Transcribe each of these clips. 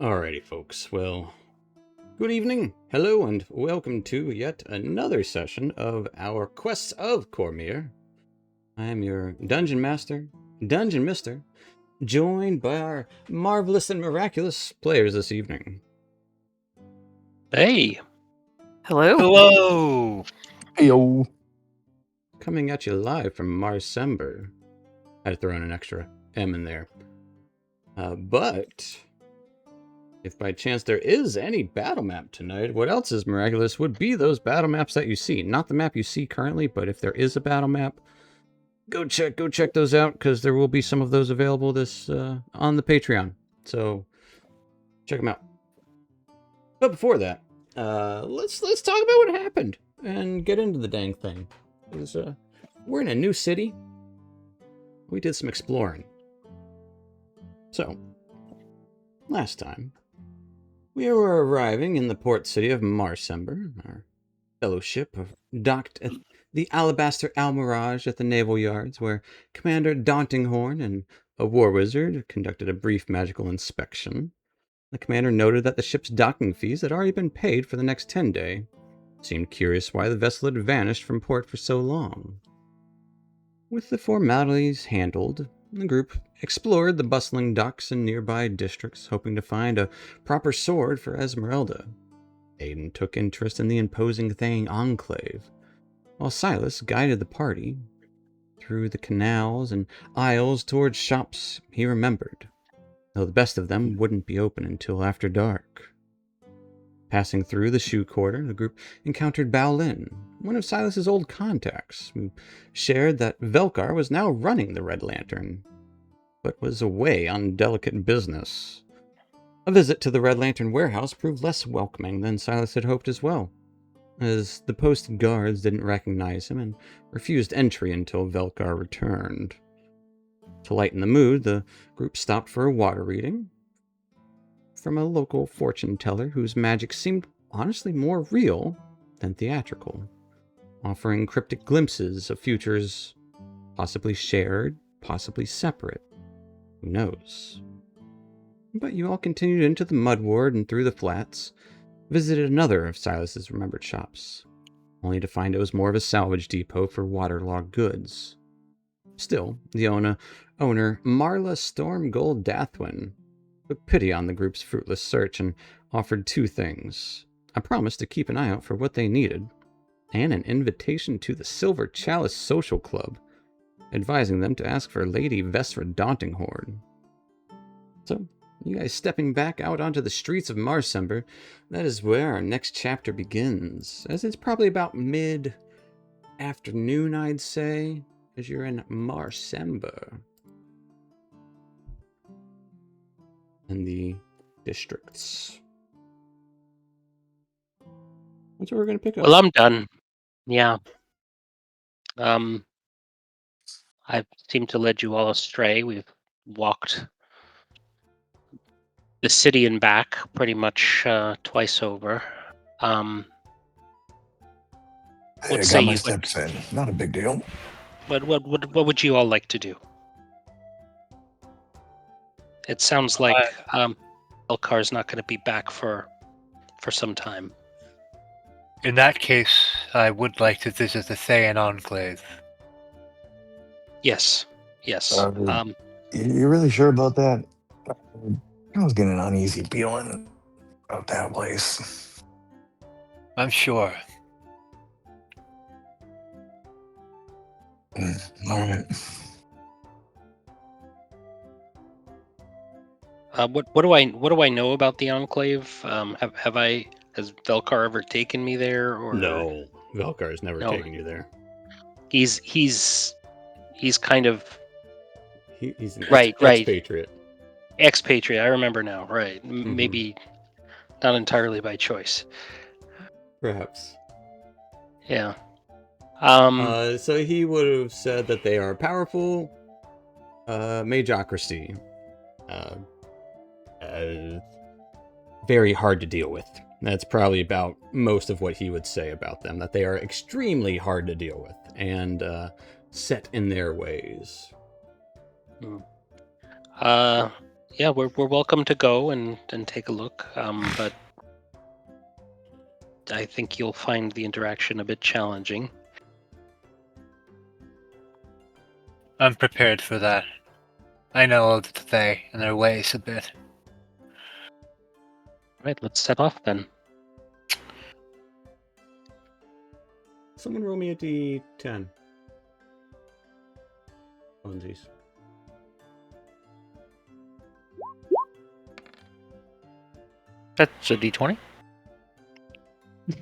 Alrighty, folks. Well, good evening, hello, and welcome to yet another session of our Quests of Cormyr. I am your Dungeon Master, Dungeon Mister, joined by our marvelous and miraculous players this evening. Hey. Hello. Hello. Yo. Coming at you live from Marsember. I had to throw in an extra M in there. But if by chance there is any battle map tonight, what else is miraculous would be those battle maps that you see. Not the map you see currently, but if there is a battle map, go check those out, because there will be some of those available this on the Patreon. So check them out. But before that, let's talk about what happened and get into the dang thing. Because we're in a new city. We did some exploring. So last time, we were arriving in the port city of Marsember. Our fellowship docked at the Alabaster Almirage at the naval yards, where Commander Dauntinghorn and a war wizard conducted a brief magical inspection. The commander noted that the ship's docking fees had already been paid for the next 10 day. Seemed curious why the vessel had vanished from port for so long. With the formalities handled, the group explored the bustling docks and nearby districts, hoping to find a proper sword for Esmeralda. Aiden took interest in the imposing Thayan Enclave, while Silas guided the party through the canals and aisles towards shops he remembered, though the best of them wouldn't be open until after dark. Passing through the shoe quarter, the group encountered Baolin, one of Silas's old contacts, who shared that Velkar was now running the Red Lantern, but was away on delicate business. A visit to the Red Lantern warehouse proved less welcoming than Silas had hoped as well, as the posted guards didn't recognize him and refused entry until Velkar returned. To lighten the mood, the group stopped for a water reading from a local fortune teller whose magic seemed honestly more real than theatrical, offering cryptic glimpses of futures possibly shared, possibly separate. Who knows? But you all continued into the mud ward and through the flats, visited another of Silas's remembered shops, only to find it was more of a salvage depot for waterlogged goods. Still, the owner Marla Stormgold Dathwin took pity on the group's fruitless search and offered two things: a promise to keep an eye out for what they needed, and an invitation to the Silver Chalice Social Club, advising them to ask for Lady Vesra Dauntinghorn. So, you guys stepping back out onto the streets of Marsember, that is where our next chapter begins, as it's probably about mid-afternoon, I'd say, as you're in Marsember and the districts. That's where we're going to pick up. Well, I'm done. Yeah. I seem to lead you all astray. We've walked the city and back pretty much twice over. I What say got my you? steps in. Not a big deal. What would you all like to do? It sounds like Elkar's not going to be back for some time. In that case, I would like to visit the Thayan Enclave. Yes. You really sure about that? I was getting an uneasy feeling about that place. I'm sure. All right. What do I know about the Enclave? Has Velkar ever taken me there? Or No, Velkar has never taken you there. He's kind of he's an right. expatriate. Expatriate. I remember now. Right. Mm-hmm. Maybe not entirely by choice. Perhaps. Yeah. So he would have said that they are powerful magocracy. Very hard to deal with. That's probably about most of what he would say about them, that they are extremely hard to deal with and set in their ways. Yeah, we're welcome to go and take a look. But I think you'll find the interaction a bit challenging. I'm prepared for that. I know of the Thay and their ways a bit. Right, let's set off then. Someone roll me a d10. Funsies. That's a d20.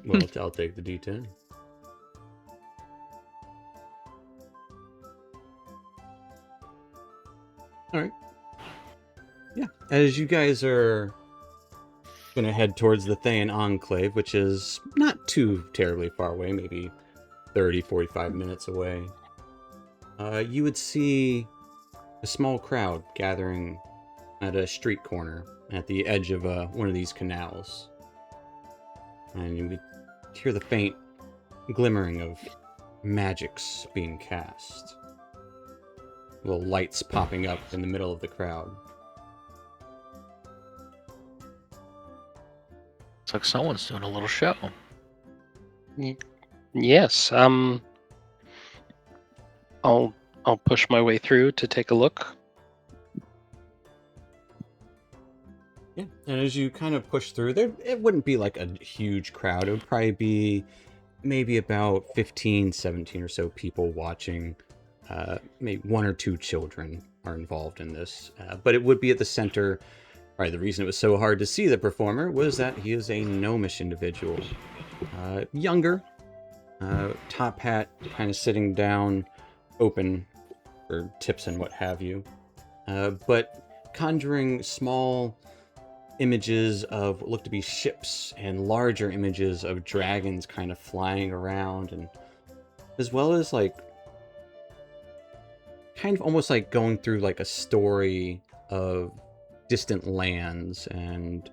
Well, I'll take the d10. All right. Yeah. As you guys are going to head towards the Thayan Enclave, which is not too terribly far away, maybe 30, 45 minutes away, you would see a small crowd gathering at a street corner at the edge of one of these canals. And you would hear the faint glimmering of magics being cast. Little lights popping up in the middle of the crowd. Looks like someone's doing a little show. Yes. I'll push my way through to take a look. Yeah, and as you kind of push through, it wouldn't be like a huge crowd. It would probably be maybe about 15, 17 or so people watching. Maybe one or two children are involved in this. But it would be at the center. Right, the reason it was so hard to see the performer was that he is a gnomish individual. Younger, top hat, kind of sitting down, open for tips and what have you. But conjuring small images of what look to be ships and larger images of dragons kind of flying around, and as well as like kind of almost like going through like a story of distant lands. And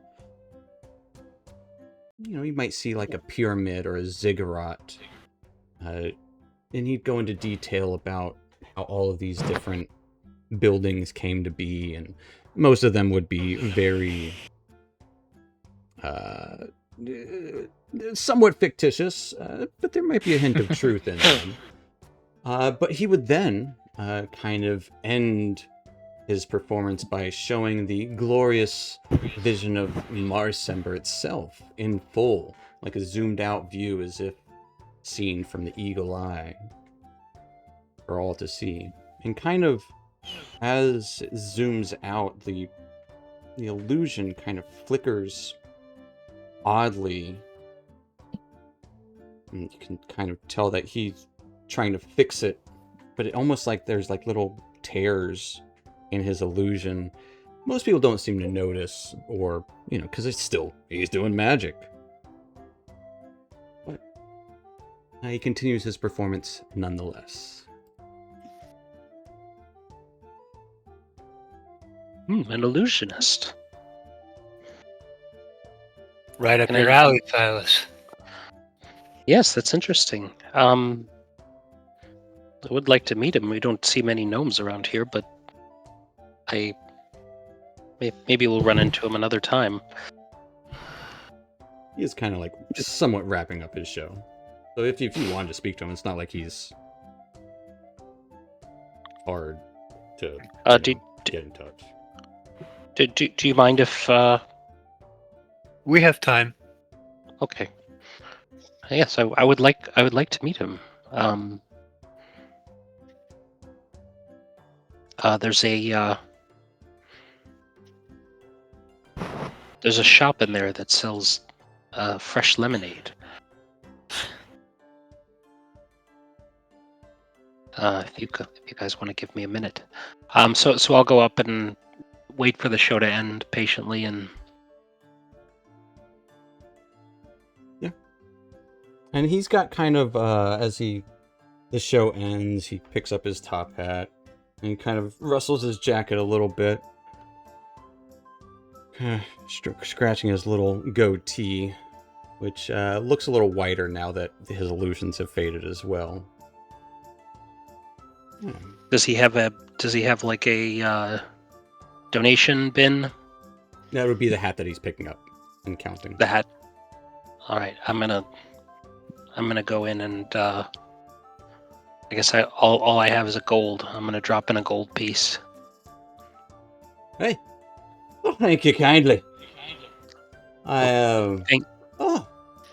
you might see like a pyramid or a ziggurat, and he'd go into detail about how all of these different buildings came to be, and most of them would be very somewhat fictitious, but there might be a hint of truth in them. But he would then kind of end his performance by showing the glorious vision of Marsember itself in full, like a zoomed out view as if seen from the eagle eye for all to see. And kind of as it zooms out, the illusion kind of flickers oddly, and you can kind of tell that he's trying to fix it, but it almost like there's like little tears in his illusion. Most people don't seem to notice, or because he's doing magic. But he continues his performance nonetheless. An illusionist. Right up Can your I- alley, Silas. Yes, that's interesting. I would like to meet him. We don't see many gnomes around here, but maybe we'll run into him another time. He is kind of like just somewhat wrapping up his show. So if you wanted to speak to him, it's not like he's hard to get in touch. Do you mind if? We have time. Okay. Yes, I would like to meet him. There's a shop in there that sells fresh lemonade. If you guys want to give me a minute, so I'll go up and wait for the show to end patiently, and And he's got kind of as the show ends, he picks up his top hat and he kind of rustles his jacket a little bit, scratching his little goatee, which looks a little whiter now that his illusions have faded as well. Does he have like a donation bin? That would be the hat that he's picking up and counting. The hat. All right, I'm gonna go in and I guess all I have is a gold. I'm gonna drop in a gold piece. Hey. Oh, thank you kindly. I Thank- Oh,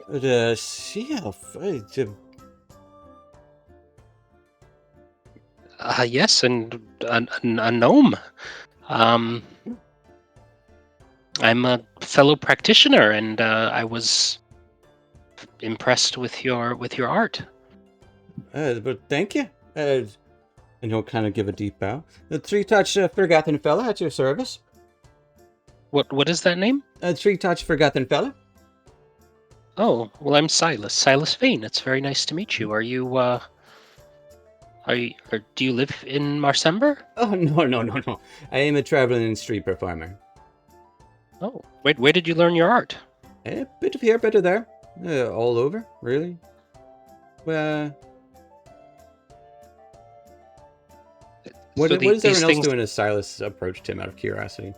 the shelf. Yes, and a gnome. I'm a fellow practitioner, and I was impressed with your art. But thank you. And he'll kind of give a deep bow. The three-touch forgotten fella at your service. What is that name? Three-touch forgotten fella. Oh, well, I'm Silas Vane. It's very nice to meet you. Are you or do you live in Marsember? Oh, no. I am a traveling street performer. Oh, where did you learn your art? A bit of here, bit of there. All over, really. What So is these everyone else things- doing as Silas approached him out of curiosity?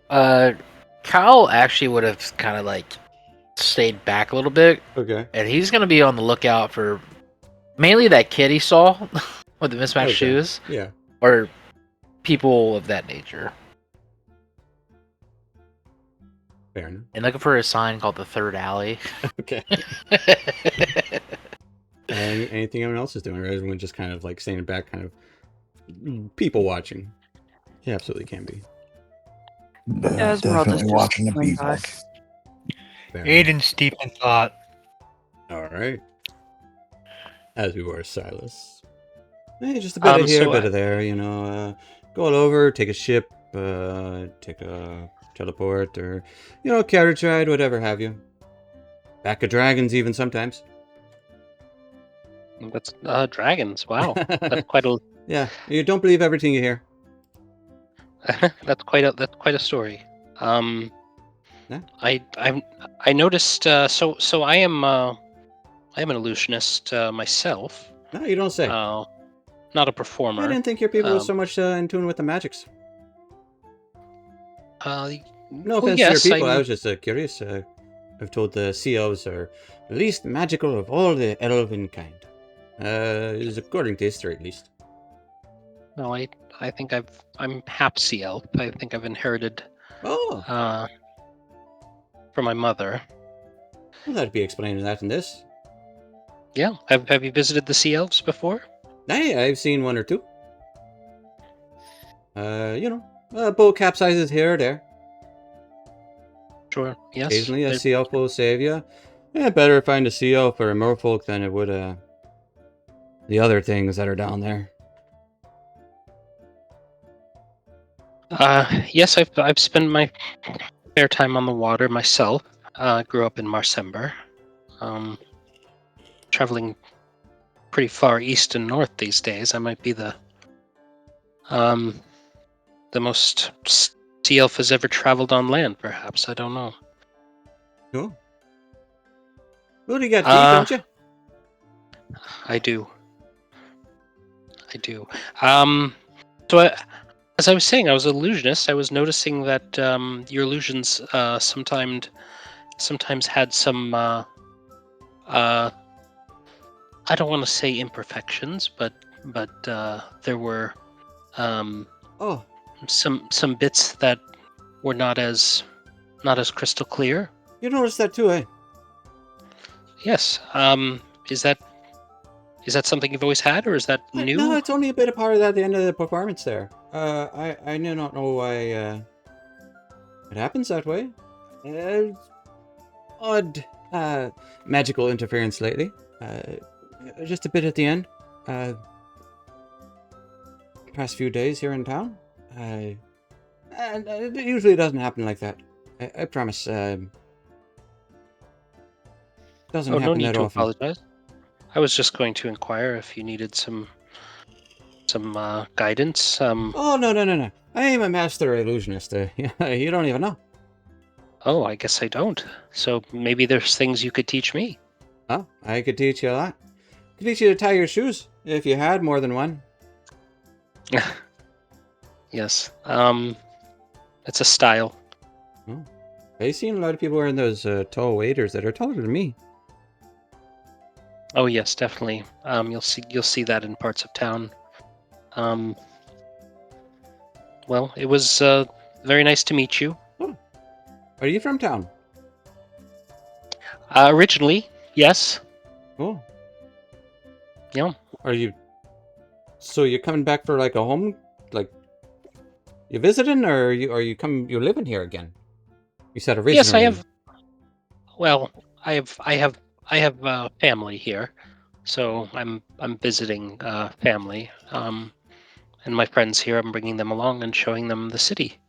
Kyle actually would have kind of like stayed back a little bit, Okay. and he's gonna be on the lookout for mainly that kid he saw with the mismatched Okay. shoes, Yeah. or people of that nature, Fair enough. and looking for a sign called the Third Alley. Okay. Anything anyone else is doing, or everyone just kind of like standing back, kind of people watching? He absolutely can be. Definitely Esmeralda's just watching the going people. by. Fair enough. Aiden's deep in thought. All right. As we were, Silas. Just a bit of here, so a bit of there, go all over, take a ship, take a teleport, or, carriage ride, whatever have you. Back of dragons even sometimes. That's dragons. Wow, that's quite a Yeah, you don't believe everything you hear. that's quite a story. Yeah. I noticed. So I am an illusionist myself. No, you don't say. Not a performer. I didn't think your people were so much in tune with the magics. No well, offense yes, to your people, I I'm- was just curious. I've told the sea elves are the least magical of all the elven kind. Is according to history, at least. No, I think I'm half sea elf. I think I've inherited Oh, from my mother. well, that'd be explaining that in this. Yeah. Have you visited the sea elves before? Hey, I've seen one or two. Boat capsizes here or there. Sure. Yes. Occasionally, a They're- sea elf will save you. Yeah, better find a sea elf or a merfolk than it would the other things that are down there. Yes, I've spent my fair time on the water myself. Grew up in Marsember. Traveling pretty far east and north these days. I might be the most sea elf has ever traveled on land. Perhaps, I don't know. Cool. Well, you got teeth, Uh, don't you? I do. So as I was saying, I was an illusionist. I was noticing that your illusions sometimes had some. I don't want to say imperfections, but there were Oh, some bits that were not as crystal clear. you noticed that too, eh? Yes. Is that something you've always had, or is that new? No, it's only a bit of part of that at the end of the performance there. I do not know why it happens that way. Odd magical interference lately. Just a bit at the end. Past few days here in town. And it usually doesn't happen like that. I promise. Doesn't Oh, no happen need that to often. apologize. I was just going to inquire if you needed some guidance. Oh, no. I am a master illusionist. You don't even know. Oh, I guess I don't. So maybe there's things you could teach me. Oh, I could teach you a lot. Could teach you to tie your shoes if you had more than one. Yes. It's a style. I've seen a lot of people wearing those tall waders that are taller than me. Oh yes, definitely. You'll see that in parts of town. Well, it was very nice to meet you. Are you from town? Originally, yes. Oh. Yeah. Are you... So you're coming back for like a home... Like... You visiting, or you're living here again? You said originally. Yes, I have. Well, I have family here, so I'm visiting family. And my friends here, I'm bringing them along and showing them the city.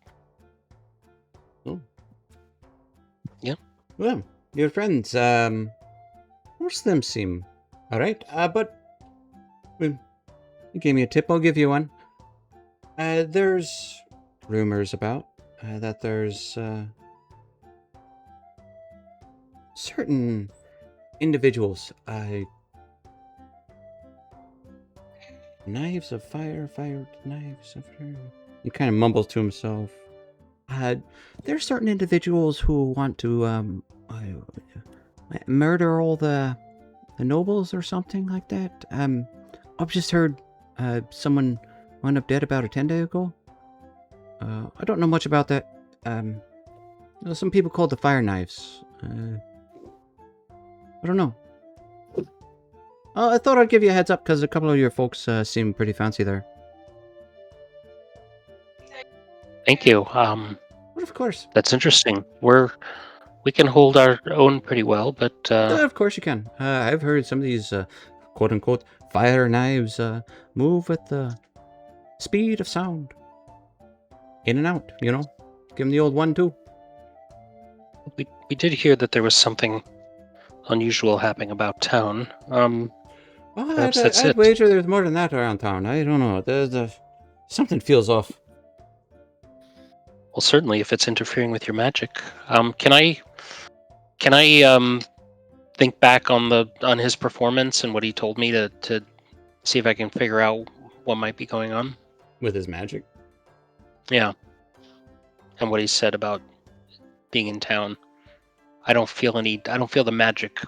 Oh. Yeah. Well, your friends, most of them seem alright. But well, you gave me a tip, I'll give you one. There's rumors about that there's certain individuals, knives of fire, knives of fire. He kind of mumbles to himself. There's certain individuals who want to murder all the nobles or something like that. I've just heard someone wound up dead about 10 days ago. I don't know much about that. Some people call it the fire knives. I don't know. I thought I'd give you a heads up because a couple of your folks seem pretty fancy there. Thank you. Well, of course. That's interesting. We can hold our own pretty well, but Of course you can. I've heard some of these quote-unquote fire knives move with the speed of sound. In and out, you know? Give them the old 1-2. we did hear that there was something unusual happening about town. Perhaps that's I'd it. wager there's more than that around town. I don't know. There's something feels off. Well, certainly if it's interfering with your magic. Can I think back on his performance and what he told me to see if I can figure out what might be going on? With his magic? Yeah. And what he said about being in town. I don't feel the magic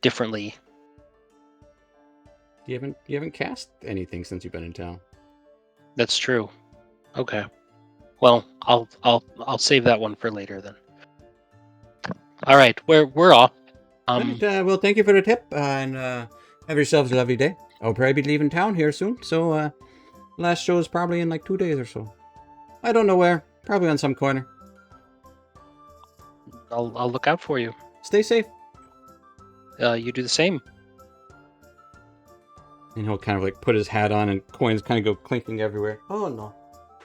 differently. You haven't cast anything since you've been in town. That's true. Okay. Well, I'll save that one for later then. All right, we're off. Right, well, thank you for the tip, and have yourselves a lovely day. I'll probably be leaving town here soon, so last show is probably in like 2 days or so. I don't know where. Probably on some corner. I'll look out for you. Stay safe. You do the same. And he'll kind of like put his hat on, and coins kind of go clinking everywhere. Oh no!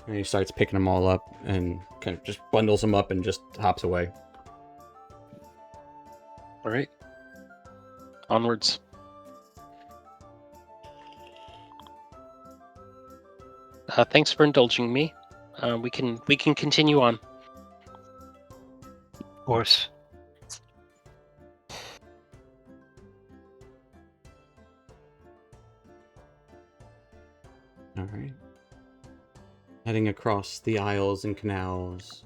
And he starts picking them all up, and kind of just bundles them up and just hops away. All right. Onwards. Thanks for indulging me. We can continue on. Of course. All right. Heading across the aisles and canals,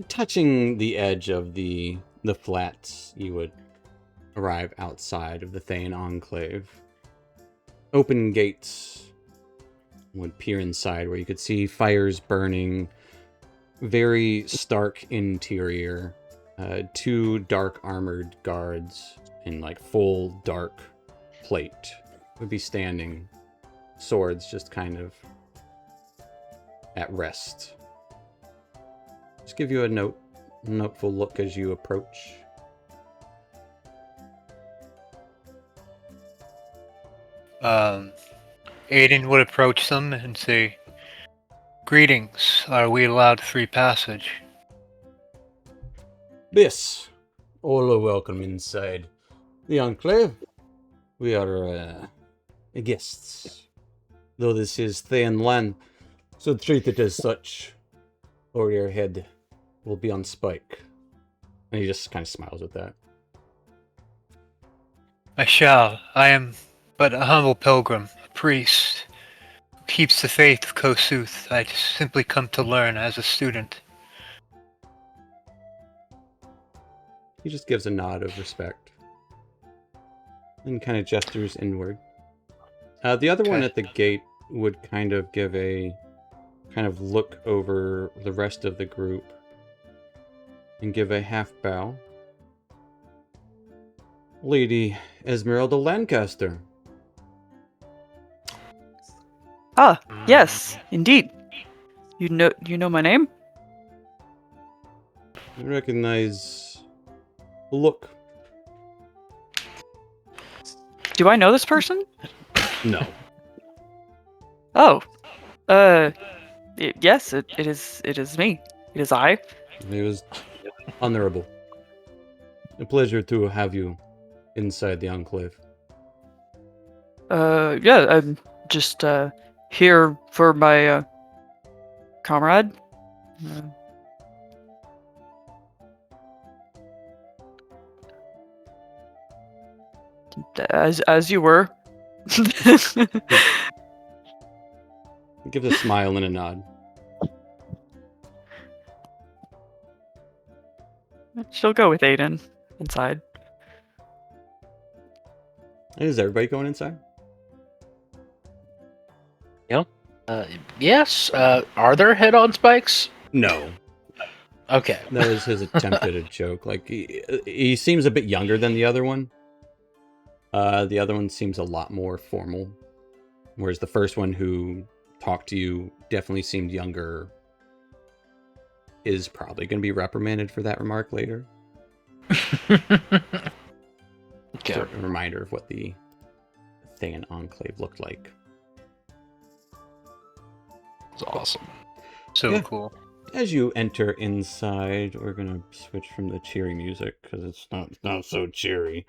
touching the edge of the flats, you would arrive outside of the Thayan Enclave. Open gates would peer inside, where you could see fires burning. Very stark interior. 2 dark armored guards in like full dark plate would be standing. Swords just kind of at rest. Just give you a noteful look as you approach. Aiden would approach them and say, "Greetings. Are we allowed free passage?" Yes, all are welcome inside the Enclave. We are guests. Though this is Thayan land, so treat it as such, or your head will be on spike. And he just kind of smiles at that. I shall. I am but a humble pilgrim, a priest, who keeps the faith of Kosuth. I just simply come to learn as a student. He just gives a nod of respect and kind of gestures inward. The other one Okay. at the gate would kind of give a kind of look over the rest of the group and give a half bow. Lady Esmeralda Lancaster. Ah, yes, indeed. You know my name? I recognize the look. Do I know this person? No. Oh, yes, it is me. It is I. It was honorable. A pleasure to have you inside the Enclave. Yeah, I'm just here for my comrade. As you were. He gives a smile and a nod. She'll go with Aiden inside. And is everybody going inside? Yes. Are there head-on spikes? No. Okay. That was his attempt at a joke. Like, he seems a bit younger than the other one. The other one seems a lot more formal. Whereas the first one who talked to you definitely seemed younger. Is probably going to be reprimanded for that remark later. Okay. Just a reminder of what the Thayan Enclave looked like. It's awesome. So Yeah. cool. As you enter inside, we're going to switch from the cheery music because it's not so cheery.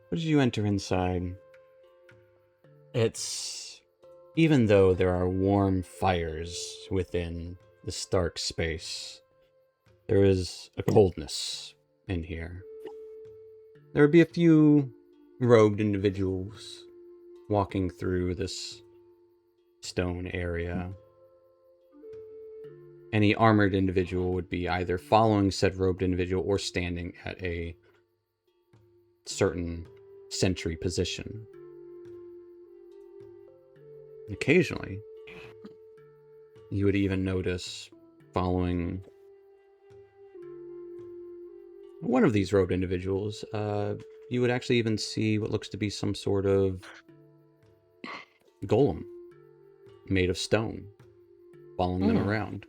But as you enter inside, it's, even though there are warm fires within the stark space, there is a coldness in here. There would be a few robed individuals walking through this stone area. Any armored individual would be either following said robed individual or standing at a certain sentry position. Occasionally, you would even notice following one of these robed individuals, you would actually even see what looks to be some sort of golem made of stone following them around.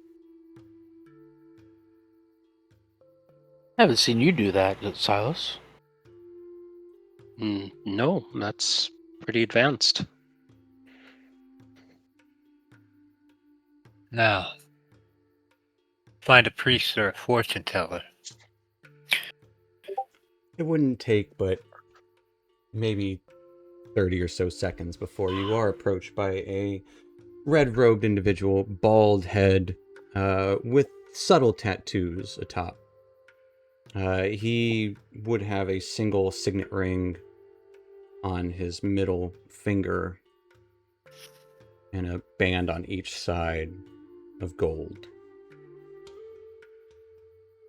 I haven't seen you do that, Silas. No, that's pretty advanced. Now, find a priest or a fortune teller. It wouldn't take but maybe 30 or so seconds before you are approached by a red-robed individual, bald head, with subtle tattoos atop. He would have a single signet ring on his middle finger and a band on each side of gold.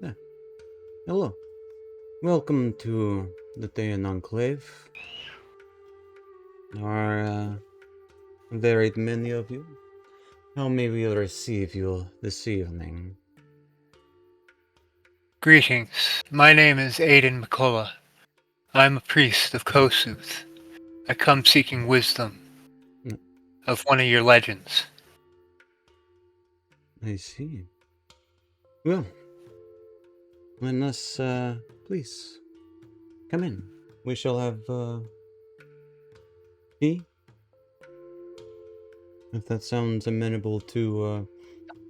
Yeah. Hello. Welcome to the Thayan Enclave. There are varied many of you. How may we receive you this evening? Greetings. My name is Aiden McCullough. I'm a priest of Kosuth. I come seeking wisdom of one of your legends. I see. Well, let us, please, come in. We shall have, tea? If that sounds amenable to,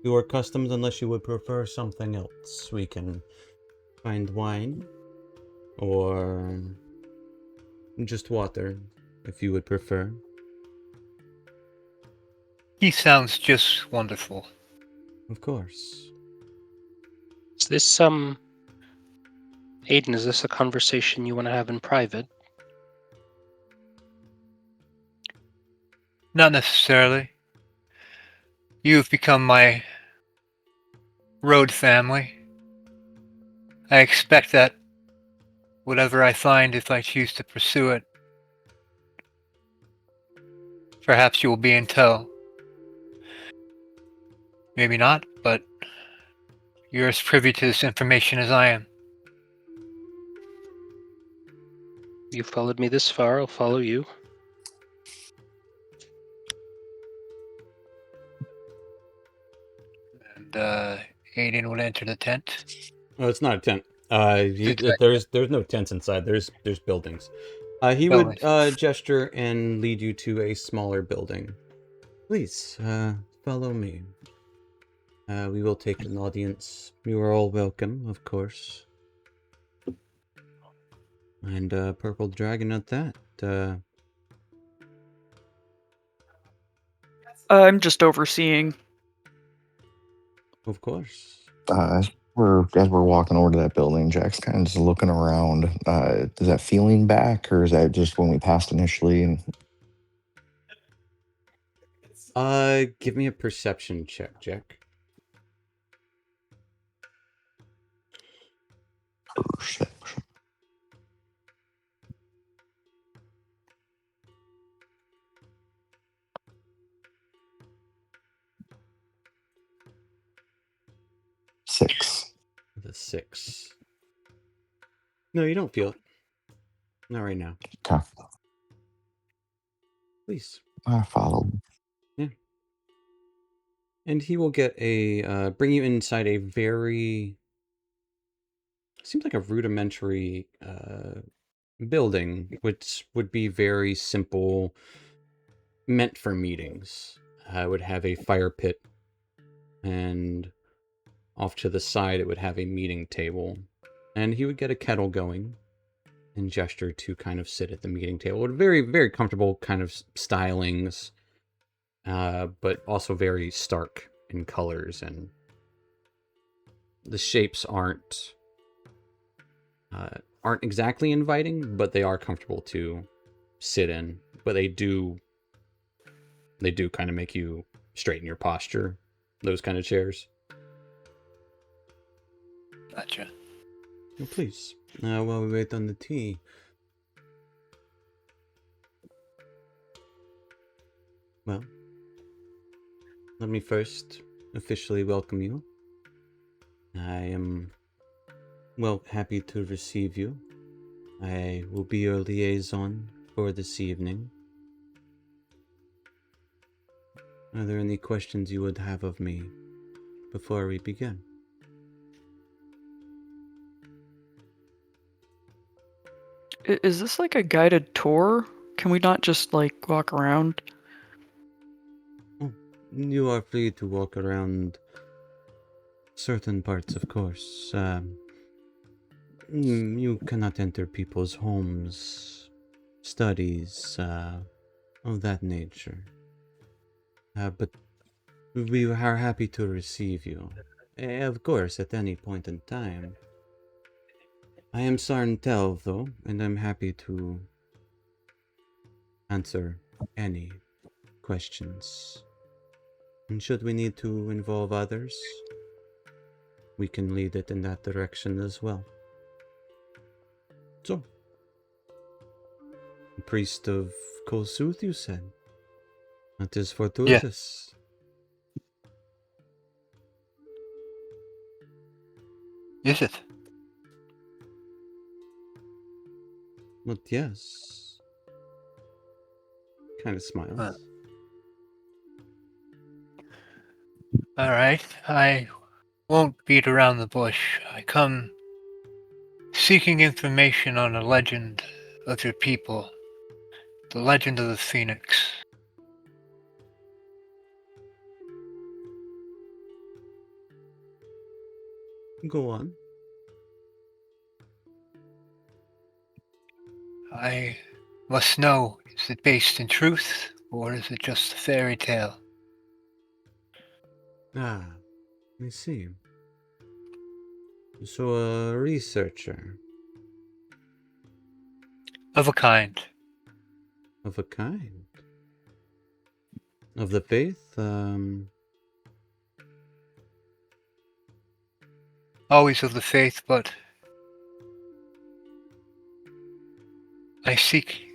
your customs, unless you would prefer something else. We can find wine, or just water, if you would prefer. He sounds just wonderful. Of course. Is this Aiden, is this a conversation you want to have in private? Not necessarily. You've become my road family. I expect that whatever I find, if I choose to pursue it, perhaps you will be in tow. Maybe not, but you're as privy to this information as I am. You followed me this far, I'll follow you. And Aiden will enter the tent. Oh, it's not a tent. Exactly. There's no tents inside. There's buildings. He would Buildings. gesture and lead you to a smaller building. Please, follow me. We will take an audience. You are all welcome, of course. And Purple Dragon at that. I'm just overseeing. Of course. As we're walking over to that building, Jack's kind of just looking around. Is that feeling back, or is that just when we passed initially? And Give me a perception check, Jack. perception. Six. The 6. No, you don't feel it. Not right now. Okay. Please. I followed. And he will get a bring you inside a very seems like a rudimentary building, which would be very simple, meant for meetings. Would have a fire pit, and off to the side it would have a meeting table, and he would get a kettle going and gesture to kind of sit at the meeting table. Very, very comfortable kind of stylings, but also very stark in colors, and the shapes aren't exactly inviting, but they are comfortable to sit in. But they do kind of make you straighten your posture. Those kind of chairs. Gotcha. Oh, please. While we wait on the tea. Well, let me first officially welcome you. I am happy to receive you. I will be your liaison for this evening. Are there any questions you would have of me before we begin? Is this like a guided tour? Can we not just like walk around? Oh, you are free to walk around certain parts, of course. You cannot enter people's homes, studies, of that nature. But we are happy to receive you. Of course, at any point in time. I am Sarntel, though, and I'm happy to answer any questions. And should we need to involve others, we can lead it in that direction as well. So, priest of Kolsuth, you said? That is fortuitous. Is it? But yes. Kind of smiles. Huh. Alright, I won't beat around the bush. I come seeking information on a legend of your people. The legend of the Phoenix. Go on. I must know, is it based in truth, or is it just a fairy tale? Ah, I see. So a researcher. Of a kind. Of a kind. Of the faith? Always of the faith, but I seek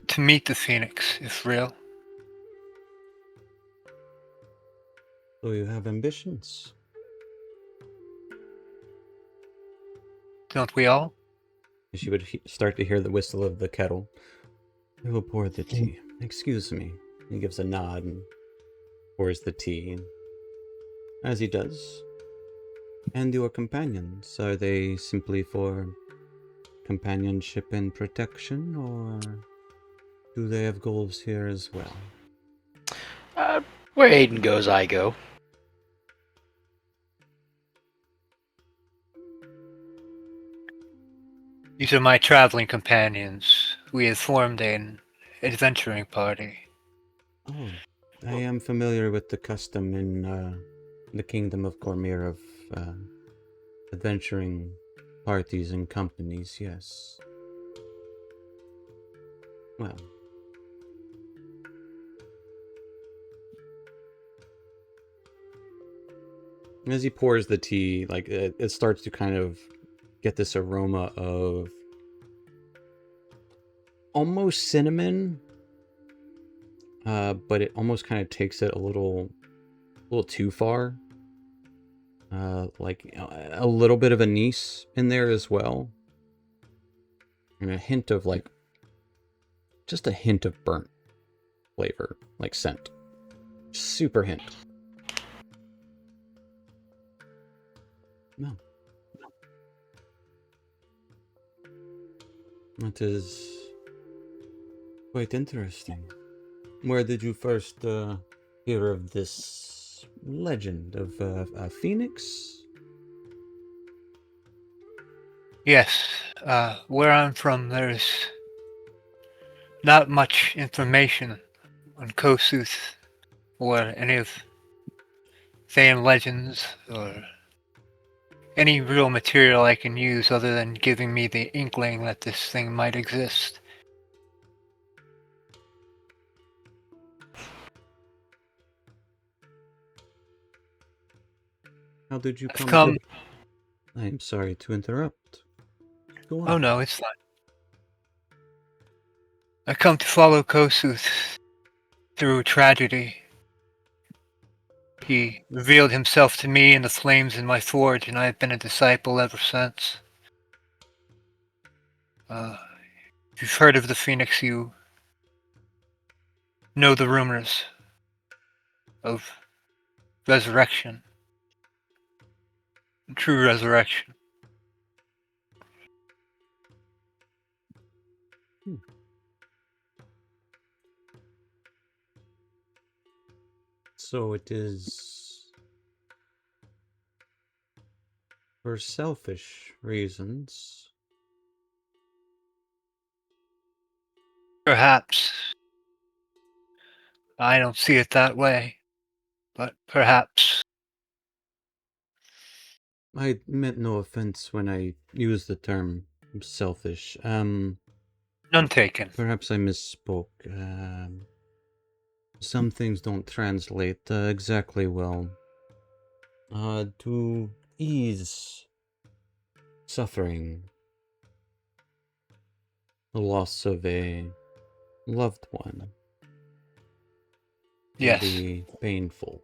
to meet the Phoenix, if real. So you have ambitions? Don't we all? She would start to hear the whistle of the kettle. I will pour the tea. Excuse me. He gives a nod and pours the tea. As he does. And your companions, are they simply for companionship and protection, or do they have goals here as well? Where Aiden goes, I go. These are my traveling companions. We have formed an adventuring party. Oh, I am familiar with the custom in the kingdom of Cormyr of adventuring parties and companies, yes. Well. As he pours the tea, like it starts to kind of get this aroma of almost cinnamon, but it almost kind of takes it a little too far. Like a little bit of anise in there as well, and a hint of like just a hint of burnt flavor, like scent, super hint. No. That is quite interesting. Where did you first hear of this legend of a phoenix? Yes, where I'm from, there's not much information on Kosuth or any of Thayan legends or any real material I can use other than giving me the inkling that this thing might exist. How did you I've come? come. I'm sorry to interrupt. Go on. Oh no, it's fine. I come to follow Kosuth through tragedy. He revealed himself to me in the flames in my forge, and I have been a disciple ever since. If you've heard of the Phoenix, you know the rumors of resurrection. True resurrection. So it is for selfish reasons. Perhaps. I don't see it that way, but perhaps. I meant no offense when I used the term selfish. None taken. Perhaps I misspoke. Some things don't translate exactly well. To ease suffering, the loss of a loved one can Yes. be painful.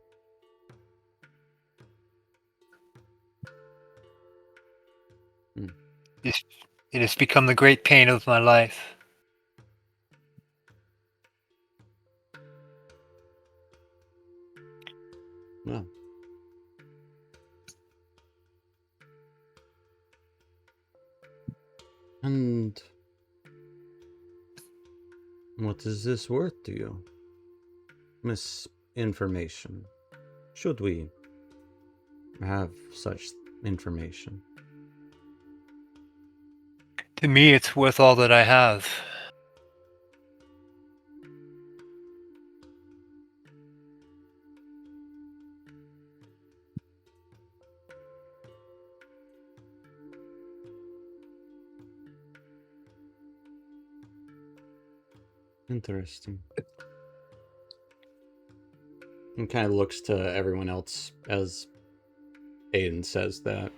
It has become the great pain of my life. Well. And what is this worth to you? Misinformation. Should we have such information? To me, it's worth all that I have. Interesting. And kind of looks to everyone else as Aiden says that.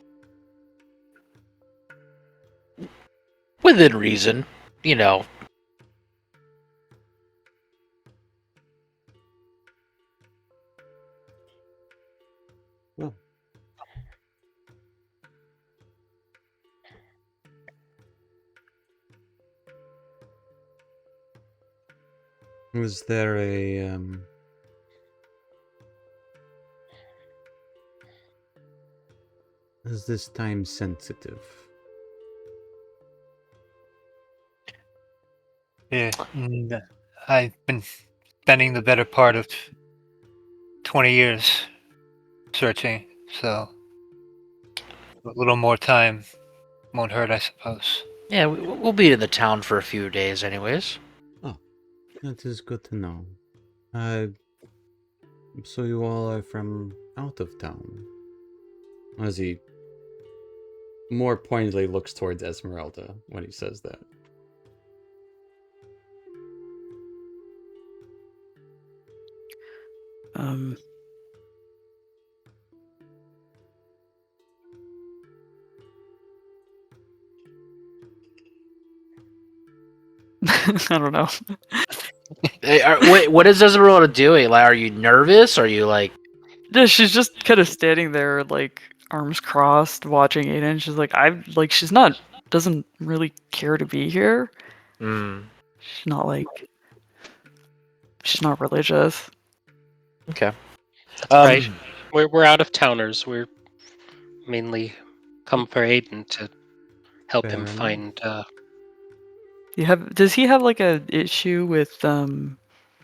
Within reason, you know. Well. Was there a is this time sensitive? Yeah, I've been spending the better part of 20 years searching, so a little more time won't hurt, I suppose. Yeah, we'll be in the town for a few days, anyways. Oh, that is good to know. So you all are from out of town? As he more pointedly looks towards Esmeralda when he says that. I don't know. Wait, what is Esmeralda doing? Like, are you nervous? Are you like? Yeah, she's just kind of standing there, like arms crossed, watching Aiden. She's like, she's not, doesn't really care to be here. Mm, She's not like, she's not religious. okay. Right. We're out of towners. We're mainly come for Aiden to help Fair him enough. find. Does he have like a issue with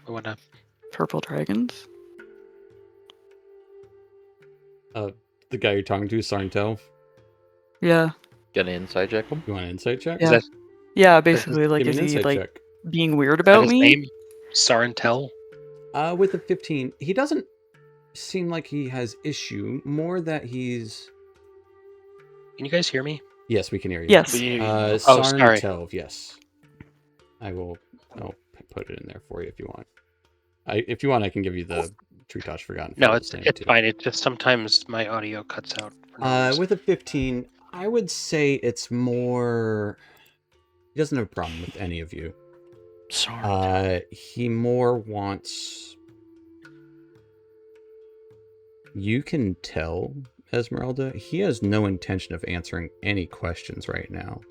What purple dragons? The guy you're talking to, Sarntel. Yeah. Get an inside check him. You want an insight check? Yeah. that? Yeah, basically, like, Give me is an he insight like check. being weird Is that about his me? name? Sarentel. With a 15, he doesn't seem like he has issue. More that he's. Can you guys hear me? Yes, we can hear you. Yes. Oh, sorry. Sarntel, yes. I'll put it in there for you if you want. If you want, I can give you the True Touch Forgotten. No, Fields it's name, it's too. fine. It just sometimes my audio cuts out. For no reason. With a 15, I would say it's more. He doesn't have a problem with any of you. Sorry. He more wants. You can tell, Esmeralda, he has no intention of answering any questions right now.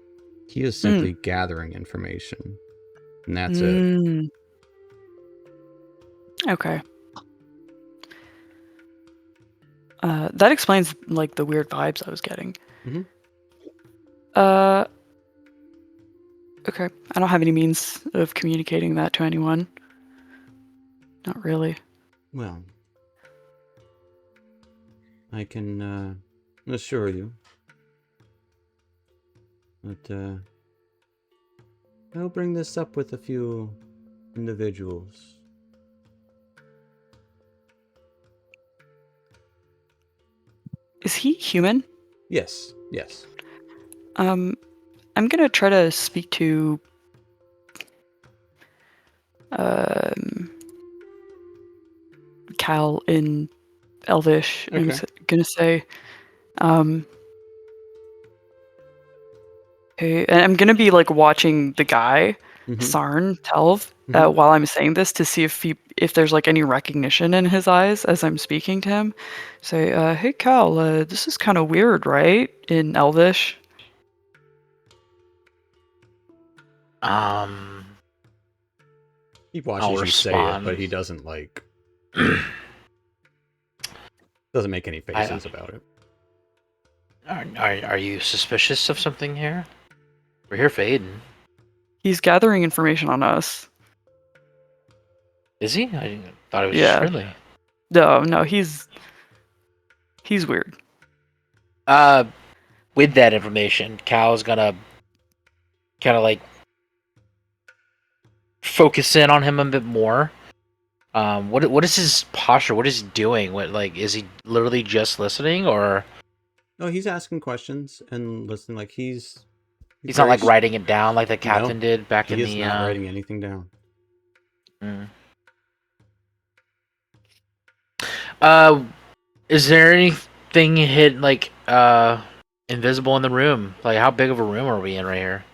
He is simply gathering information. And that's it. Okay. That explains like the weird vibes I was getting. Mhm. Okay. I don't have any means of communicating that to anyone. Not really. Well, I can assure you that I'll bring this up with a few individuals. Is he human? Yes. I'm gonna try to speak to Cal in Elvish. Okay. I'm gonna say, hey, and I'm gonna be like watching the guy, Sarn Telv, while I'm saying this to see if there's like any recognition in his eyes as I'm speaking to him. Say, hey Cal, this is kind of weird, right? In Elvish. He watches you say it, but he doesn't like. Doesn't make any faces about it. Are you suspicious of something here? We're here for Aiden. He's gathering information on us. Is he? I thought it was just friendly. No, he's weird. With that information, Cal's gonna kind of like focus in on him a bit more. What is his posture? What is he doing? What, like, is he literally just listening, or? No, he's asking questions and listening. Like he's not like writing it down like the captain did back in the. He is not writing anything down. Mm. Is there anything hidden, like, invisible in the room? Like, how big of a room are we in right here?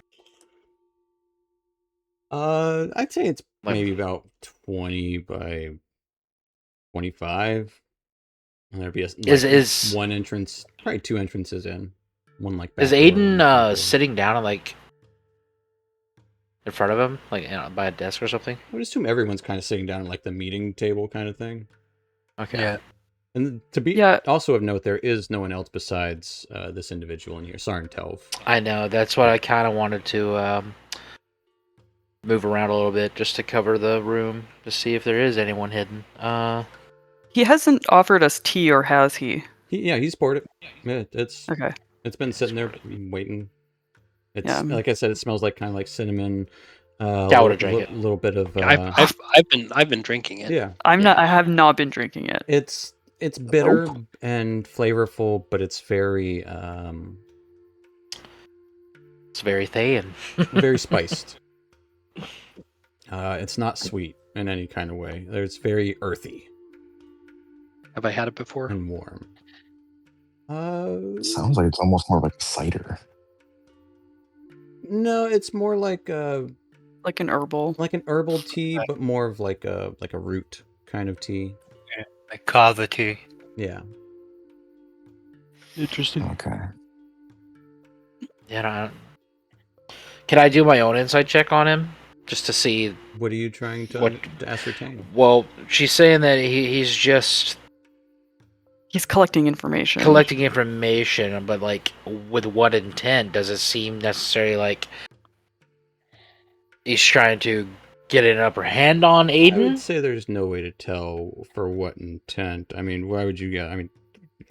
I'd say it's Like, maybe about 20 by 25. And there'd be is one entrance, probably two entrances in. One like is back door, one front Aiden door. sitting down like in front of him, like by a desk or something? I would assume everyone's kind of sitting down at like the meeting table kind of thing. Okay. Yeah. And to be Yeah. also of note, there is no one else besides this individual in here, Sarn Telv. I know. That's what I kind of wanted to move around a little bit just to cover the room to see if there is anyone hidden. He hasn't offered us tea, or has he? He's poured it. Yeah, Okay. it's been sitting there waiting. It's Yeah. like I said, it smells like kind of like cinnamon. I would've drank it. Little bit of. I've been drinking it. Yeah, I have not been drinking it. it's bitter and flavorful, but it's very It's very Thayan. very spiced. It's not sweet in any kind of way. It's very earthy Have I had it before? and warm. Sounds like it's almost more like a cider. No, it's more like Like an herbal. tea, but more of like a root kind of tea. Like kava tea. Yeah. Interesting. Okay. Yeah. Can I do my own insight check on him just to see? What are you trying to ascertain? Well, she's saying that he's just He's collecting information. collecting information, but like, with what intent? Does it seem necessary like he's trying to get an upper hand on I Aiden? would say there's no way to tell for what intent. I mean, why would you get? I mean, you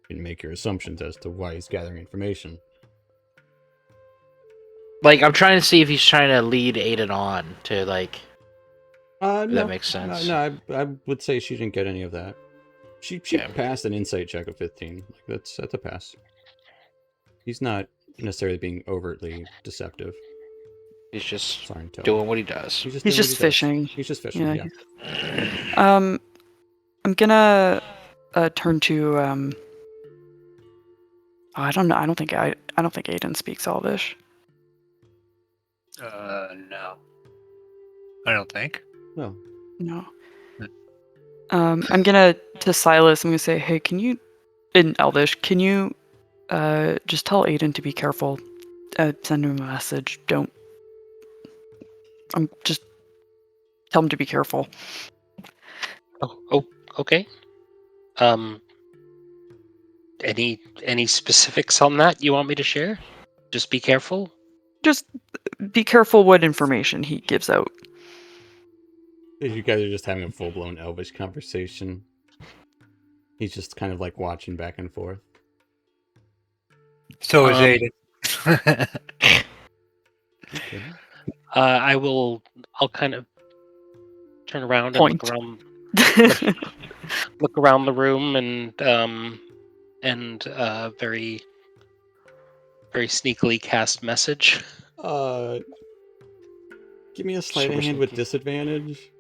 can make your assumptions as to why he's gathering information. Like, I'm trying to see if he's trying to lead Aiden on to, like, if No, that makes sense. No, I would say she didn't get any of that. She Yeah. passed an insight check of 15. Like that's a pass. He's not necessarily being overtly deceptive. He's just Sorry, doing what he does. He's doing what just he does. fishing. He's just fishing. Yeah. I'm gonna turn to I don't know. I don't think Aiden speaks Elvish. No. I don't think. Well, No. I'm gonna to Silas. I'm gonna say, hey, can you, in Elvish, can you just tell Aiden to be careful? Send him a message. Don't. Just tell him to be careful. Oh, okay. Any specifics on that you want me to share? Just be careful. Just be careful what information he gives out. you guys are just having a full-blown Elvish conversation. He's just kind of like watching back and forth. So is Aiden. Okay. I'll kind of turn around and Point. look around the room and very very sneakily cast message. Give me a sleight of Super hand with sneaky. disadvantage.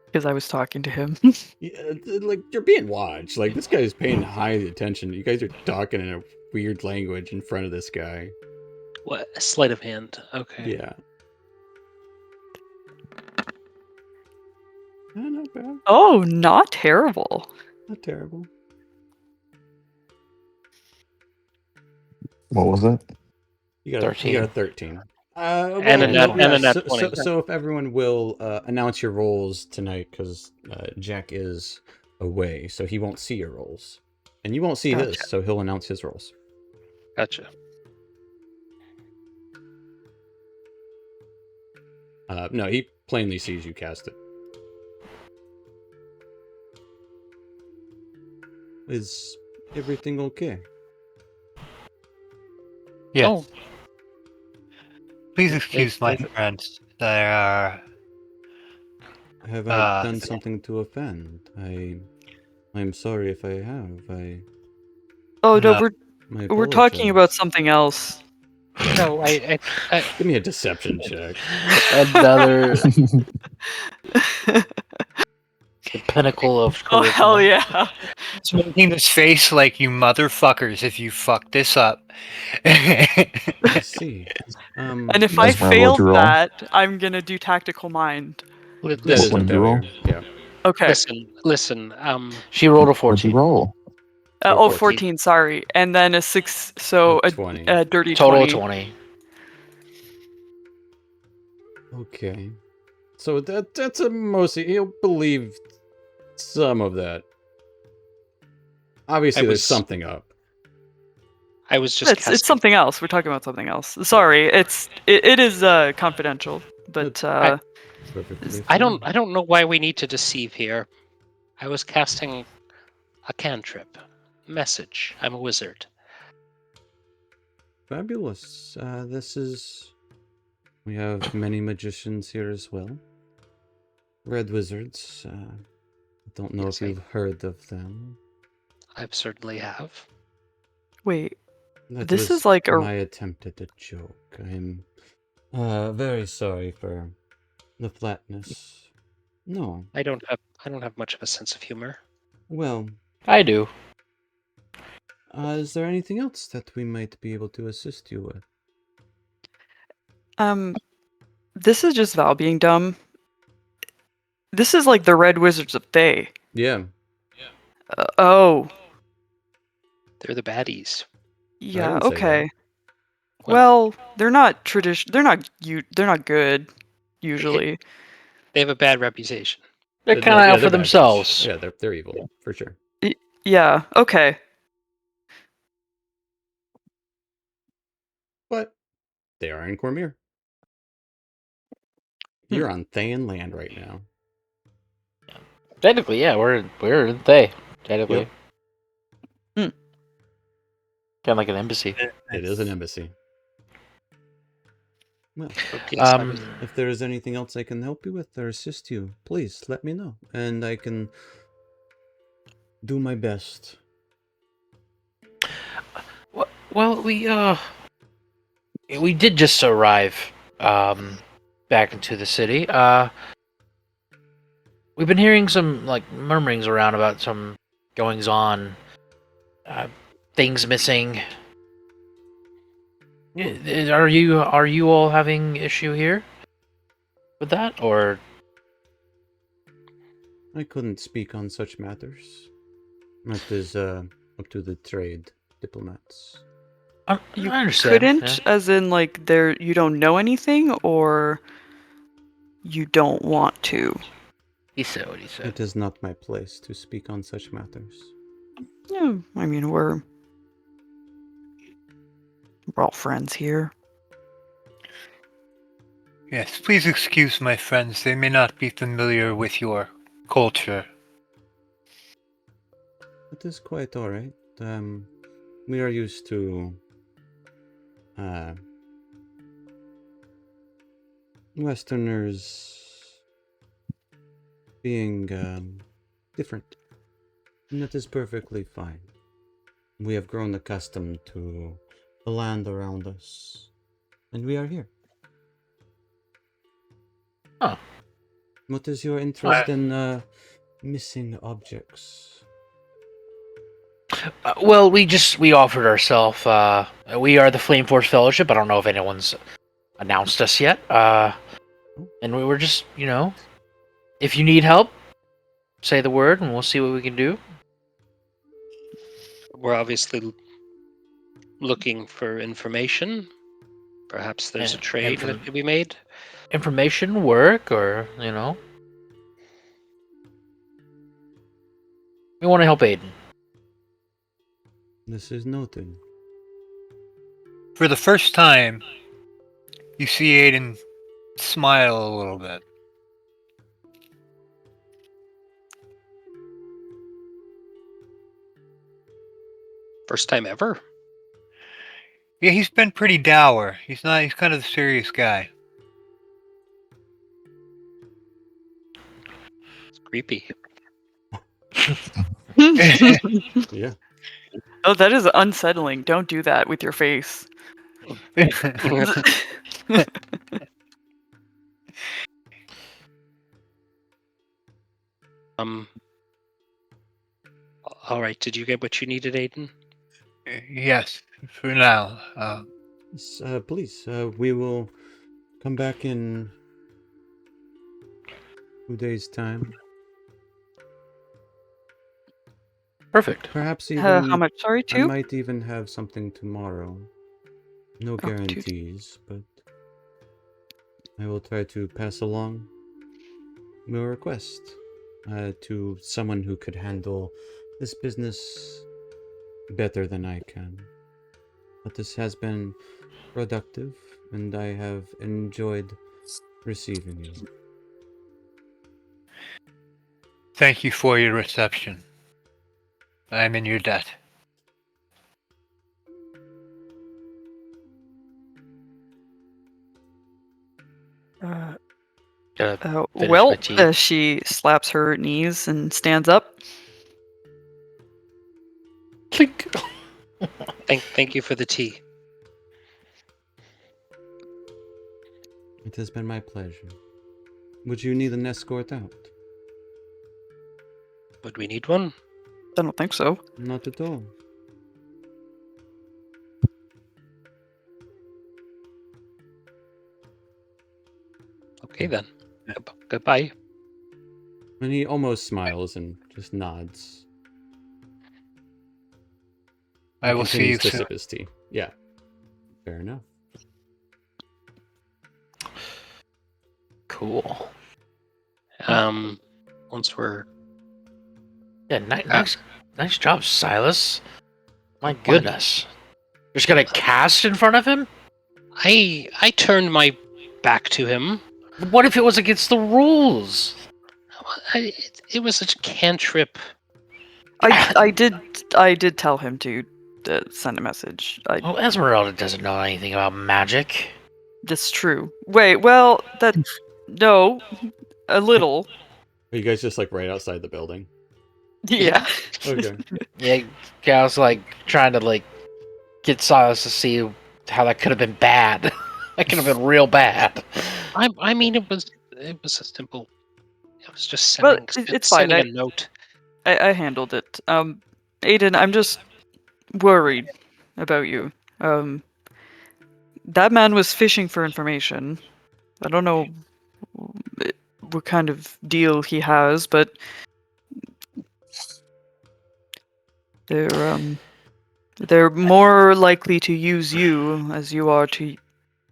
Because I was talking to him. Yeah, like you're being watched. Like this guy's paying high attention. You guys are talking in a weird language in front of this guy. What? A sleight of hand. Okay. Yeah. Not bad. Oh, not terrible. Not terrible. What was it? You got 13. a 13. And a nat 20. So if everyone will announce your rolls tonight, because Jack is away, so he won't see your rolls, and you won't see his, so he'll announce his rolls. Gotcha. No, he plainly sees you cast it. Is everything okay? Yes. Oh. Please excuse my friends. They are. Have I done something to offend? I'm sorry if I have. Oh no, No. I we're talking apologize. about something else. No, I Give me a deception check. Another the pinnacle of Oh charisma. hell yeah! It's making this face like you motherfuckers if you fuck this up. I see. And if I Esmeralda, what'd failed you roll? that, I'm gonna do tactical mind. that listen, is a What did you roll? failure. Yeah. Okay. listen. She rolled a What'd you 14. roll? Oh, 14. 14, sorry. And then a 6, so A a 20. dirty Total 20. of 20. Okay. So that's a mostly he'll believe some of that. Obviously, there's was- something up. I was just It's casting. something else. We're talking about something else. Sorry, it is confidential, but Perfectly I fine. don't know why we need to deceive here. I was casting a cantrip. Message. I'm a wizard. Fabulous. We have many magicians here as well. Red wizards. Don't know Yes, if you've heard of them. I certainly have. wait. That This was is like a- my attempt at a joke. I'm very sorry for the flatness. No. I don't have much of a sense of humor. Well, I do. is there anything else that we might be able to assist you with? This is just Val being dumb. This is like the Red Wizards of Thay. Yeah. Oh, They're the baddies. yeah. didn't say Okay. that. Well, they're not They're not good usually. They have a bad reputation. They're No, kind of yeah, out they're for bad guys. themselves. Yeah, they're evil for sure. Yeah. Okay. But they are in Cormyr. You're on Thayan land right now. Technically, yeah, we're in Thay. Technically. Yep. Kind of like an embassy. It is an embassy. Well, Okay, so I was- if there is anything else I can help you with or assist you, please let me know, and I can do my best. Well, we did just arrive back into the city. We've been hearing some like murmurings around about some goings on, things missing. Are you all having issue here with that, or? I couldn't speak on such matters. That is up to the trade diplomats. You I understand. couldn't, as in like you don't know anything, or you don't want to. He said what he said. It is not my place to speak on such matters. Yeah, I mean we're all friends here. Yes, please excuse my friends. They may not be familiar with your culture. It is quite alright. We are used to Westerners being different. And that is perfectly fine. We have grown accustomed to the land around us. And we are here. Huh. What is your interest in missing objects? Well, we offered ourselves. We are the Flame Force Fellowship. I don't know if anyone's announced us yet. And we were just, if you need help, say the word, and we'll see what we can do. We're obviously looking for information. Perhaps there's a trade that could be made. Information, work, or we want to help Aiden. This is noted. For the first time, you see Aiden smile a little bit. First time ever. Yeah, he's been pretty dour. He's kind of a serious guy. It's creepy. Yeah. Oh, that is unsettling. Don't do that with your face. um. All right. Did you get what you needed, Aiden? Yes, for now. Yes, please, we will come back in 2 days' time. Perfect. Perhaps How even much? Sorry, I 2? might even have something tomorrow. No Oh, 2. guarantees, but I will try to pass along your request to someone who could handle this business better than I can. But this has been productive, and I have enjoyed receiving you. Thank you for your reception. I'm in your debt. Gotta finish my tea. She slaps her knees and stands up. Clink. Thank you for the tea. It has been my pleasure. Would you need an escort out? Would we need one? I don't think so. Not at all. Okay then. Goodbye. And he almost smiles and just nods. I will see you Continues to soon. sip his tea. Yeah. Fair enough. Cool. Once we're Yeah, nice job, Silas. My goodness. Just got a cast in front of him? I turned my back to him. What if it was against the rules? It was a cantrip. I did tell him to send a message. Oh, Esmeralda doesn't know anything about magic. That's true. Wait, well, no, a little. Are you guys just like right outside the building? Yeah. Okay. Yeah, I was like trying to like get Silas to see how that could have been bad. That could have been real bad. I mean, it was a simple. It was just Well, sending, it's fine. sending a note. I handled it. Aiden, I'm just worried about you. That man was fishing for information. I don't know what kind of deal he has, but they're more likely to use you as you are to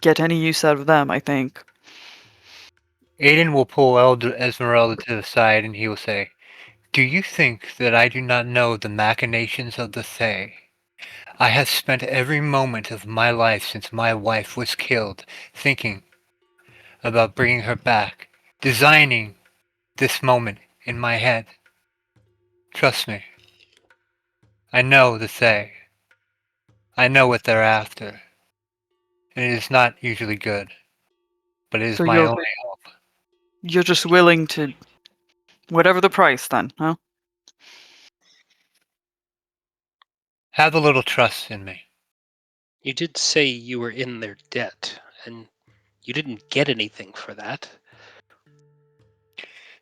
get any use out of them, I think. Aiden will pull Esmeralda to the side and he will say, "Do you think that I do not know the machinations of the Fae? I have spent every moment of my life since my wife was killed thinking about bringing her back, designing this moment in my head. Trust me. I know the Fae. I know what they're after. And it is not usually good. But it is So my only hope. you're just willing to whatever the price then, huh? Have a little trust in me. You did say you were in their debt, and you didn't get anything for that.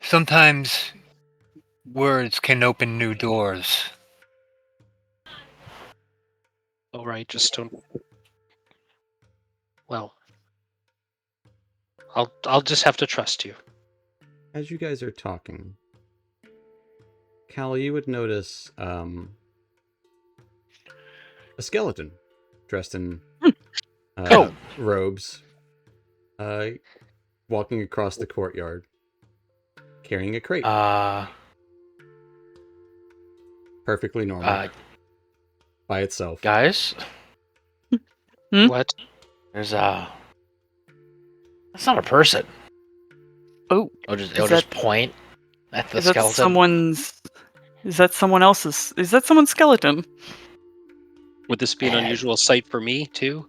Sometimes words can open new doors. All right, just don't. Well, I'll just have to trust you. As you guys are talking, Cal, you would notice a skeleton dressed in robes, walking across the courtyard, carrying a crate. Perfectly normal. By itself. Guys, What? there's that's not a person. Oh, It'll just point at the is that skeleton. Is that someone else's? Is that someone's skeleton? Would this be an unusual sight for me too?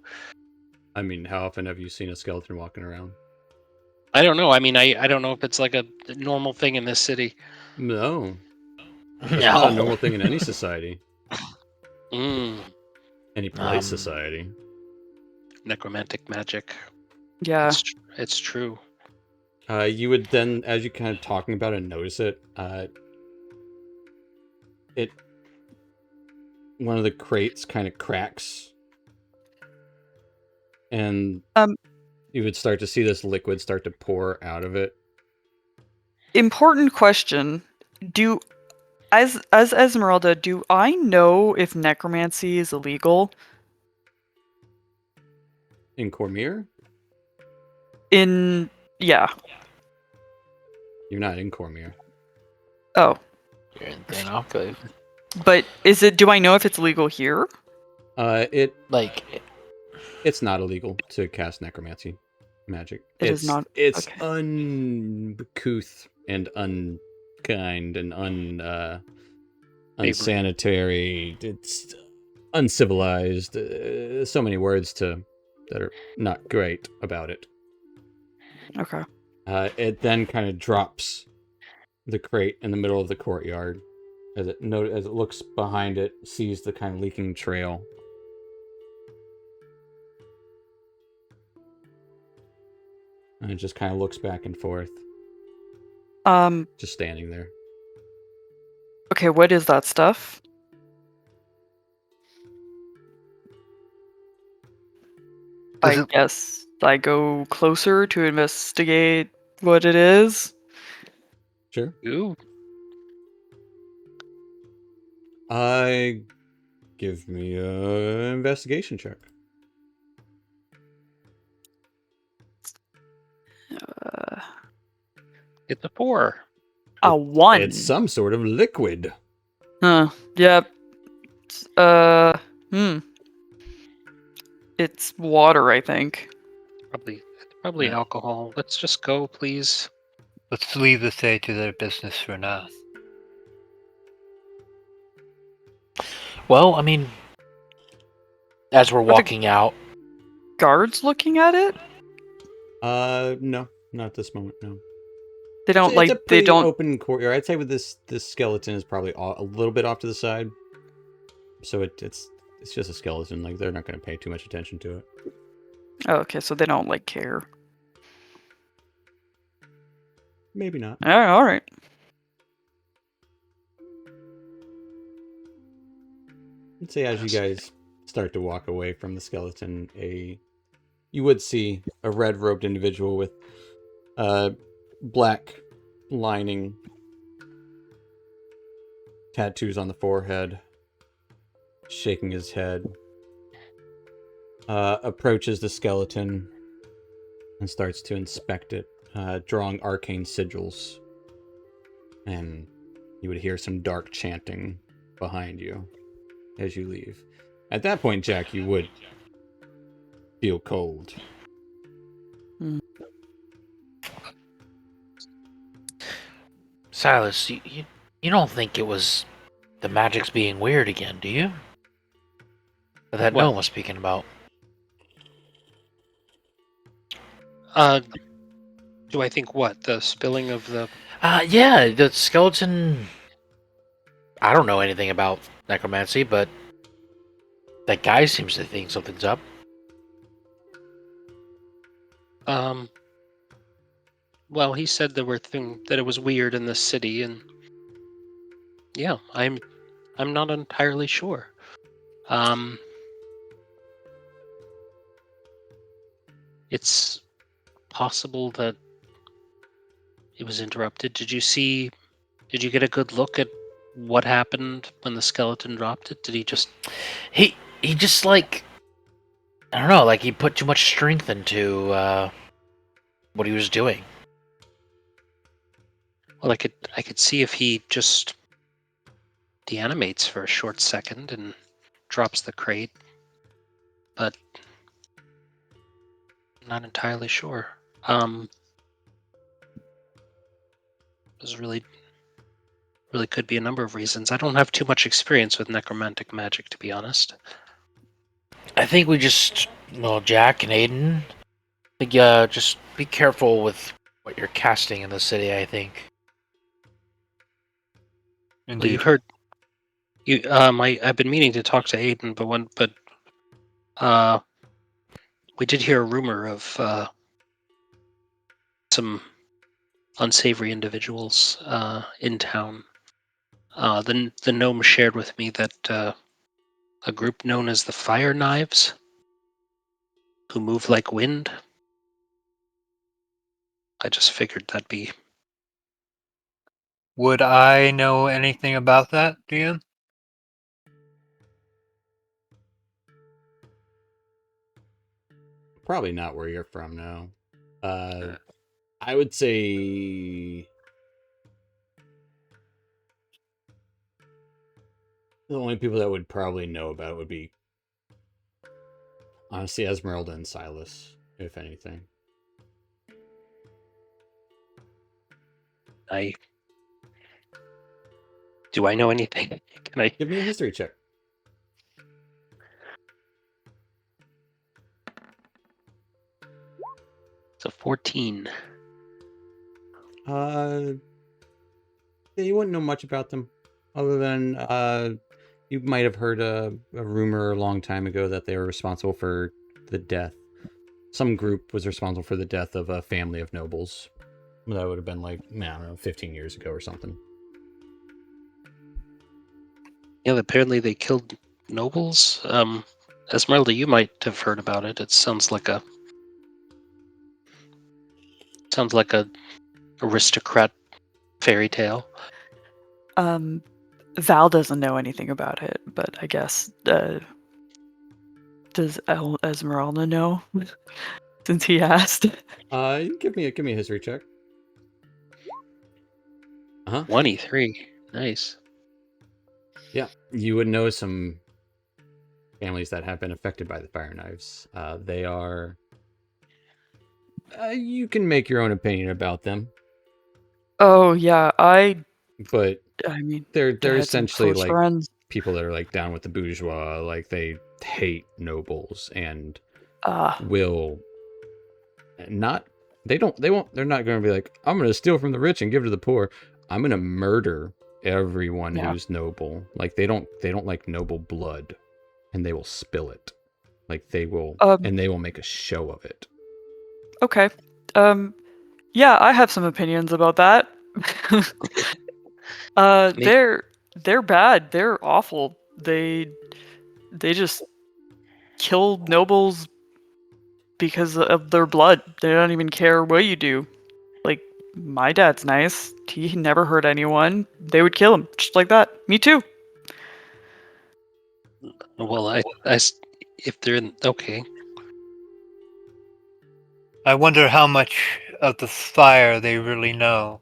I mean, how often have you seen a skeleton walking around? I don't know. I mean, I don't know if it's like a normal thing in this city. No. It's not a normal thing in any society. Mm. Any polite society. necromantic magic. Yeah. It's true. You would then, as you kind of talking about it, notice it. One of the crates kind of cracks, and you would start to see this liquid start to pour out of it. Important question. As Esmeralda, do I know if necromancy is illegal? In Cormyr? Yeah. You're not in Cormyr. Oh. You're in Thayan Enclave. But do I know if it's legal here? It's not illegal to cast necromancy magic. It's not. It's Okay. uncouth and unkind and unsanitary. It's uncivilized. So many words that are not great about it. Okay. It then kind of drops the crate in the middle of the courtyard as it looks behind it, sees the kind of leaking trail. And it just kind of looks back and forth. Just standing there. Okay, what is that stuff? I guess I go closer to investigate what it is. Sure. Ooh. Give me an investigation check. It's a 4. A 1. It's some sort of liquid. Yep. It's water, I think. Probably alcohol. Let's just go, please. Let's leave the Thay to their business for now. Well, I mean, as we're walking out, Guards looking at it? No, not at this moment. No. They don't It's a they pretty don't. open courtyard. I'd say with this skeleton is probably a little bit off to the side. So it's just a skeleton. Like they're not going to pay too much attention to it. Oh, okay, so they don't care. Maybe not. All right. I'd say as you guys start to walk away from the skeleton, you would see a red-robed individual with black lining, tattoos on the forehead, shaking his head, approaches the skeleton and starts to inspect it, drawing arcane sigils. And you would hear some dark chanting behind you as you leave. At that point, Jack, you would feel cold. Silas, you don't think it was the magic's being weird again, do you? That no one was speaking about. Do I think what? The spilling of the... Yeah, the skeleton... I don't know anything about necromancy, but that guy seems to think something's up. Well, he said there were that it was weird in the city, and yeah, I'm not entirely sure. It's possible that it was interrupted. Did you get a good look at what happened when the skeleton dropped it? Did he just... He just, like... I don't know, like he put too much strength into what he was doing. Well, I could see if he just deanimates for a short second and drops the crate, but I'm not entirely sure. There's really could be a number of reasons. I don't have too much experience with necromantic magic, to be honest. I think we just, Jack and Aiden, just be careful with what you're casting in the city, I think. Well, you heard... I've been meaning to talk to Aiden, but when we did hear a rumor of some unsavory individuals in town. The gnome shared with me that a group known as the Fire Knives, who move like wind. I just figured that'd be. Would I know anything about that, DM? Probably not where you're from, no. I would say the only people that would probably know about it would be, honestly, Esmeralda and Silas, if anything. Do I know anything? Can I? Give me a history check. It's a 14. Yeah, you wouldn't know much about them, other than you might have heard a rumor a long time ago that they were responsible for the death. Some group was responsible for the death of a family of nobles. That would have been like, I don't know, 15 years ago or something. Yeah, apparently they killed nobles. Esmeralda, you might have heard about it. It sounds like a aristocrat fairy tale. Val doesn't know anything about it, but I guess does Esmeralda know? Since he asked. Give me a history check. 23. Nice. Yeah, you would know some families that have been affected by the Fire Knives. They are. You can make your own opinion about them. Oh yeah, But I mean, they're I had some essentially close like friends. people that are like down with the bourgeois. Like they hate nobles and Ah, will not. They're not going to be like, I'm going to steal from the rich and give to the poor. I'm going to murder everyone Yeah. who's noble. Like they don't like noble blood, and they will spill it. Like they will, and they will make a show of it. okay. Yeah, I have some opinions about that. They're bad. They're awful. They just kill nobles because of their blood. They don't even care what you do. Like, my dad's nice. He never hurt anyone. They would kill him just like that. Me too. Well, if they're in, okay. I wonder how much of the fire they really know,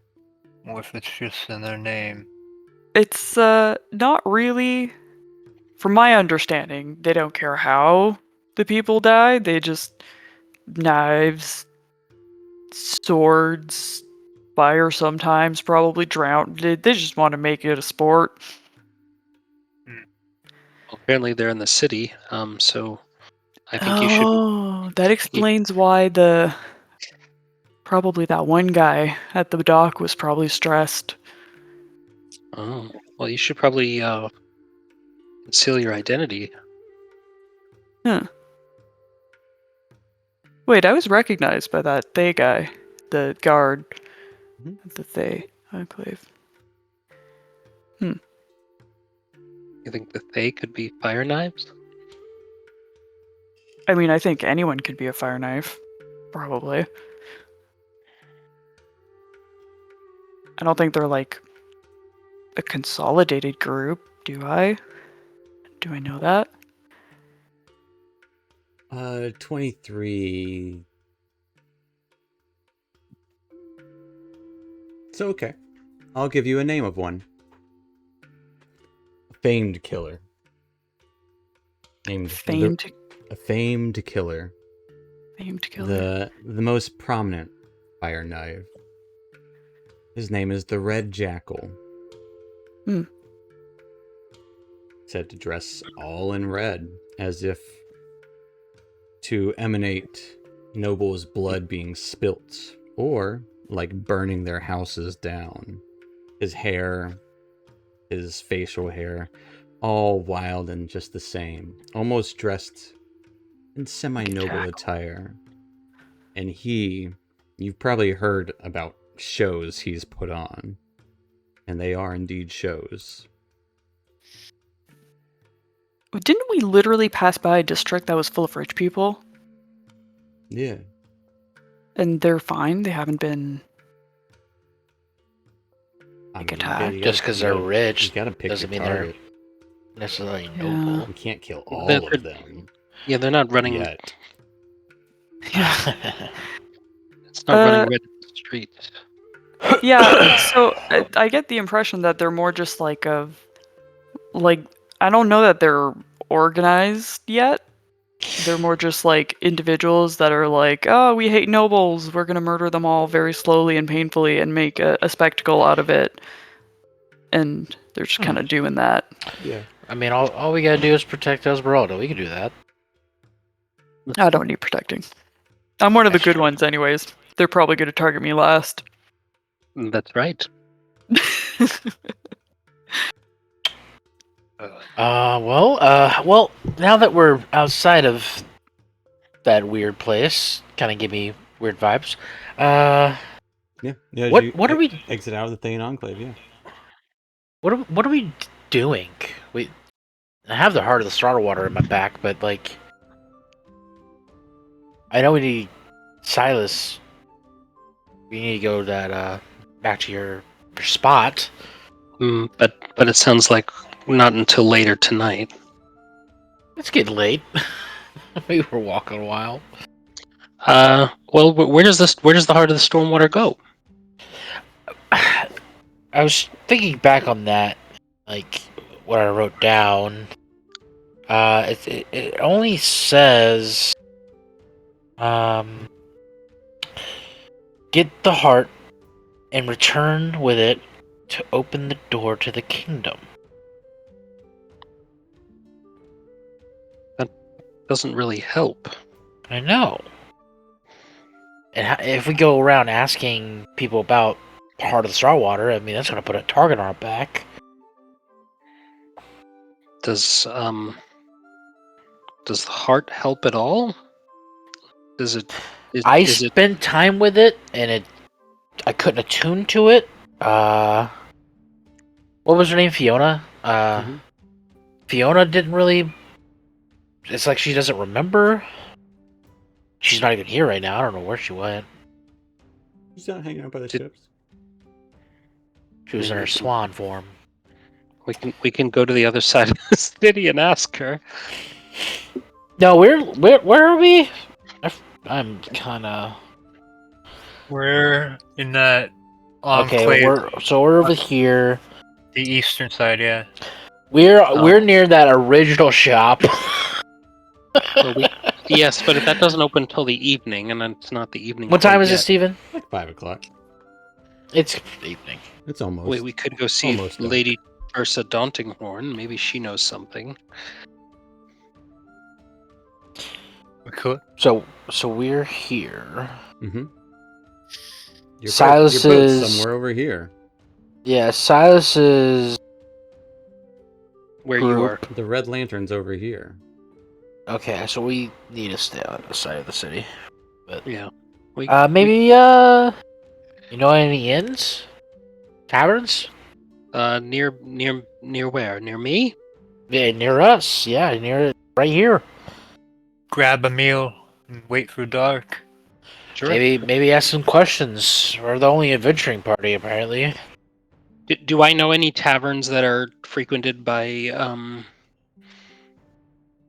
or if it's just in their name. It's not really. From my understanding, they don't care how the people die. They just knives, swords, fire sometimes, probably drown. They just want to make it a sport. Well, apparently they're in the city. So I think you should. Oh, that explains why probably that one guy at the dock was probably stressed. Oh, well, you should probably conceal your identity. Huh. Wait, I was recognized by that Thay guy, the guard of the Thayan Enclave. You think that they could be fire knives? I mean, I think anyone could be a fire knife, probably. I don't think they're like a consolidated group, do I? Do I know that? 23. It's okay. I'll give you a name of one. A famed killer. Named a famed killer. Famed killer. The most prominent fire knife. His name is the Red Jackal. Said to dress all in red, as if to emanate nobles' blood being spilt, or like burning their houses down. His hair, his facial hair, all wild and just the same. Almost dressed in semi-noble attire. And you've probably heard about shows he's put on. And they are indeed shows. Didn't we literally pass by a district that was full of rich people? Yeah. And they're fine? They haven't been attacked? Just because they're rich you gotta pick doesn't your mean target. they're necessarily Yeah. noble. You can't kill all They're- of them Yeah, they're not running. yet. Yeah. It's not running red in the street. Yeah, so I get the impression that they're more just like I don't know that they're organized yet. They're more just like individuals that are like, oh, we hate nobles. We're gonna murder them all very slowly and painfully and make a spectacle out of it. And they're just kind of doing that. Yeah. I mean, all we gotta do is protect Esmeralda. We can do that. I don't need protecting. I'm one of the good ones, anyways. They're probably gonna target me last. That's right. Well, now that we're outside of that weird place, kind of give me weird vibes. Yeah. Yeah. What are we? Exit out of the Thayan Enclave, yeah. What are we doing? I have the Heart of the Starter Water in my back, but like, I know we need Silas. We need to go back to your spot. But it sounds like not until later tonight. It's getting late. We were walking a while. Well, where does the Heart of the Stormwater go? I was thinking back on that, like what I wrote down. It only says, get the heart and return with it to open the door to the kingdom. That doesn't really help. I know. And if we go around asking people about Heart of the Starwater, I mean, that's going to put a target on our back. Does the heart help at all? Does it? I spent time with it, and I couldn't attune to it. What was her name? Fiona? Fiona didn't really... It's like she doesn't remember. She's not even here right now. I don't know where she went. She's not hanging out by the ships. She was in her swan form. We can go to the other side of the city and ask her. No, where are we? I'm kind of... We're in that enclave. Okay, we're over here. The eastern side, yeah. We're near that original shop. Well, yes, but if that doesn't open until the evening, and it's not the evening. What time quite is it, yet. Steven? Like 5 o'clock. It's evening. It's almost. Wait, we could go see almost done. Lady Ursa Dauntinghorn. Maybe she knows something. We could. So we're here. Mm-hmm. Silas your boat's is- somewhere over here. Yeah, Silas is... Where you are. Group. The red lantern's over here. Okay, so we need to stay on the side of the city. But Yeah. maybe you know any inns? Taverns? Near where? Near me? Yeah, near us. Yeah, near right here. Grab a meal and wait for dark. Sure. Maybe ask some questions. We're the only adventuring party, apparently. Do I know any taverns that are frequented by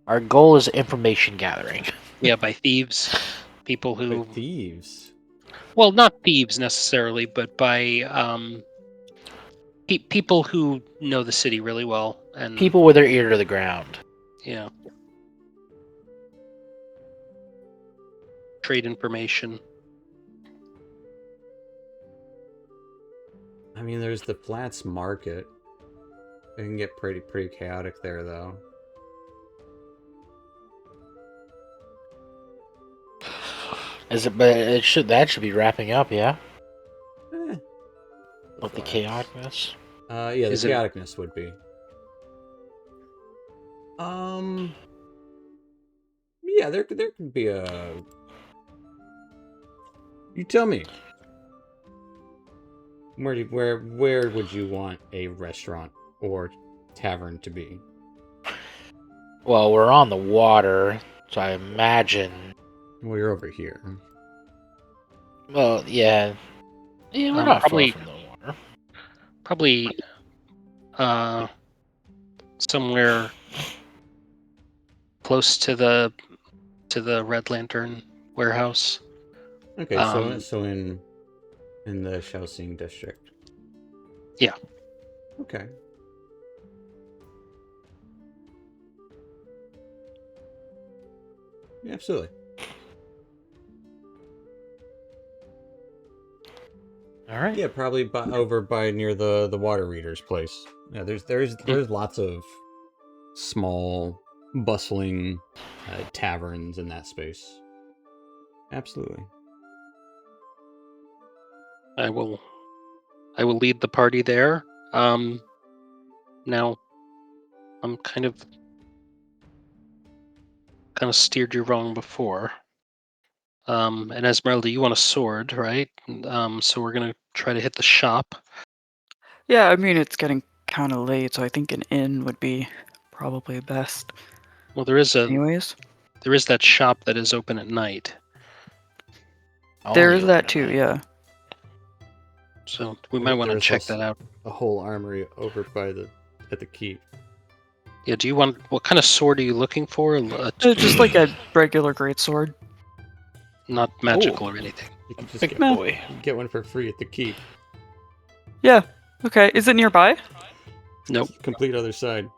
Our goal is information gathering. by thieves? People who But thieves. well, not thieves necessarily, but by people who know the city really well and People with their ear to the ground. yeah. Trade information. I mean, there's the Flats Market. It can get pretty chaotic there, though. But that should be wrapping up, yeah? Eh. With the chaoticness. Yeah, the Is it- chaoticness would be. Yeah, there could be a. You tell me. Where would you want a restaurant or tavern to be? Well, we're on the water, so I imagine. Well, you're over here. Well, yeah. Yeah, we're not probably- far from the water. Probably somewhere close to the Red Lantern warehouse. Okay, so in the Shou District. Yeah. Okay. Yeah, absolutely. All right. Yeah, probably over by near the water reader's place. Yeah, there's lots of small, bustling taverns in that space. Absolutely. I will lead the party there. Now I'm kind of steered you wrong before. And Esmeralda, you want a sword, right? So we're gonna try to hit the shop. Yeah, I mean, it's getting kind of late, so I think an inn would be probably best. Well, there is Anyways, that shop that is open at night. there Only is that open too, at night. yeah. So we might want to There's check also that out. a whole armory over by at the keep. Yeah. Do you want? What kind of sword are you looking for? Just like a regular greatsword. Not magical or anything. You can just Big No. boy. get one for free at the keep. Yeah. Okay. Is it nearby? Nope. Complete other side.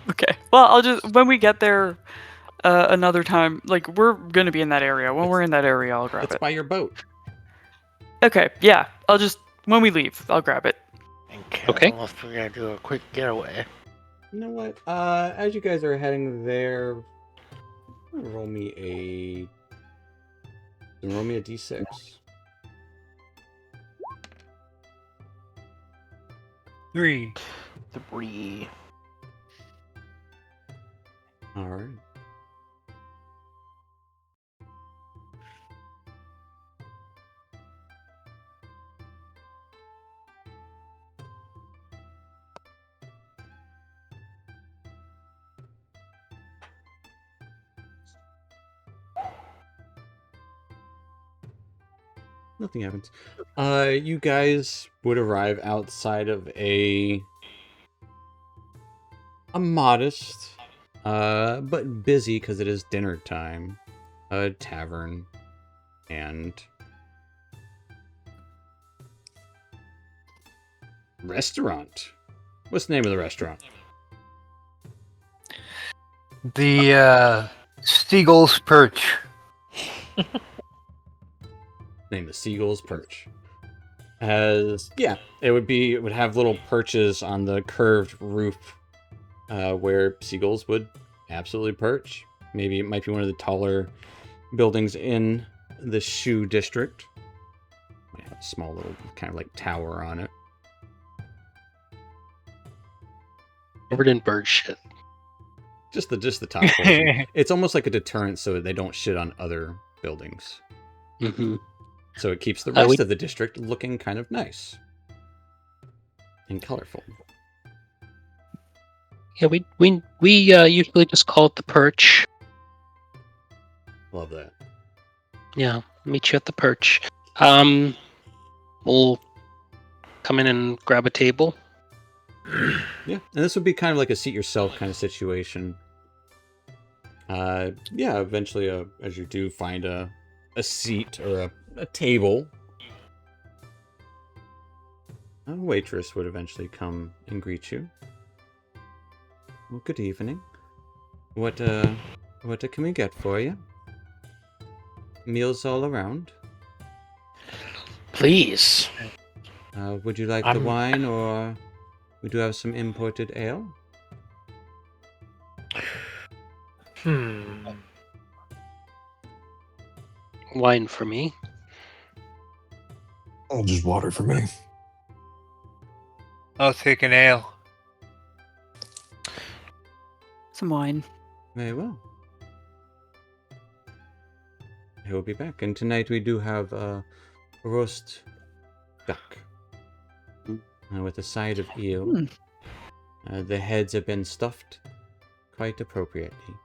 Okay. Well, I'll just when we get there another time. Like we're gonna be in that area. When we're in that area, I'll grab It's it. by your boat. Okay. Yeah. I'll just when we leave, I'll grab it. Okay. If we're gonna do a quick getaway. You know what? As you guys are heading there, roll me a d6. 3. 3. All right. Nothing happens. You guys would arrive outside of a modest, but busy because it is dinner time, tavern, and restaurant. What's the name of the restaurant? The Seagull's Perch. Named the Seagull's Perch. It would have little perches on the curved roof where seagulls would absolutely perch. Maybe it might be one of the taller buildings in the Shou District. Might have a small little kind of like tower on it. Covered in bird shit. Just the top portion. It's almost like a deterrent so they don't shit on other buildings. Mm-hmm. So it keeps the rest of the district looking kind of nice and colorful. Yeah, we usually just call it the Perch. Love that. Yeah, meet you at the Perch. We'll come in and grab a table. Yeah, and this would be kind of like a seat yourself kind of situation. Eventually, as you do find a seat or a table, a waitress would eventually come and greet you. Well, good evening. What can we get for you? Meals all around. Please. Would you like the wine, or we do have some imported ale? Wine for me. Oh, just water for me. I'll take an ale. Some wine. Very well. he'll be back. And tonight we do have roast duck with a side of eel. The heads have been stuffed quite appropriately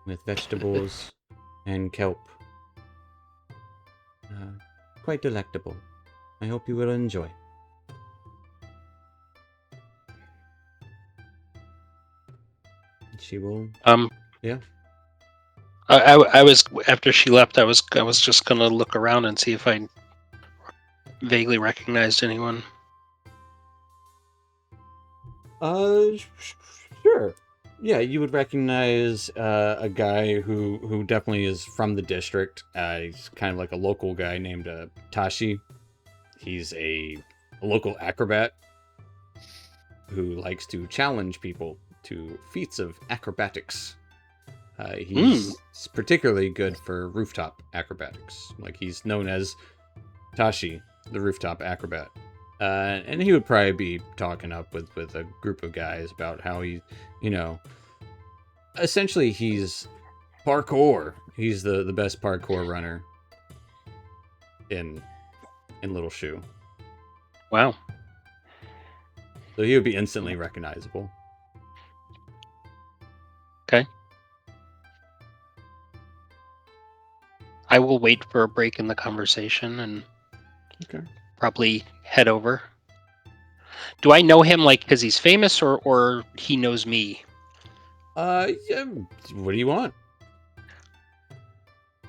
with vegetables and kelp. Quite delectable. I hope you will enjoy. She will. Yeah. I was after she left. I was just gonna look around and see if I vaguely recognized anyone. Sure. Yeah, you would recognize a guy who definitely is from the district. He's kind of like a local guy named Tashi. He's a local acrobat who likes to challenge people to feats of acrobatics. He's particularly good for rooftop acrobatics. Like, he's known as Tashi, the rooftop acrobat. And he would probably be talking up with a group of guys about how he, essentially he's parkour. He's the best parkour runner in Little Shou. Wow. So he would be instantly recognizable. Okay. I will wait for a break in the conversation and probably head over. Do I know him because he's famous or he knows me? Yeah, what do you want?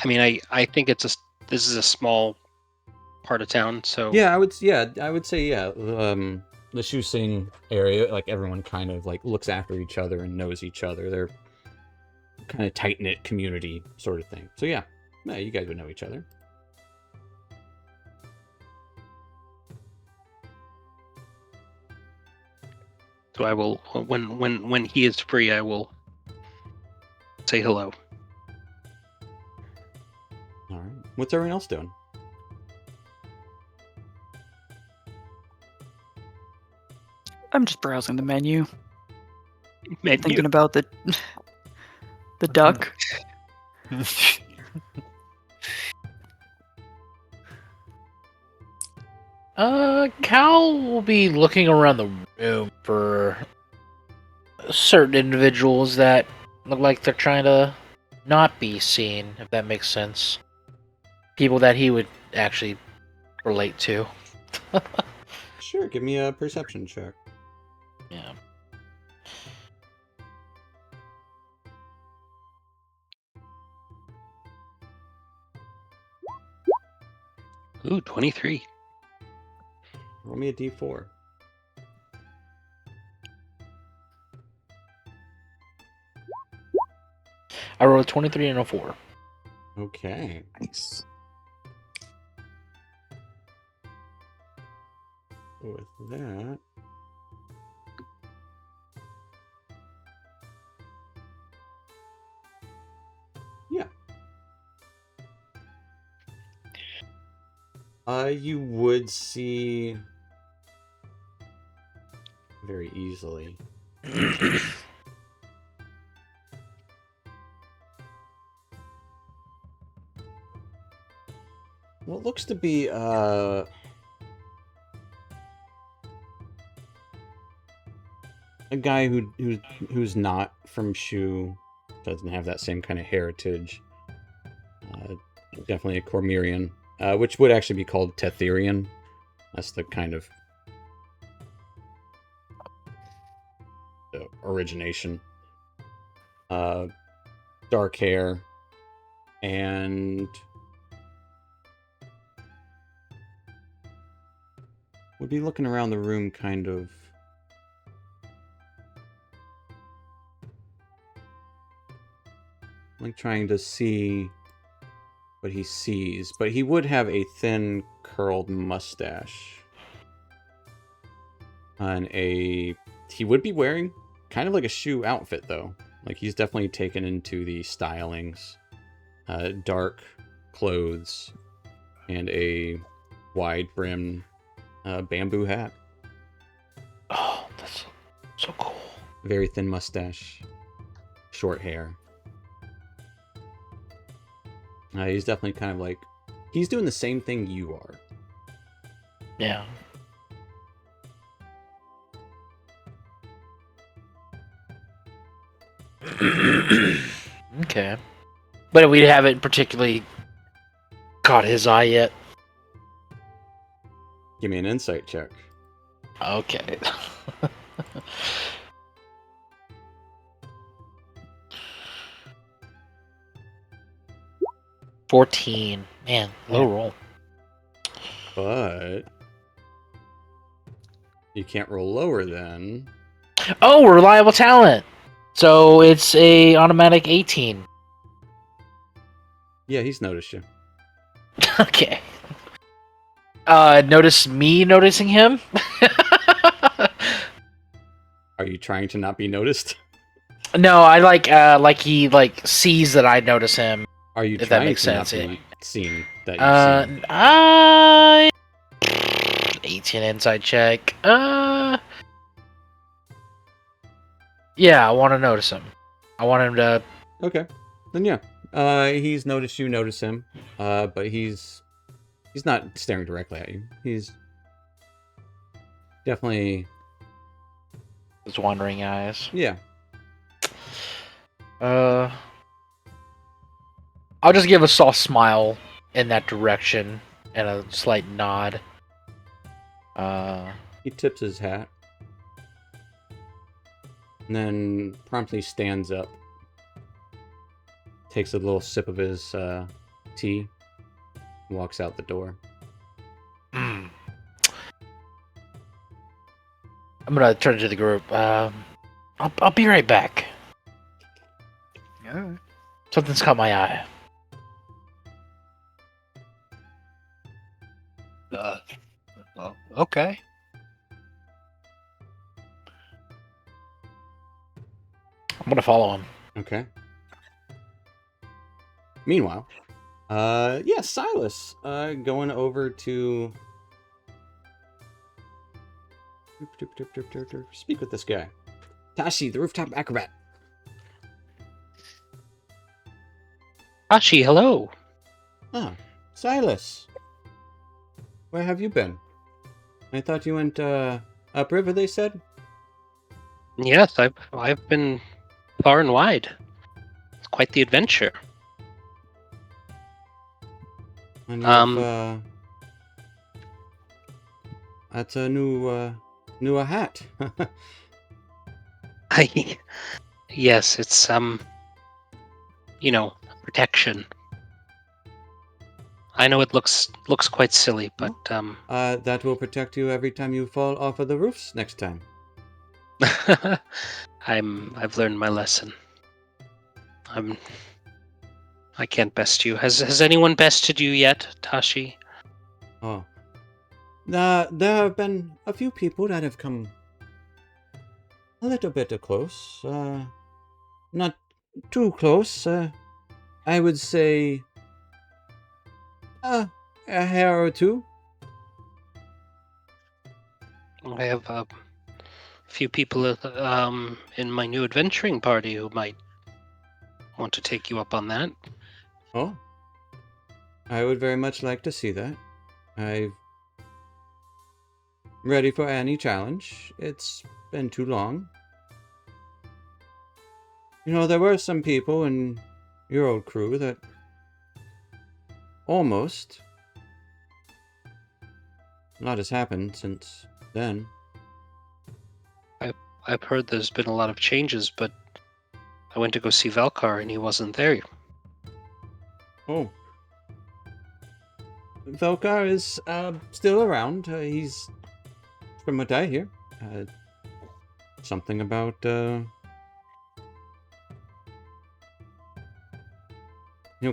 I mean, I think this is a small part of town, so I would say the Shou Sing area, like, everyone kind of like looks after each other and knows each other. They're kind of tight-knit community sort of thing. So yeah, you guys would know each other. So I will, when he is free, I will say hello. All right. What's everyone else doing? I'm just browsing the menu. Menu. Thinking about the duck. Cal will be looking around the room for certain individuals that look like they're trying to not be seen, if that makes sense. People that he would actually relate to. Sure, give me a perception check. Yeah. Ooh, 23. Roll me a d4. I rolled a 23 and a 4. Okay. Nice. With that... Yeah. You would see very easily. What looks to be a guy who's not from Shou, doesn't have that same kind of heritage. Definitely a Cormyrian, which would actually be called Tetherian. That's the kind of origination. Dark hair, and would be looking around the room kind of like trying to see what he sees, but he would have a thin curled mustache and he would be wearing kind of like a Shou outfit though. Like, he's definitely taken into the stylings. Dark clothes and a wide brimmed bamboo hat. Oh, that's so cool. Very thin mustache, short hair. He's definitely kind of like, he's doing the same thing you are. Yeah. Okay. But we haven't particularly caught his eye yet. Give me an insight check. Okay. $14. Man, low roll. But you can't roll lower than. Oh, reliable talent. So it's a automatic 18. Yeah, he's noticed you. Okay. Notice me noticing him? Are you trying to not be noticed? No, I like he sees that I notice him. Are you If that trying makes to not sense, be seen that you've seen? I 18 inside check. Yeah, I want to notice him. I want him to. Okay, then yeah. He's noticed you notice him, but he's not staring directly at you. He's definitely, His wandering eyes. yeah. I'll just give a soft smile in that direction and a slight nod. He tips his hat, and then promptly stands up, takes a little sip of his tea, and walks out the door. I'm gonna turn to the group. I'll be right back. Alright. Something's caught my eye. Well, okay. I'm gonna follow him. Okay. Meanwhile, yeah, Silas, going over to speak with this guy. Tashi, the rooftop acrobat. Hashi, hello. Ah, Silas. Where have you been? I thought you went, upriver, they said? Yes, I've been far and wide. It's quite the adventure. And you've, that's a new hat. Yes, it's protection. I know it looks quite silly, but That will protect you every time you fall off of the roofs next time. I've learned my lesson. I can't best you. Has anyone bested you yet, Tashi? Oh. There have been a few people that have come a little bit close. Not too close. I would say a hair or two. I have a few people in my new adventuring party who might want to take you up on that. Oh. I would very much like to see that. I'm ready for any challenge. It's been too long. You know, there were some people in your old crew that almost. A lot has happened since then. I've heard there's been a lot of changes, but I went to go see Velkar and he wasn't there. Oh. Velkar is still around. He's, from what I hear, something about he'll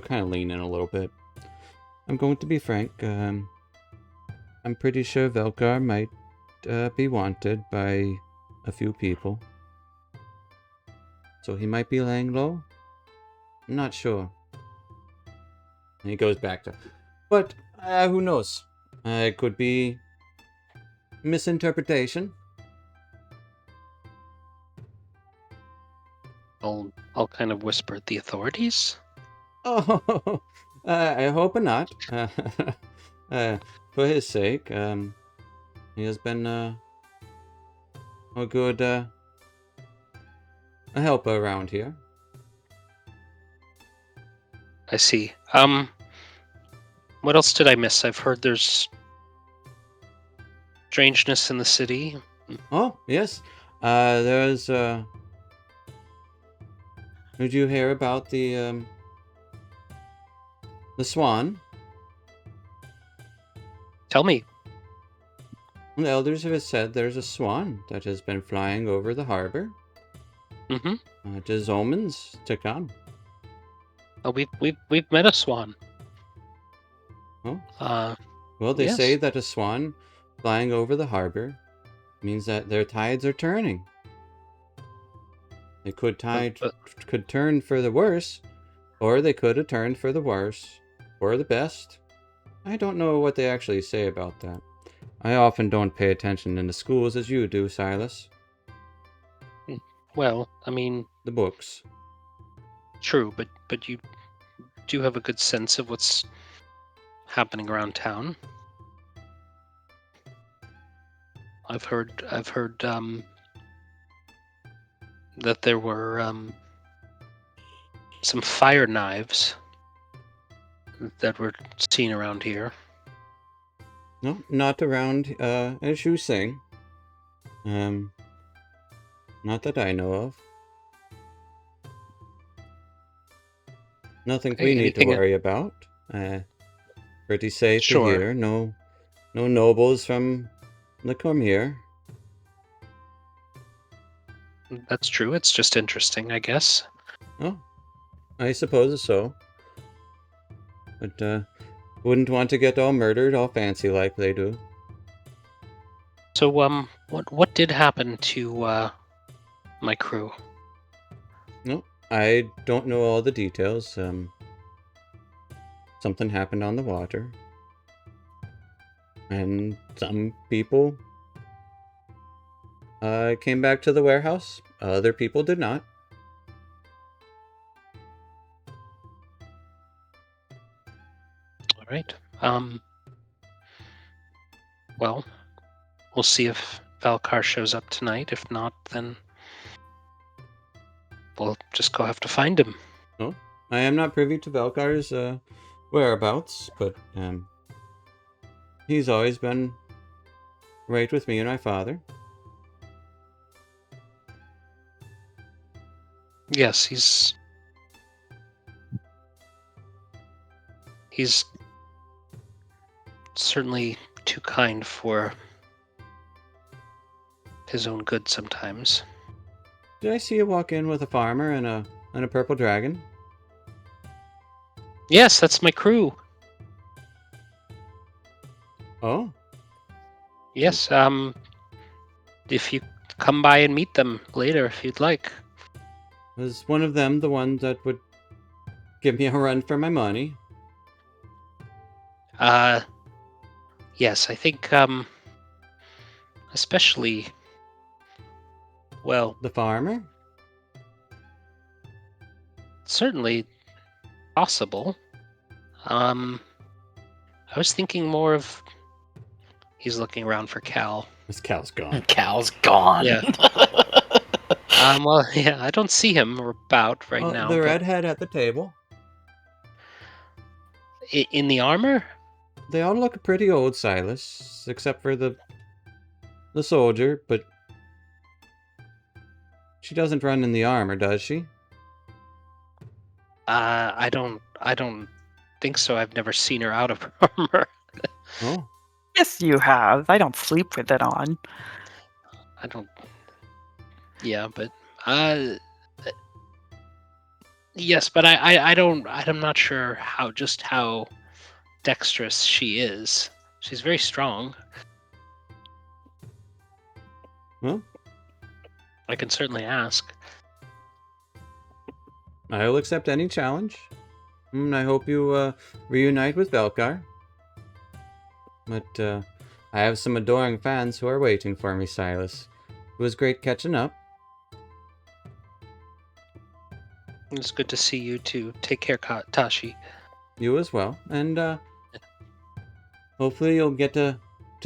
kind of lean in a little bit. I'm going to be frank. I'm pretty sure Velkar might be wanted by a few people. So he might be laying low? I'm not sure. And he goes back to... But, who knows? It could be misinterpretation. I'll kind of whisper at the authorities. Oh, I hope not. For his sake, he has been a good a helper around here. I see. What else did I miss? I've heard there's strangeness in the city. Oh, yes. There's Did you hear about the swan? Tell me. The elders have said there's a swan that has been flying over the harbor. Mm-hmm. It is omens to come. Oh, we've met a swan. Oh. Uh, Well, they yes. say that a swan flying over the harbor means that their tides are turning. They could could turn for the worse, or they could have turned for the worse, or the best. I don't know what they actually say about that. I often don't pay attention in the schools as you do, Silas. Well, I mean, The books. true, but you do have a good sense of what's happening around town. I've heard that there were some fire knives that were seen around here. No, not around as you sing. Not that I know of. Nothing we need to Anything- worry about. Pretty safe Sure. here. No nobles from the Cormyr. That's true. It's just interesting, I guess. Oh, I suppose so. But wouldn't want to get all murdered, all fancy like they do. So, what did happen to my crew? No, I don't know all the details. Something happened on the water. And some people came back to the warehouse. Other people did not. All right. Well, we'll see if Valkar shows up tonight. If not, then we'll just go have to find him. No, I am not privy to Valkar's whereabouts, but he's always been right with me and my father. Yes, he's certainly too kind for his own good sometimes. Did I see you walk in with a farmer and a purple dragon? Yes, that's my crew. Oh, Yes, if you come by and meet them later if you'd like. was one of them the one that would give me a run for my money? Yes, I think, especially, well, The farmer? certainly possible. I was thinking more of, he's looking around for Cal. This cow's gone. Cal's gone. Yeah. Well, yeah, I don't see him about right now. The but redhead at the table. in the armor? They all look pretty old, Silas, except for the soldier, but she doesn't run in the armor, does she? I don't think so. I've never seen her out of her armor. Oh, Yes, you have. I don't sleep with it on. I don't. Yeah, but yes, but I don't. I'm not sure how dexterous she is. She's very strong. well, I can certainly ask. I'll accept any challenge. I hope you reunite with Velkar. But I have some adoring fans who are waiting for me, Silas. It was great catching up. It's good to see you too. Take care, Tashi. You as well. And hopefully you'll get to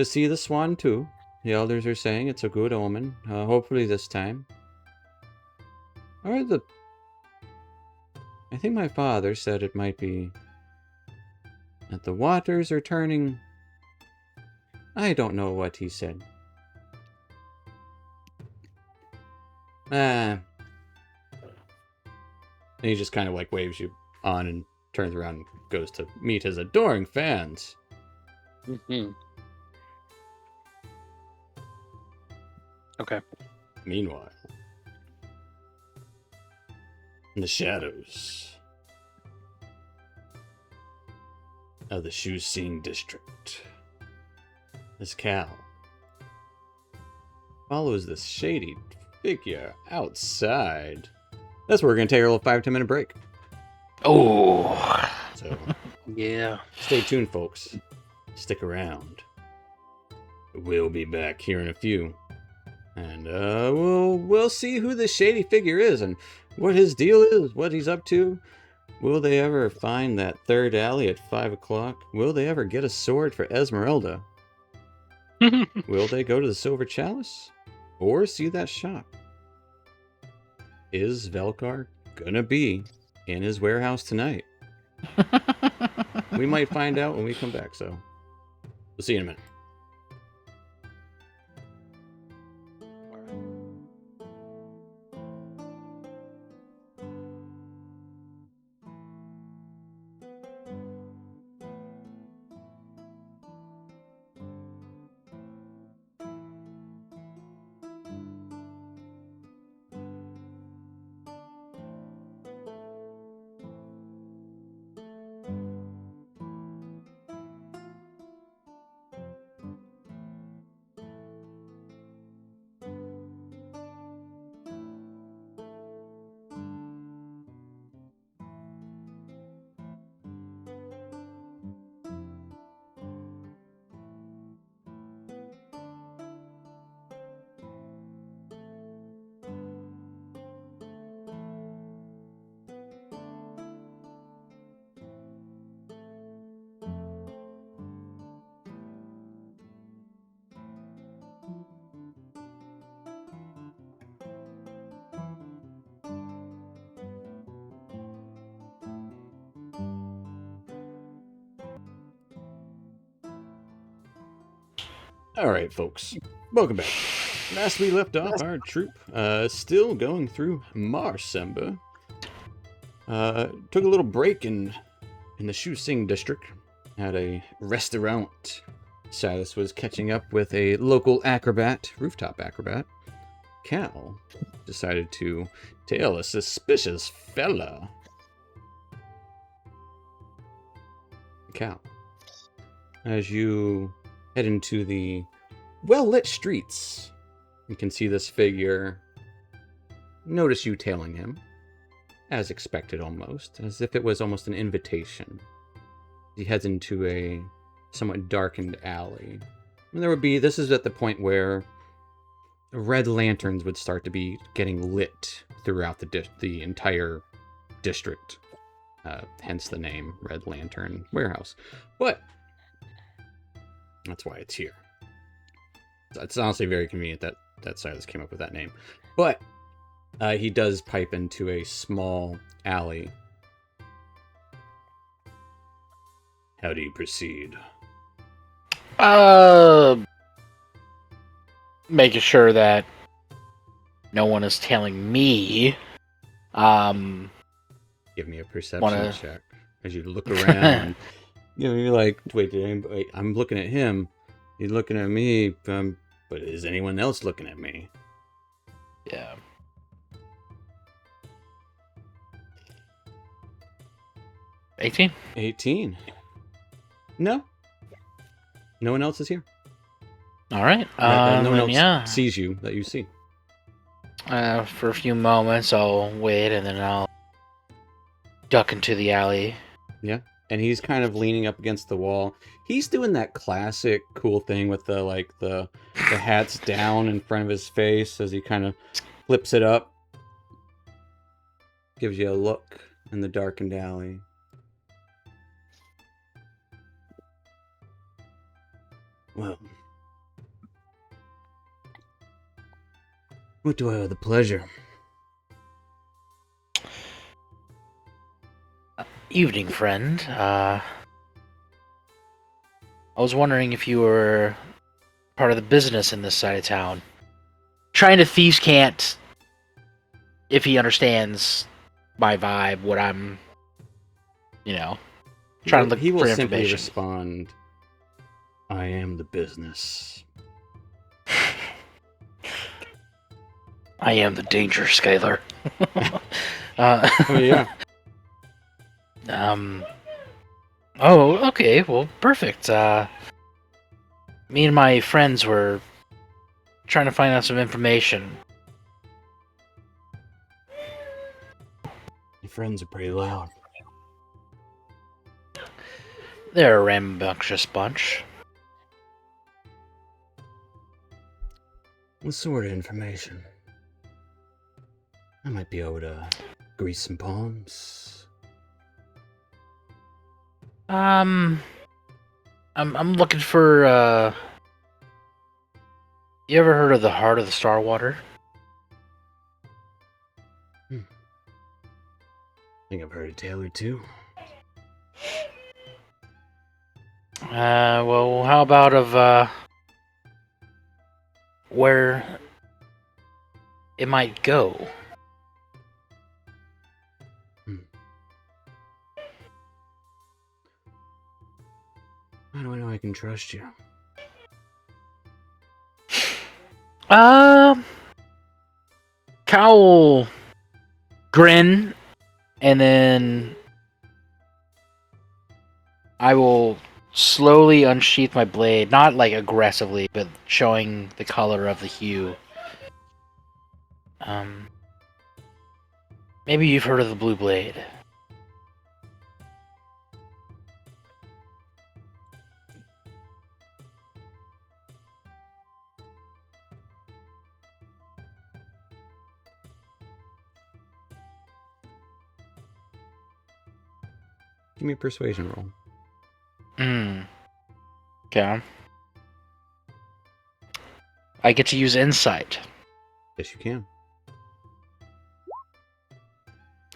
see the swan too. The elders are saying it's a good omen. Hopefully this time. Or I think my father said it might be that the waters are turning. I don't know what he said. And he just kind of like waves you on and turns around and goes to meet his adoring fans. Mm-hmm. Okay. Meanwhile, in the shadows of the Shou District, this Cal follows this shady figure outside. That's where we're going to take a little 5-10 minute break. Oh. So, Yeah. stay tuned, folks. Stick around. We'll be back here in a few. And we'll see who this shady figure is and what his deal is, what he's up to. Will they ever find that third alley at 5 o'clock? Will they ever get a sword for Esmeralda? Will they go to the Silver Chalice? Or see that shop? Is Velkar gonna be in his warehouse tonight? We might find out when we come back, so we'll see you in a minute. Alright, folks. Welcome back. Last we left off, our troop still going through Marsemba. Took a little break in the Shou District at a restaurant. Silas was catching up with a local acrobat, rooftop acrobat. Cal decided to tail a suspicious fella. Cal, as you head into the well-lit streets, you can see this figure. Notice you tailing him, as expected almost, as if it was almost an invitation. He heads into a somewhat darkened alley. And this is at the point where red lanterns would start to be getting lit throughout the entire district. Hence the name Red Lantern Warehouse. But that's why it's here. It's honestly very convenient that Silas came up with that name. But he does pipe into a small alley. How do you proceed? Making sure that no one is tailing me. Give me a perception check as you look around. You're like, wait, I'm looking at him. He's looking at me. But is anyone else looking at me? Yeah. $18? 18. No. No one else is here. All right. No one else yeah. sees you that you see. For a few moments, I'll wait, and then I'll duck into the alley. Yeah. And he's kind of leaning up against the wall. He's doing that classic cool thing with the hats down in front of his face as he kind of flips it up. Gives you a look in the darkened alley. Well, what do I owe the pleasure? Evening, friend. I was wondering if you were part of the business in this side of town. Trying to thieves can't, if he understands my vibe, what I'm, trying to He look will for simply information. respond, I am the business. I am the danger, Skylar. Oh, yeah. Oh, okay. Well, perfect. Me and my friends were trying to find out some information. Your friends are pretty loud. They're a rambunctious bunch. What sort of information? I might be able to grease some palms. I'm looking for, you ever heard of the Heart of the Starwater? I think I've heard a tale or two. Well, how about of, where it might go? How do I know I can trust you? Cowl grin, and then I will slowly unsheath my blade, not like aggressively, but showing the color of the hue. Maybe you've heard of the blue blade. Give me a persuasion roll. Okay. I get to use insight. Yes, you can.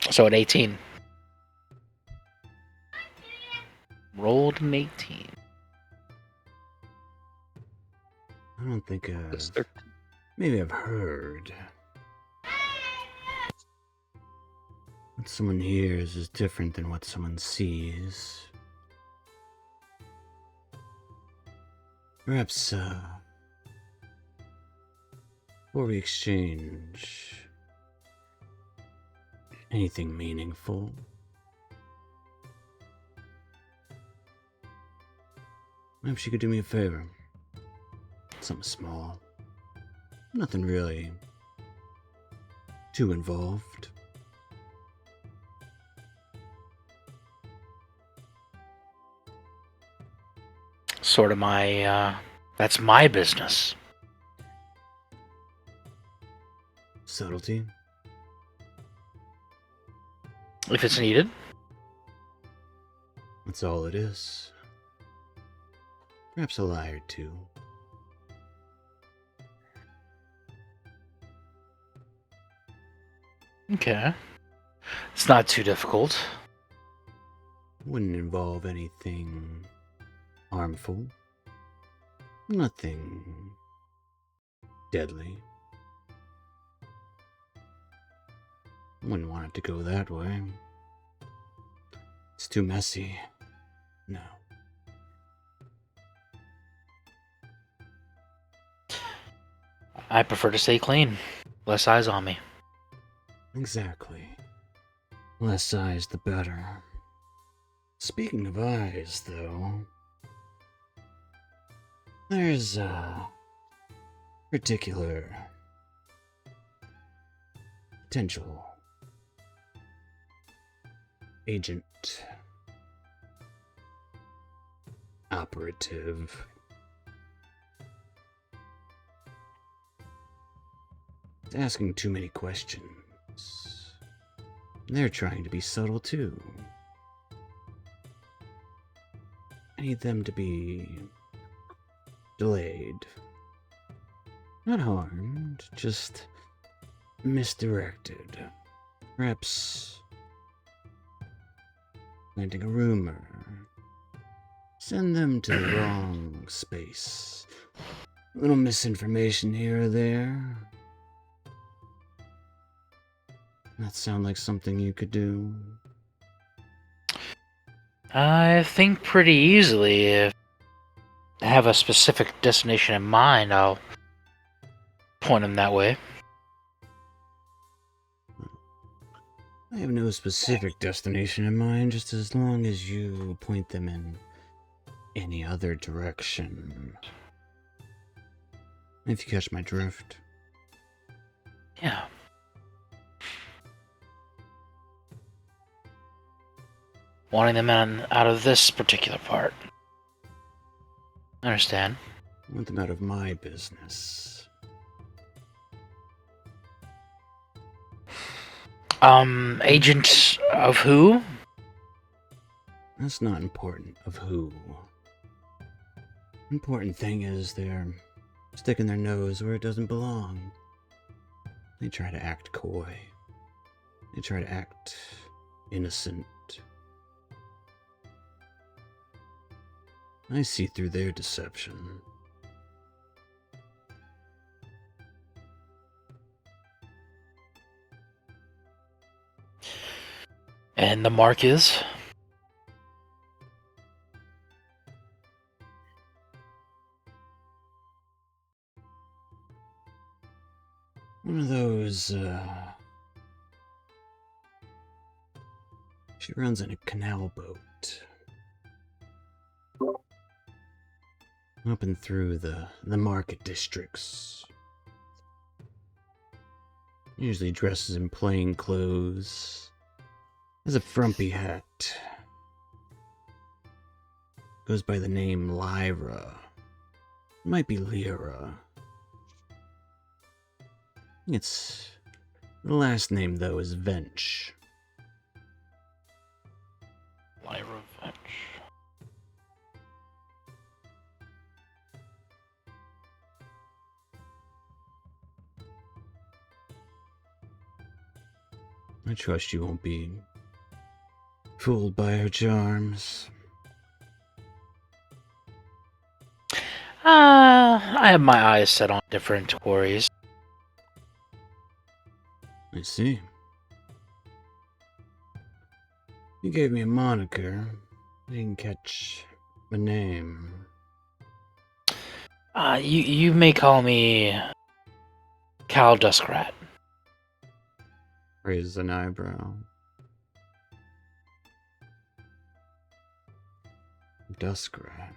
So at 18. Rolled an 18. I don't think It's I've... Maybe I've heard. What someone hears is different than what someone sees. Perhaps, before we exchange anything meaningful, perhaps you could do me a favor. Something small. Nothing really too involved. Sort of my, that's my business. Subtlety. If it's needed. That's all it is. Perhaps a lie or two. Okay. It's not too difficult. Wouldn't involve anything harmful. Nothing deadly. Wouldn't want it to go that way. It's too messy. No. I prefer to stay clean. Less eyes on me. Exactly. Less eyes, the better. Speaking of eyes, though, there's a particular potential agent, operative, asking too many questions. They're trying to be subtle too. I need them to be delayed. Not harmed, just misdirected. Perhaps planting a rumor. Send them to the wrong space. A little misinformation here or there. That sound like something you could do? I think pretty easily. If I have a specific destination in mind, I'll point them that way. I have no specific destination in mind, just as long as you point them in any other direction. If you catch my drift. Yeah. Wanting them out of this particular part. I understand. I want them out of my business. Agent of who? That's not important of who. Important thing is they're sticking their nose where it doesn't belong. They try to act coy. They try to act innocent. I see through their deception. And the mark is? One of those, she runs in a canal boat. Up and through the market districts. Usually dresses in plain clothes. Has a frumpy hat. Goes by the name Lyra. Might be Lyra. It's... The last name, though, is Vench. Lyra Vench. I trust you won't be fooled by her charms. I have my eyes set on different quarries. I see. You gave me a moniker. I didn't catch a name. You may call me Cal Duskrat. Raises an eyebrow. Duskrat.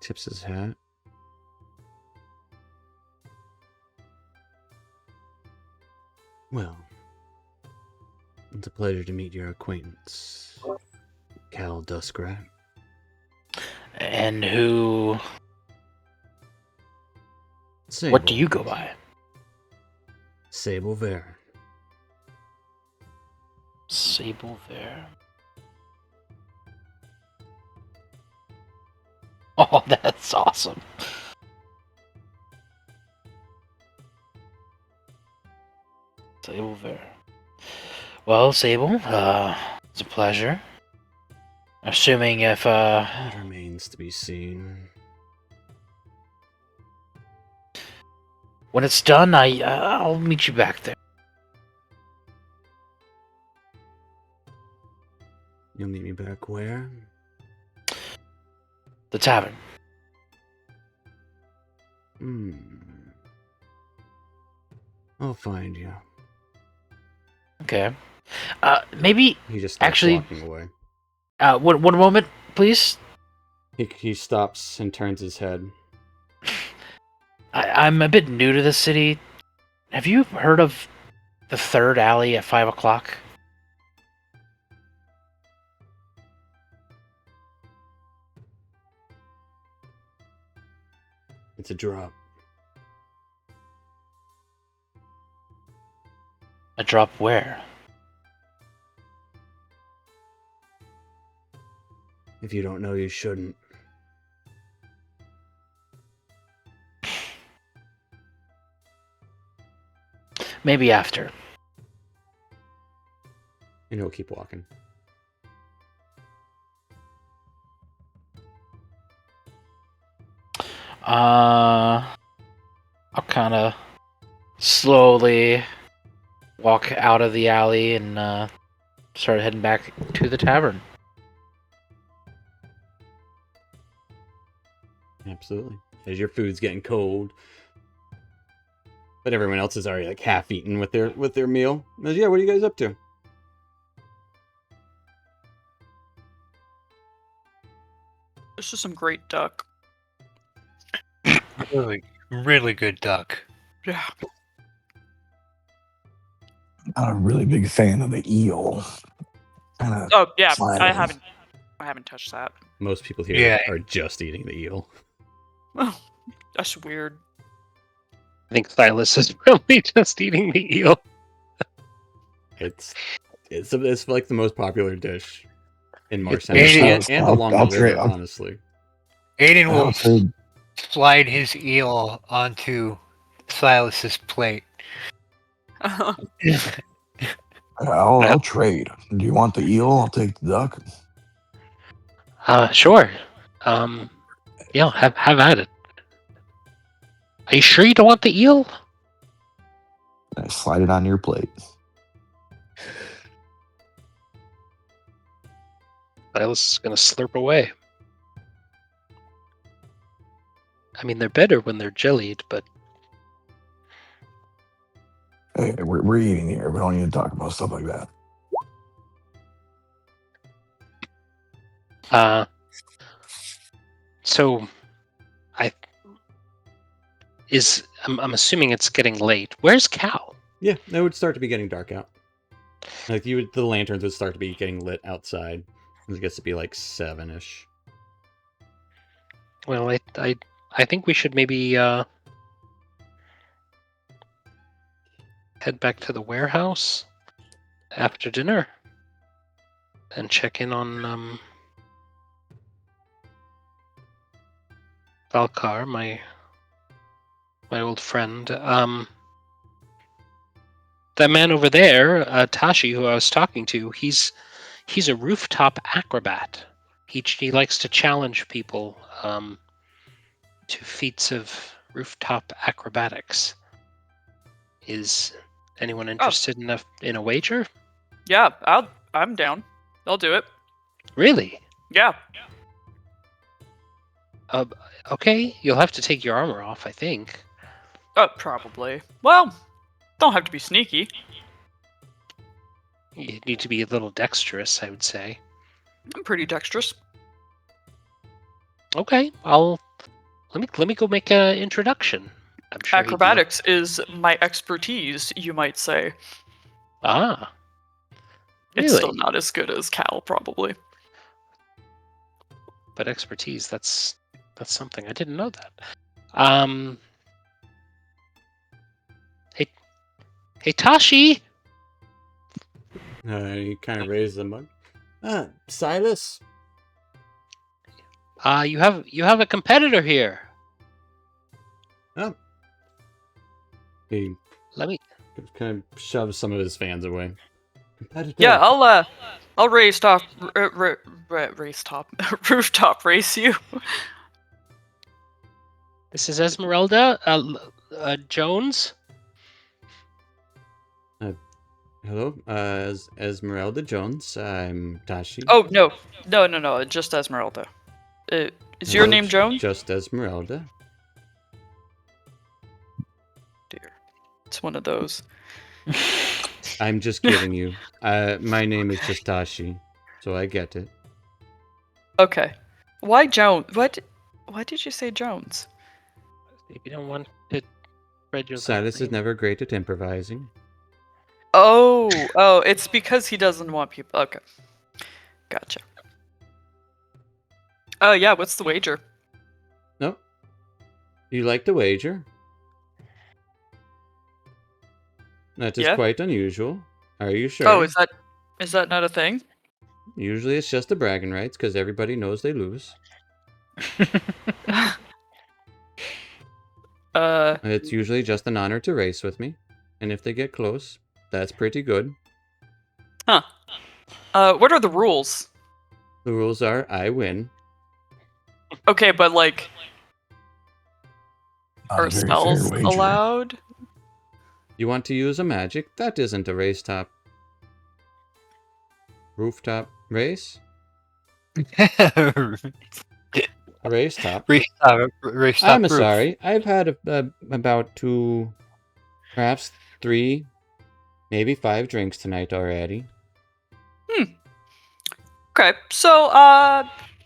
Tips his hat. Well, it's a pleasure to meet your acquaintance, Cal Duskrat. And who... Sable. What do you go by? Sable Varen. Sable Varen. Oh, that's awesome. Sable Varen. Well, Sable, it's a pleasure. Assuming if, That remains to be seen. when it's done, I'll meet you back there. You'll meet me back where? The tavern. I'll find you. Okay. Maybe... He just starts Actually... walking away. One moment, please. He stops and turns his head. I'm a bit new to this city. Have you heard of the third alley at 5 o'clock? It's a drop. A drop where? If you don't know, you shouldn't. Maybe after. And he'll keep walking. I'll kind of slowly walk out of the alley and start heading back to the tavern. Absolutely. As your food's getting cold. But everyone else is already like half eaten with their meal. As, yeah, what are you guys up to? This is some great duck. Really, really good duck. Yeah. Not a really big fan of the eel. Kind of. Oh yeah, Slide I in. haven't touched that. Most people here Yeah. are just eating the eel. Oh, that's weird. I think Silas is probably just eating the eel. It's like the most popular dish in It's Marseille Asian. and along the I'll river, trade. honestly. Aiden will I'll trade. slide his eel onto Silas's plate. I'll trade. Do you want the eel? I'll take the duck. Sure. Yeah, have at it. Are you sure you don't want the eel? I slide it on your plate. Silas is gonna slurp away. I mean, they're better when they're jellied, but Hey, we're eating here. We don't need to talk about stuff like that. so I'm assuming it's getting late. Where's Cal? Yeah, it would start to be getting dark out. Like the lanterns would start to be getting lit outside. It gets to be like 7-ish. Well, I think we should maybe head back to the warehouse after dinner and check in on Valkar, my old friend. That man over there, Tashi, who I was talking to, he's a rooftop acrobat. He likes to challenge people to feats of rooftop acrobatics. Is anyone interested in a wager? Yeah, I'm down. I'll do it. Really? Yeah. Okay, you'll have to take your armor off, I think. Probably. Well, don't have to be sneaky. You need to be a little dexterous, I would say. I'm pretty dexterous. Okay, let me go make an introduction. I'm sure Acrobatics is my expertise, you might say. Ah. It's Really? still not as good as Cal, probably. But expertise, that's something. I didn't know that. Hey Tashi! He kind of raises the mug. Silas? You have a competitor here. Oh. He Let me kind of shoves some of his fans away. Competitor. Yeah, I'll race top, race top, rooftop race you. This is Esmeralda Jones. Hello, Esmeralda Jones. I'm Tashi. Oh no, just Esmeralda. Is your Hello, name Jones? Just Esmeralda. Dear, it's one of those. I'm just kidding you. My name is just Tashi, so I get it. Okay. Why Jones? Why did you say Jones? If you don't want to spread your Silas is never great at improvising. Oh, it's because he doesn't want people. Okay, gotcha. Oh yeah, what's the wager? Nope. You like the wager? That is Yeah? quite unusual. Are you sure? Oh, is that not a thing? Usually it's just the bragging rights, because everybody knows they lose. It's usually just an honor to race with me. And if they get close, that's pretty good. Huh. What are the rules? The rules are, I win. Okay, but like, Not a are very spells fair wager. allowed? You want to use a magic? That isn't a race top. Rooftop race? Race top. Race I'm top roof. sorry. I've had about 2, perhaps 3, maybe 5 drinks tonight already. Okay, so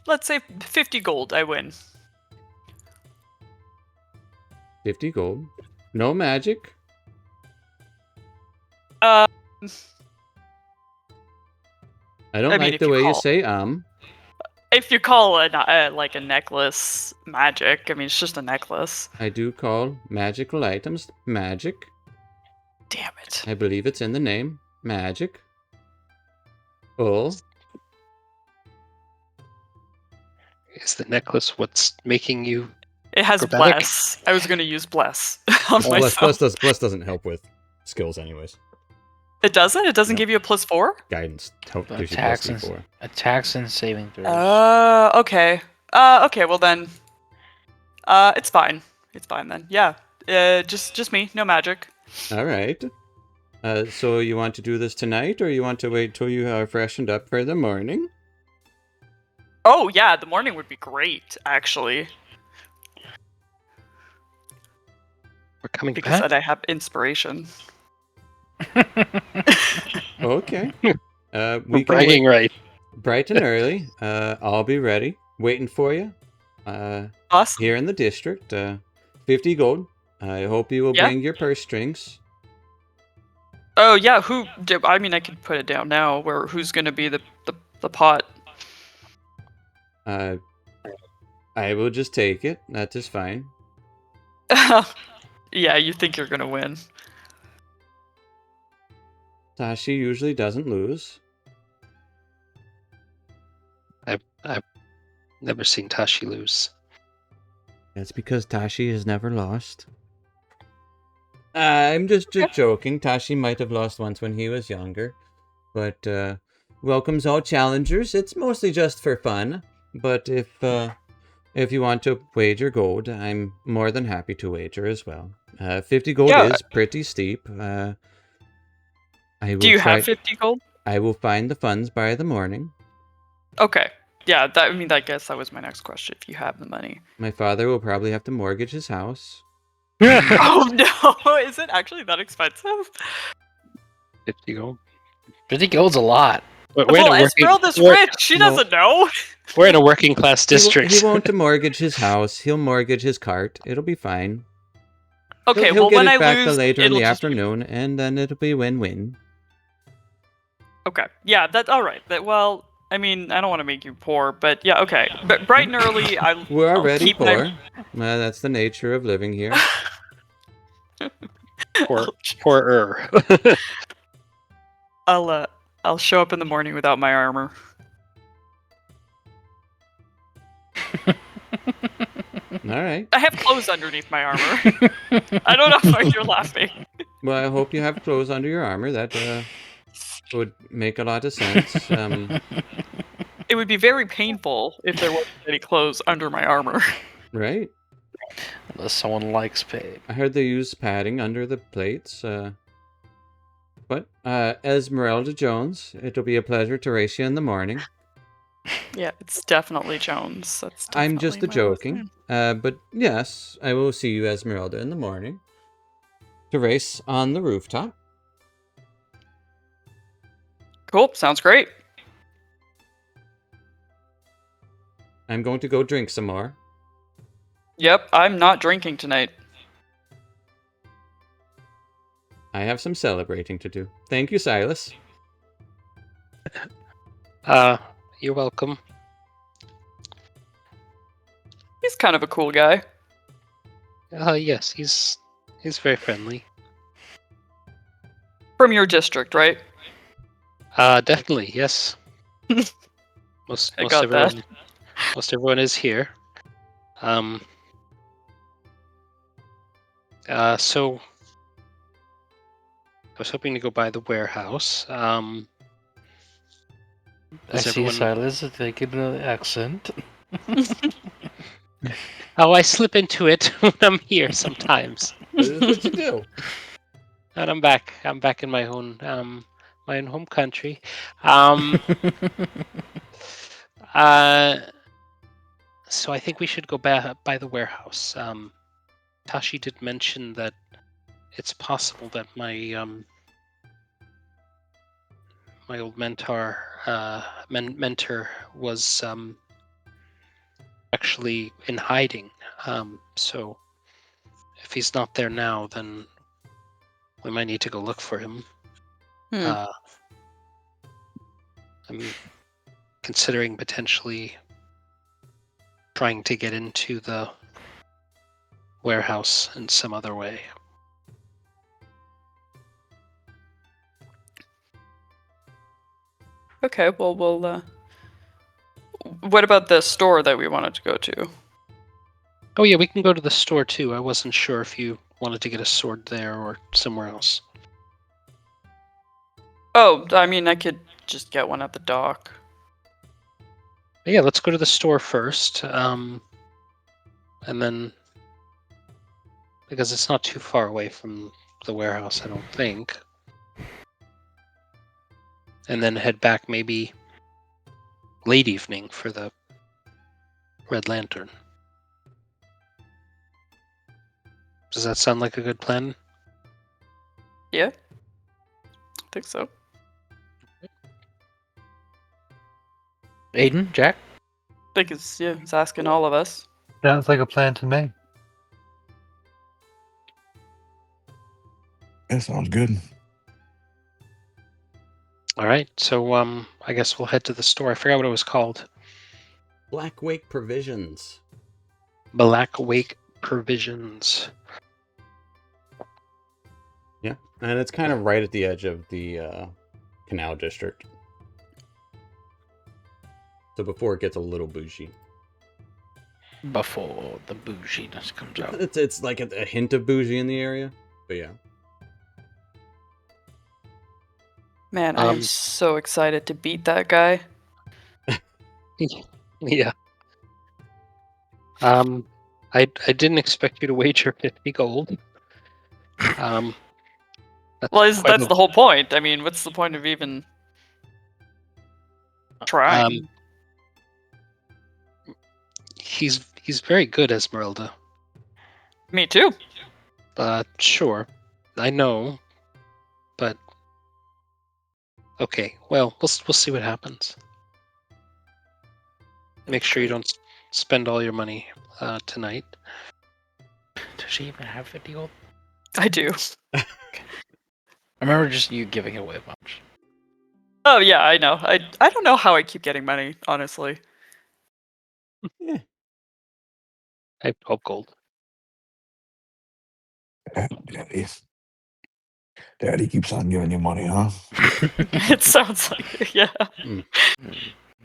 let's say 50 gold. I win. 50 gold. No magic. Uh, I don't I mean, like if the you way you call- say if you call like a necklace magic, I mean it's just a necklace. I do call magical items magic. Damn it! I believe it's in the name. Magic. Oh. Is the necklace what's making you? It has Acrobatic? bless. I was gonna use bless on Bless myself. doesn't help with skills anyways. It doesn't. It doesn't No. give you a +4. Guidance gives you Attacks plus and, D4. attacks and saving throws. Okay. Okay. Well then, it's fine. It's fine then. Yeah. Just me. No magic. All right. So you want to do this tonight, or you want to wait till you are freshened up for the morning? Oh yeah, the morning would be great actually, We're coming because back. then I have inspiration. Okay. We're We can bragging wait right. bright and early. I'll be ready, waiting for you. Awesome. Here in the district. 50 gold. I hope you will Yeah. bring your purse strings. Oh yeah. I mean, I could put it down now. Who's gonna be the pot? I will just take it. That is fine. Yeah, you think you're gonna win. Tashi usually doesn't lose. I've never seen Tashi lose. That's because Tashi has never lost. I'm just joking. Tashi might have lost once when he was younger. But welcomes all challengers. It's mostly just for fun. But if you want to wager gold, I'm more than happy to wager as well. 50 gold Yeah. is pretty steep. I will Do you try- have 50 gold? I will find the funds by the morning. Okay. Yeah. I guess that was my next question. If you have the money. My father will probably have to mortgage his house. Oh no! Is it actually that expensive? 50 gold. 50 gold's a lot. But Well, Esmeralda's rich. She No. doesn't know. we're in a working class district. He won't mortgage his house. He'll mortgage his cart. It'll be fine. Okay. He'll Well, get when it I back lose, later in it'll the just be- afternoon, and then it'll be win-win. Okay. Yeah. That's all right. Well, I mean, I don't want to make you poor, but yeah. Okay. But bright and early, We're I'll already keep my- poor. That's the nature of living here. Poorer. I'll show up in the morning without my armor. All right. I have clothes underneath my armor. I don't know why you're laughing. Well, I hope you have clothes under your armor. That would make a lot of sense. It would be very painful if there wasn't any clothes under my armor. Right? Unless someone likes paid. I heard they use padding under the plates. But Esmeralda Jones, it'll be a pleasure to race you in the morning. Yeah, it's definitely Jones. That's I'm just definitely my last joking. name. But yes, I will see you, Esmeralda, in the morning to race on the rooftop. Cool. Sounds great. I'm going to go drink some more. Yep, I'm not drinking tonight. I have some celebrating to do. Thank you, Silas. You're welcome. He's kind of a cool guy. Yes, he's very friendly. From your district, right? Definitely, yes. Most I got that. everyone most everyone is here. So I was hoping to go by the warehouse. I Does see everyone? Silas taking the accent. Oh, I slip into it when I'm here sometimes. This is what you do. And I'm back. I'm back in my own home country. Um, so I think we should go by the warehouse. Tashi did mention that it's possible that my my old mentor was actually in hiding. So if he's not there now, then we might need to go look for him. I'm considering potentially trying to get into the warehouse in some other way. Okay, well, we'll. What about the store that we wanted to go to? Oh yeah, we can go to the store too. I wasn't sure if you wanted to get a sword there or somewhere else. Oh, I mean, I could just get one at the dock. But yeah, let's go to the store first, and then because it's not too far away from the warehouse, I don't think. And then head back maybe late evening for the Red Lantern. Does that sound like a good plan? Yeah, I think so. Aiden, Jack? I think it's asking all of us. Sounds like a plan to me. That sounds good. All right, so I guess we'll head to the store. I forgot what it was called. Black Wake Provisions. Black Wake Provisions. Yeah, and it's kind of right at the edge of the Canal District. So before it gets a little bougie. Before the bouginess comes out. It's like a hint of bougie in the area, but yeah. Man, I am so excited to beat that guy. Yeah. I didn't expect you to wager 50 gold. Well, that's the whole point. I mean, what's the point of even trying? He's very good, Esmeralda. Me too. Sure, I know, but okay. Well, we'll see what happens. Make sure you don't spend all your money tonight. Does she even have 50 gold? I do. I remember just you giving away a bunch. Oh yeah, I know. I don't know how I keep getting money, honestly. Yeah. I have 12 gold. Daddy keeps on giving you money, huh? It sounds like it, yeah.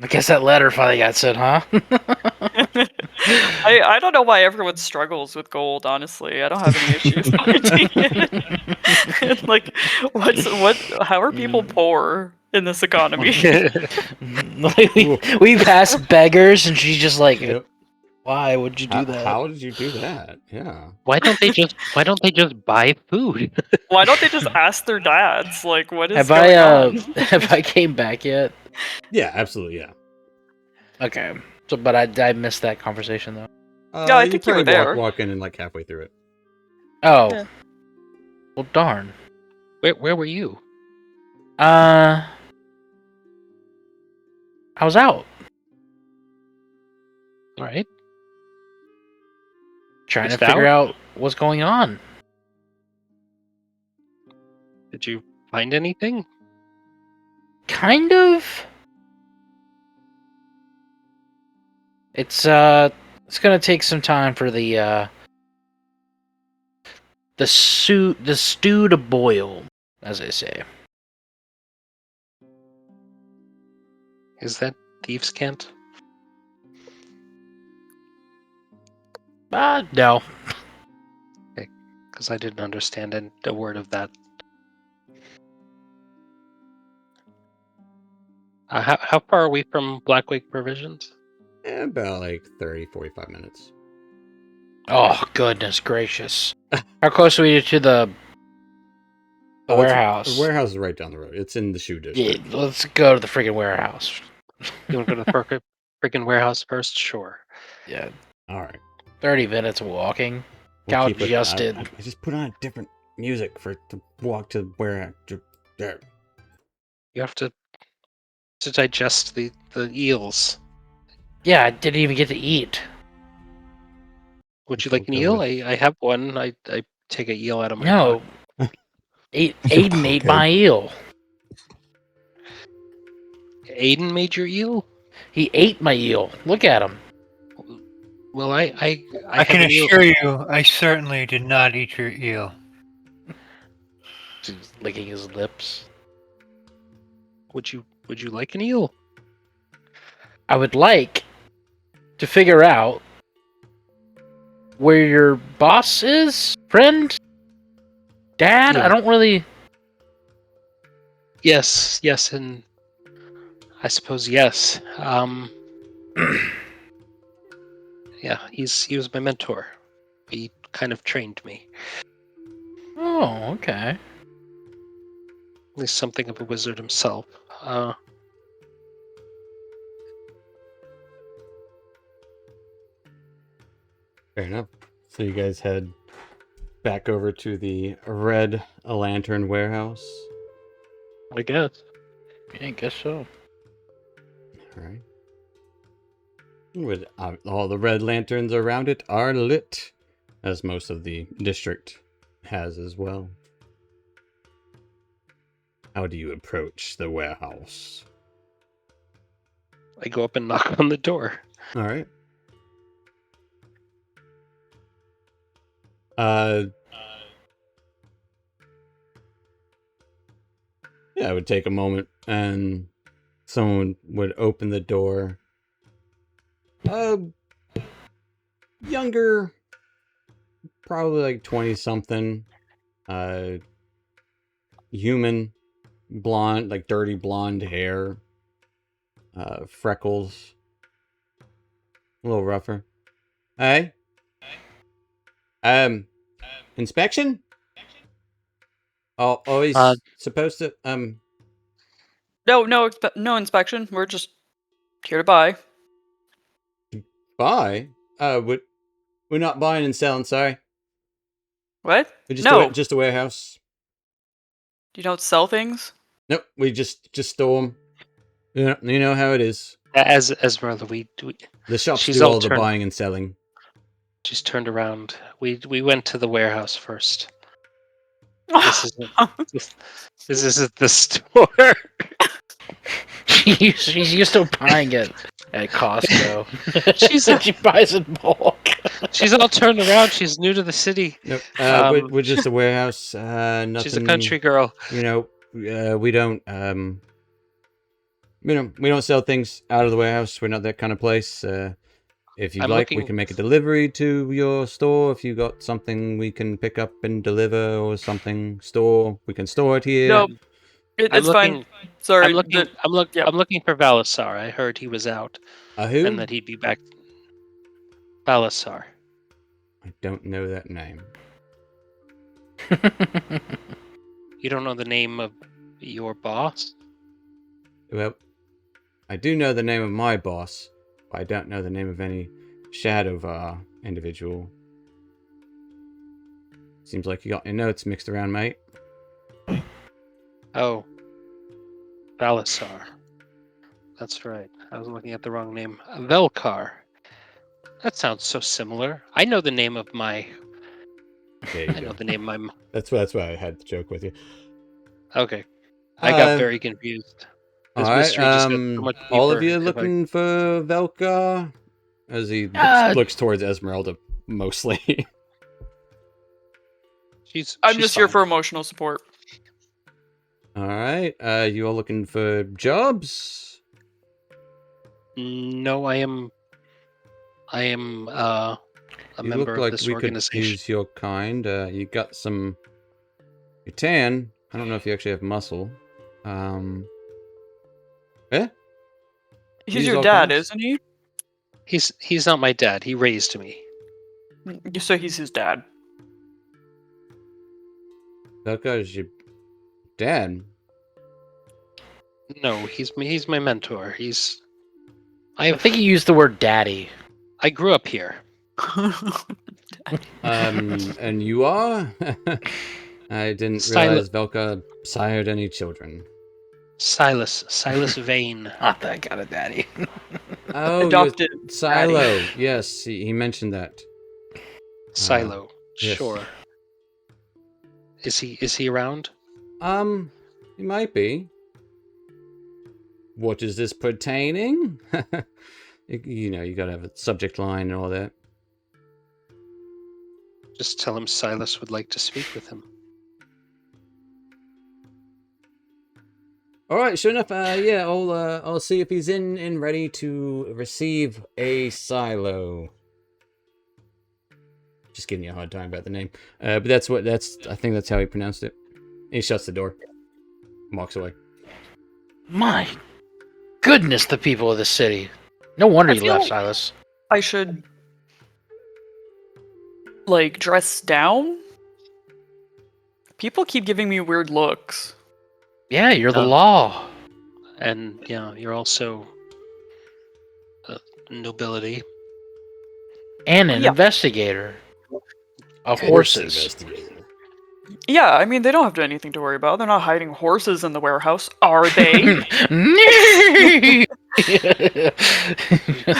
I guess that letter finally got sent, huh? I don't know why everyone struggles with gold, honestly. I don't have any issues finding it. Like, how are people poor in this economy? we passed beggars and she's just like, Yep. why would you do that? How did you do that? Yeah. Why don't they just buy food? Why don't they just ask their dads? Like, what is Have going on? Have I came back yet? Yeah, absolutely, yeah. Okay. So, but I missed that conversation though. Yeah, I think you were probably there. walk in and like halfway through it. Oh. Yeah. Well, darn. Where were you? I was out All right. trying Just to figure out? out what's going on. Did you find anything? Kind of. It's gonna take some time for the stew to boil, as they say. Is that thieves' cant? No. Because I didn't understand a word of that. How far are we from Blackwake Provisions? About like 30, 45 minutes. Oh, goodness gracious. How close are we to the warehouse? The warehouse is right down the road. It's in the Shou Yeah, District. let's go to the freaking warehouse. You want to go to the freaking warehouse first? Sure. Yeah, All right. 30 minutes walking. We'll Cal keep it. just I did. just put on different music to walk to the warehouse. There. You have to digest the eels. Yeah, I didn't even get to eat. Would you We'll like an go eel? with- I have one. I take a eel out of my No. pocket. Aiden ate Okay. my eel. Aiden made your eel? He ate my eel. Look at him. Well, I I can have an eel. assure you, I certainly did not eat your eel. He's licking his lips. Would you like an eel? I would like to figure out where your boss is, friend? Dad? Yeah. I don't really... Yes, and I suppose yes. Yeah, he was my mentor. He kind of trained me. Oh, okay. At least something of a wizard himself. Fair enough. So you guys head back over to the Red Lantern warehouse. I guess. Yeah, I guess so. All right. With all the red lanterns around it are lit, as most of the district has as well. How do you approach the warehouse? I go up and knock on the door. All right. Yeah, it would take a moment, and someone would open the door. Younger, probably like 20-something. Human, blonde, like dirty blonde hair. Freckles. A little rougher. Hey? Inspection? Oh, always supposed to, No inspection. We're just here to buy. buy? We're not buying and selling, sorry. What? We're just No. just a warehouse. Do you don't sell things? Nope, we just store them. You know how it is. As Esmeralda, we The shops She's do all all the turned- buying and selling. just turned around. We went to the warehouse first. This isn't the store. She's used to buying it at Costco. She's- She buys in bulk. She's all turned around. She's new to the city. Nope, we're just a warehouse. Nothing. She's a country girl. We don't we don't sell things out of the warehouse. We're not that kind of place. If you'd I'm like, we looking- can make a delivery to your store. If you got something we can pick up and deliver, or something store, we can store it here. Nope. I'm It's looking- fine. Sorry. I'm looking for Balasar. I heard he was out Who? and that he'd be back. Balasar. I don't know that name. You don't know the name of your boss? Well, I do know the name of my boss, but I don't know the name of any Shadow individual. Seems like you got your notes mixed around, mate. Oh. Balasar. That's right. I was looking at the wrong name. Velkar. That sounds so similar. I know the name of my... Okay, I know the name of my... that's why I had the joke with you. Okay. I got very confused. This All right, mystery just got so much all of deeper you if I- looking for Velka? As he looks towards Esmeralda, mostly. I'm she's just here fine. for emotional support. All right, you all looking for jobs? No, I am a You member look of like this we could organization. use your kind. You got some. You're tan. I don't know if you actually have muscle. Eh? He's Use your all dad, kinds? isn't he? He's not my dad. He raised me. So he's his dad. That guy's your dad. No, he's my mentor. I think you used the word daddy. I grew up here. And you are? I didn't realize Velka sired any children. Silas Vane. Not that kind of daddy. Oh, Adopted Silo. daddy. Yes, he mentioned that. Silo. yes. Sure. Is he around? He might be. What is this pertaining? You know, you gotta have a subject line and all that. Just tell him Silas would like to speak with him. All right, sure enough. Yeah, I'll see if he's in and ready to receive a silo. Just giving you a hard time about the name. But I think that's how he pronounced it. He shuts the door, walks away. My goodness, the people of the city. No wonder you left, Silas. I should like dress down. People keep giving me weird looks. Yeah, you're the law. And yeah, you're also nobility. And an Yeah. investigator of horses. Yeah, I mean they don't have anything to worry about. They're not hiding horses in the warehouse, are they?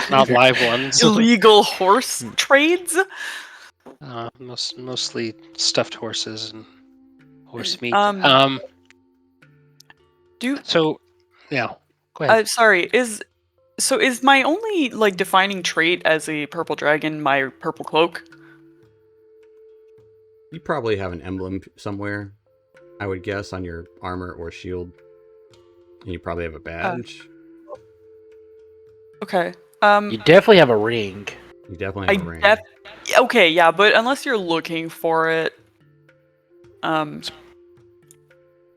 Not live ones. Illegal horse trades? Mostly stuffed horses and horse meat. So, yeah. Go ahead. Sorry, is my only like defining trait as a purple dragon my purple cloak? You probably have an emblem somewhere, I would guess, on your armor or shield. And you probably have a badge. Okay. You definitely have a ring. You definitely have a ring. Okay, yeah, but unless you're looking for it,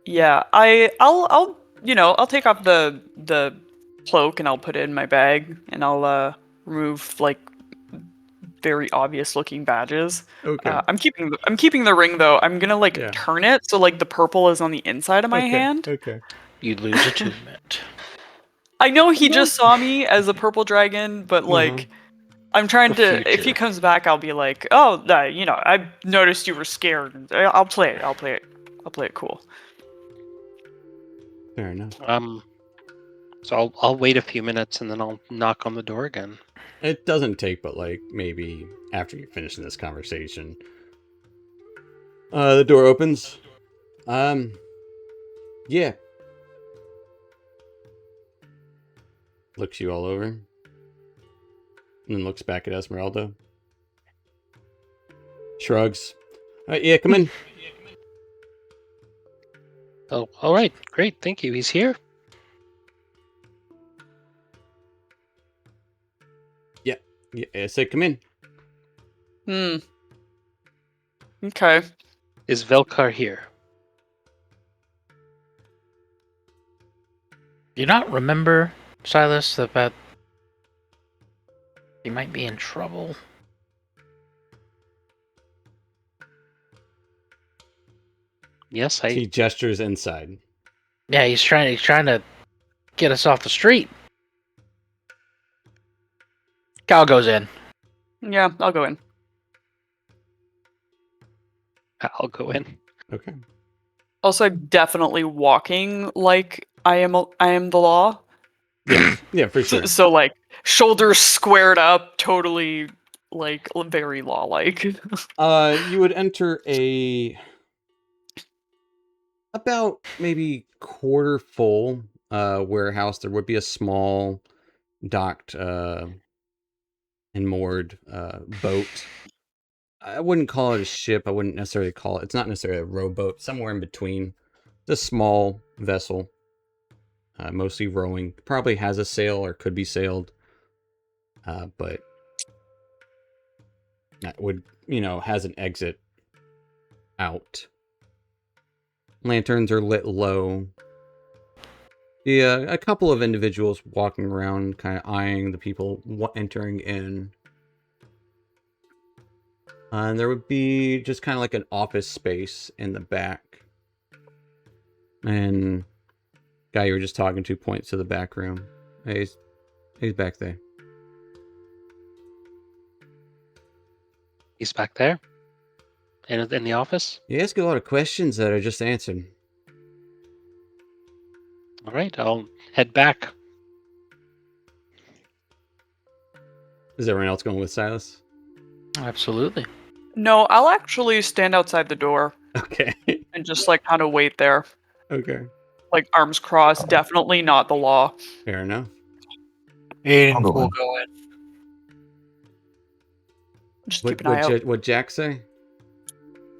yeah, I'll take off the cloak and I'll put it in my bag and I'll remove like very obvious looking badges. Okay. I'm keeping the ring though. I'm gonna turn it so like the purple is on the inside of my hand. Okay. You'd lose attunement. I know he just saw me as a purple dragon, but like. I'm trying to. If he comes back, I'll be like, "Oh, I noticed you were scared. I'll play it. I'll play it cool." Fair enough. So I'll wait a few minutes and then I'll knock on the door again. It doesn't take, but like maybe after you finish this conversation, the door opens. Yeah. Looks you all over. And then looks back at Esmeralda. Shrugs. Yeah, come in. Oh, all right. Great. Thank you. He's here. Yeah, I said come in. Okay. Is Velkar here? Do you not remember, Silas, about he might be in trouble? Yes, He gestures inside. Yeah, he's trying to get us off the street. Cal goes in. Yeah, I'll go in. I'll go in. Okay. Also, I'm definitely walking like I am the law. Yeah, for sure. So like shoulders squared up, totally like very law-like. You would enter about maybe quarter full warehouse. There would be a small docked and moored boat. I wouldn't call it a ship. I wouldn't necessarily call it. It's not necessarily a rowboat. Somewhere in between. It's a small vessel. mostly rowing. Probably has a sail or could be sailed, but that would, has an exit out. Lanterns are lit low. Yeah, a couple of individuals walking around, kind of eyeing the people entering in. And there would be just kind of like an office space in the back. And guy you were just talking to points to the back room. Hey, he's back there. He's back there? In the office? You ask a lot of questions that are just answered. All right, I'll head back. Is everyone else going with Silas? Absolutely. No, I'll actually stand outside the door Okay. and just like kind of wait there, Okay. like arms crossed. Definitely not the law. Fair enough. Aiden I'll go will in. go in. Just keep an eye out. What Jack say?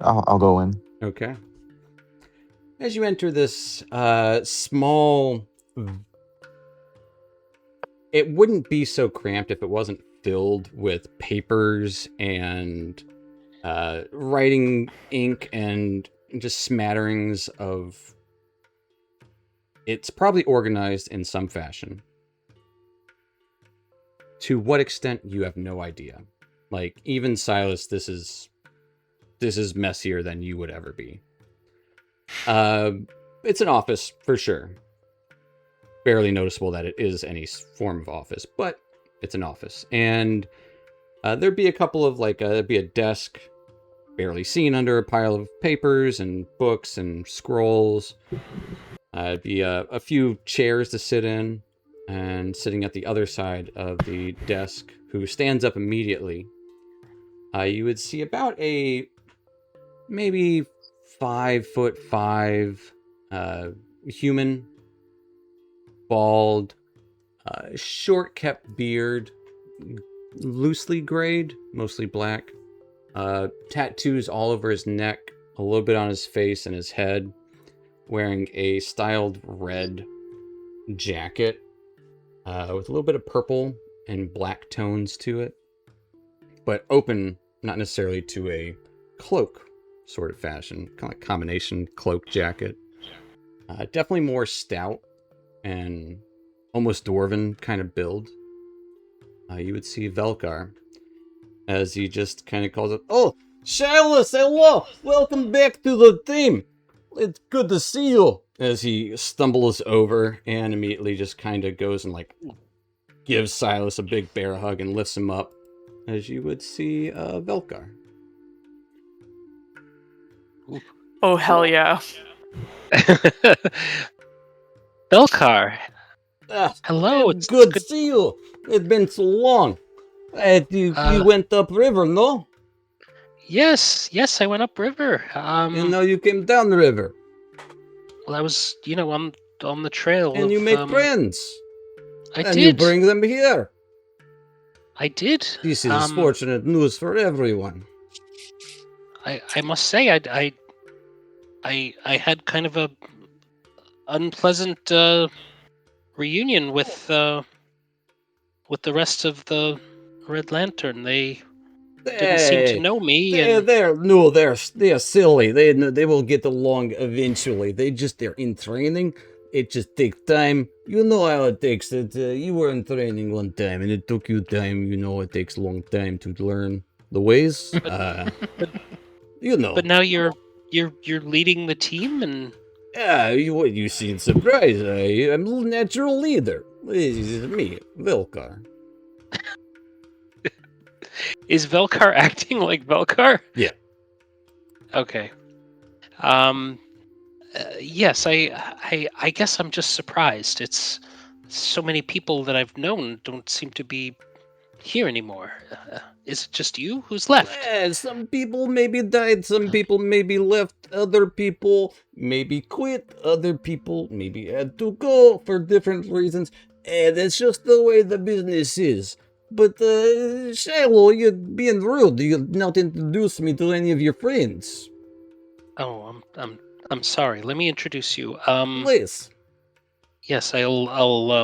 I'll go in. Okay. As you enter this small... It wouldn't be so cramped if it wasn't filled with papers and writing ink and just smatterings of... It's probably organized in some fashion. To what extent, you have no idea. Like, even Silas, this is messier than you would ever be. It's an office, for sure. Barely noticeable that it is any form of office, but it's an office. And there'd be a couple of, there'd be a desk, barely seen under a pile of papers and books and scrolls. It'd be a few chairs to sit in, and sitting at the other side of the desk, who stands up immediately, you would see about a maybe 5'5" human, bald, short kept beard, loosely grayed, mostly black, tattoos all over his neck, a little bit on his face and his head, wearing a styled red jacket with a little bit of purple and black tones to it, but open, not necessarily to a cloak sort of fashion, kind of like combination cloak jacket. Definitely more stout and almost dwarven kind of build. You would see Velkar as he just kind of calls it, "Oh, Silas, hello! Welcome back to the team! It's good to see you!" As he stumbles over and immediately just kind of goes and gives Silas a big bear hug and lifts him up, as you would see Velkar. Oh hell yeah! Belkar, Ah, hello. it's good to see you. It's been so long. You went upriver, no? Yes, I went upriver. And now you came down the river. Well, I was, on the trail. And you make friends. I and did. you bring them here. I did. This is fortunate news for everyone. I must say, I had kind of a unpleasant reunion with the rest of the Red Lantern. They didn't seem to know me. They're silly. They will get along eventually. They're in training. It just takes time. You know how it takes. You were in training one time, and it took you time. You know it takes a long time to learn the ways. You know. But now you're leading the team, and you seem surprised. I'm a natural leader. This is me, Velkar. is Velkar acting like Velkar? Yeah. Okay. Yes, I guess I'm just surprised. It's so many people that I've known don't seem to be here anymore. Is it just you who's left? Some people maybe died, some people maybe left, other people maybe quit, other people maybe had to go for different reasons. That's just the way the business is. But, Shiloh, you're being rude. You not introduce me to any of your friends. Oh, I'm sorry. Let me introduce you. Please. Yes, I'll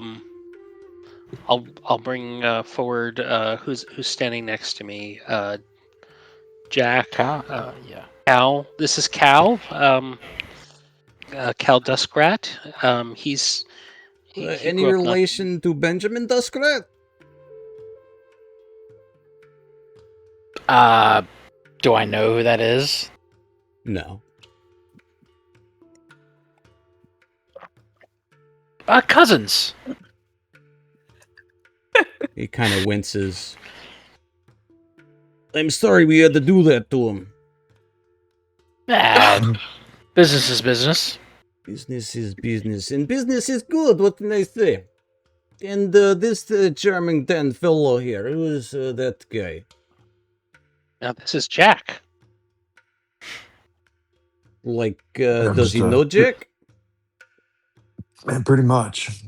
bring forward who's standing next to me. Jack. Yeah. Cal. This is Cal. Cal Duskrat. He Any grew up not. relation to Benjamin Duskrat? Do I know who that is? No. Cousins. He kind of winces. I'm sorry we had to do that to him. Business is business. Business is business, and business is good, what can I say? And this charming tan fellow here, who is that guy? Now this is Jack. Like, I'm does he just, know Jack? Pretty much.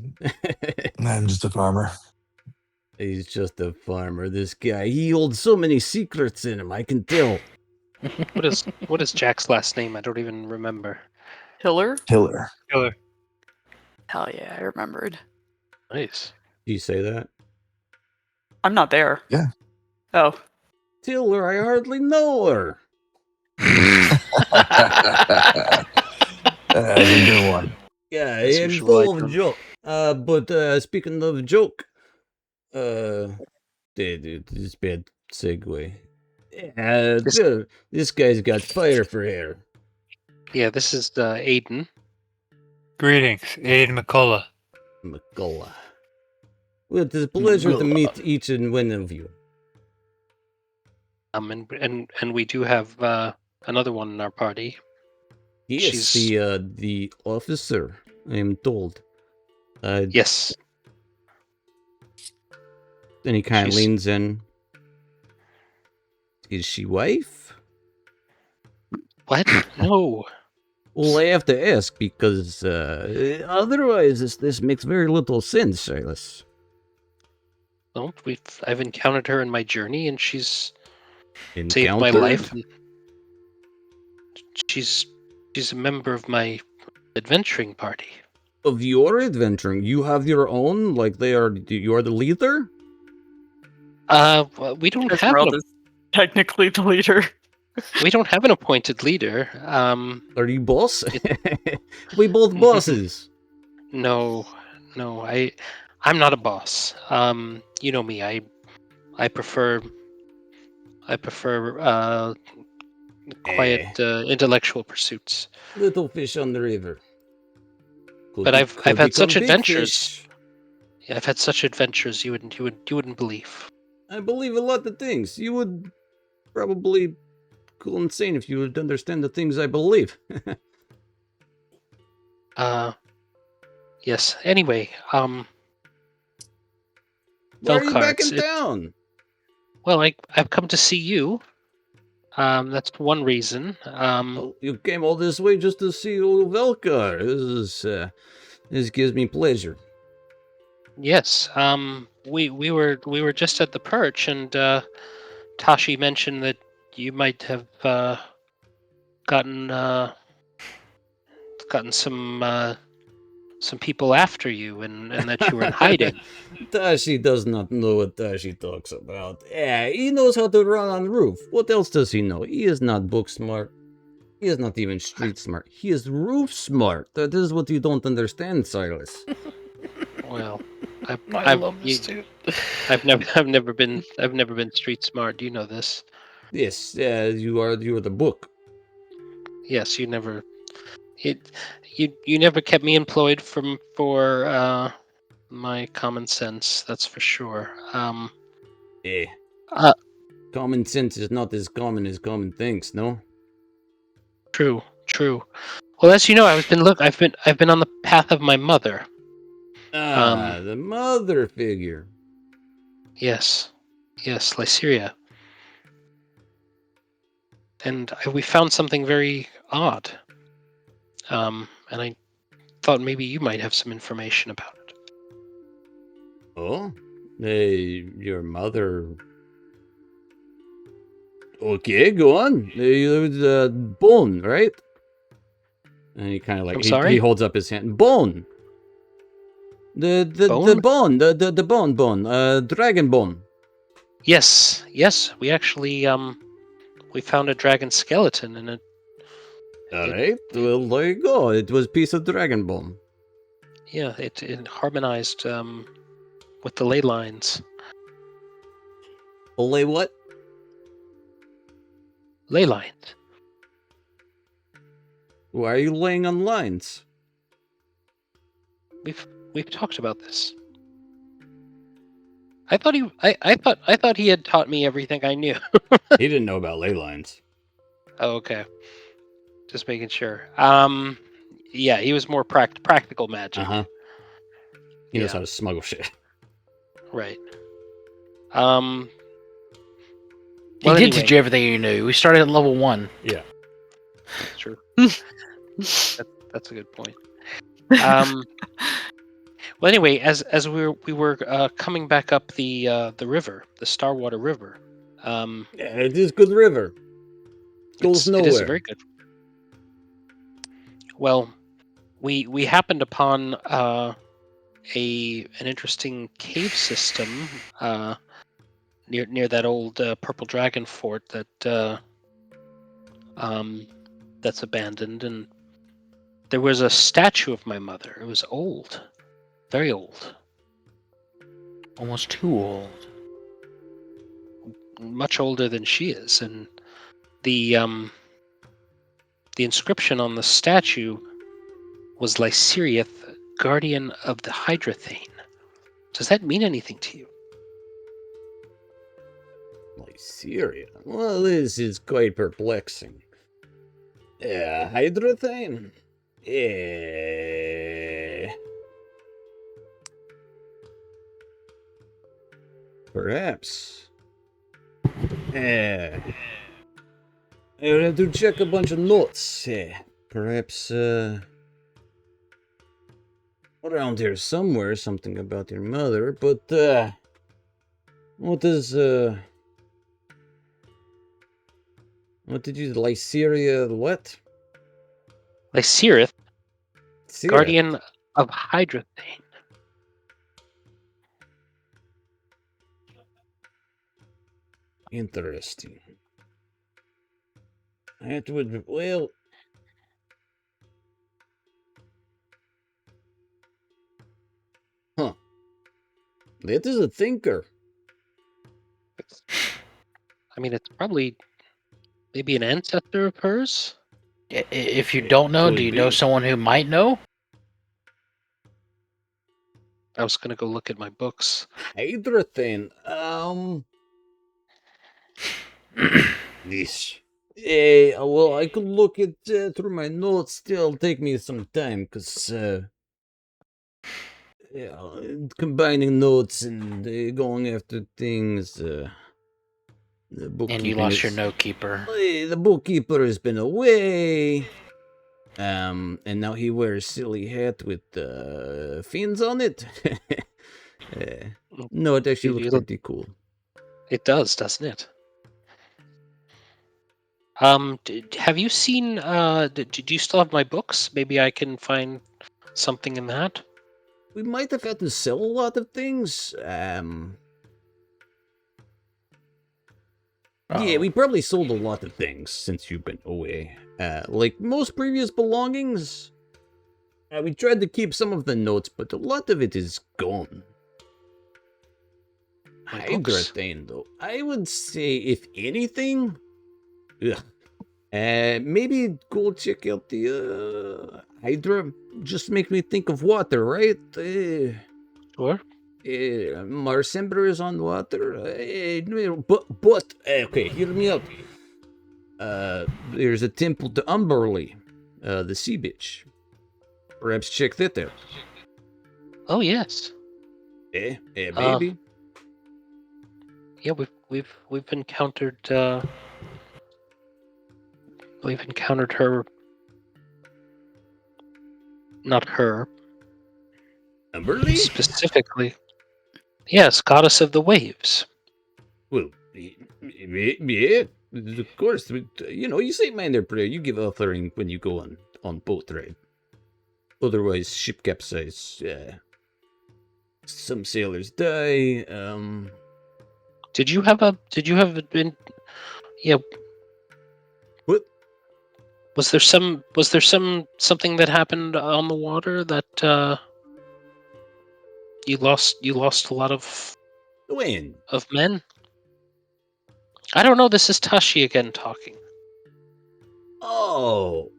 I'm just a farmer. He's just a farmer, this guy. He holds so many secrets in him, I can tell. What is Jack's last name? I don't even remember. Hiller? Killer. Killer. Hell yeah, I remembered. Nice. Do you say that? I'm not there. Yeah. Oh. Tiller, I hardly know her. That's a good one. Yeah, As I'm usual, full I of don't- joke. But speaking of joke, this bad segue. This guy's got fire for hair. Yeah, this is Aiden. Greetings, Aiden McCullough. McCullough. Well, it is a pleasure to meet each and one of you. And we do have another one in our party. Yes, She's- the officer, I am told. Yes. Then he kind of She's- leans in. Is she wife? What? No. Well, I have to ask because otherwise this makes very little sense, Silas. No. I've encountered her in my journey, and she's saved my Encountered? life. And she's a member of my adventuring party. Of your adventuring, you have your own. Like you are the leader. Well, we don't have Esmeralda is technically the leader. we don't have an appointed leader. Are you boss? We both bosses. No, I'm not a boss. You know me. I prefer quiet intellectual pursuits. Little fish on the river. But I've had such become big adventures. fish. Yeah, I've had such adventures you wouldn't believe. I believe a lot of things. You would probably go insane if you would understand the things I believe. Yes. Anyway, Why are you back Velkarts, in town? well, I've come to see you. That's one reason. Oh, you came all this way just to see old Velkar. This gives me pleasure. Yes. We were just at the perch, and Tashi mentioned that you might have gotten some people after you, and that you were in hiding. Tashi does not know what Tashi talks about. Yeah, he knows how to run on roof. What else does he know? He is not book smart. He is not even street smart. He is roof smart. That is what you don't understand, Silas. Well, I love this dude. I've never been street smart. You know this. Yes, you are the book. Yes, you never kept me employed for my common sense. That's for sure. Eh. Uh, Common sense is not as common as common things, no? True. Well, as you know, I've been on the path of my mother. The mother figure. Yes, Lyceria. And we found something very odd. And I thought maybe you might have some information about it. Oh? Your mother... Okay, go on. Bone, right? And he kind of like... I'm he sorry? holds up his hand. Bone! The bone, the bone, dragon bone. Yes, yes. We actually we found a dragon skeleton in it. Alright, well, there you go. It was a piece of dragon bone. Yeah, it harmonized with the ley lines. Lay what? Ley lines. Why are you laying on lines? We've talked about this. I thought he had taught me everything I knew. He didn't know about ley lines. Oh, okay. Just making sure. Yeah, he was more practical magic. Uh-huh. He knows Yeah. how to smuggle shit. Right. He Well, did anyway, teach you everything you knew. We started at level 1. Yeah. that's true. That's a good point. Well, anyway, as we were coming back up the river, the Starwater River. Yeah, it is good river. Goes It is nowhere. very good. Well, we happened upon an interesting cave system near that old Purple Dragon fort that that's abandoned, and there was a statue of my mother. It was old, very old, Almost too old. much older than she is, and the inscription on the statue was Lysiriath, guardian of the Hydrathane. Does that mean anything to you? Lyceria? Well, this is quite perplexing. Yeah, Hydrathane? Yeah. Perhaps. Yeah. I would have to check a bunch of notes. Yeah. Perhaps, around here somewhere, something about your mother, but, what did you, Lyceria, what? Lysiriath, Lyceria. guardian of Hydrathane. Interesting. That would, well... Huh. That is a thinker. I mean, it's probably maybe an ancestor of hers. If you don't know, Could do you know be. someone who might know? I was gonna go look at my books. Hydrathane, this. Well, I could look it through my notes. Still take me some time, cause yeah, combining notes and going after things. The bookkeeping And you lost your is- note keeper. The bookkeeper has been away. And now he wears silly hat with fins on it. No, it actually You looks look- pretty cool. It does, doesn't it? Have you seen? Do you still have my books? Maybe I can find something in that. We might have had to sell a lot of things. Yeah, we probably sold a lot of things since you've been away. Like most previous belongings. We tried to keep some of the notes, but a lot of it is gone. My books? Hydrathane, though. I would say, if anything, maybe go check out the Hydra. Just make me think of water, right? Sure. Mars Ember is on water. But okay, hear me out. There's a temple to Umberly, the sea bitch. Perhaps check that out. Oh yes. Maybe. Yeah, we've encountered her. Not her Umberly? specifically. Yes, goddess of the waves. Well, yeah, of course. You know, you say minor prayer. You give offering when you go on boat ride. Otherwise, ship capsize. some sailors die. Did you have been? Yeah. What? Was there something that happened on the water that you lost a lot of When? men? I don't know. This is Tashi again talking. Oh,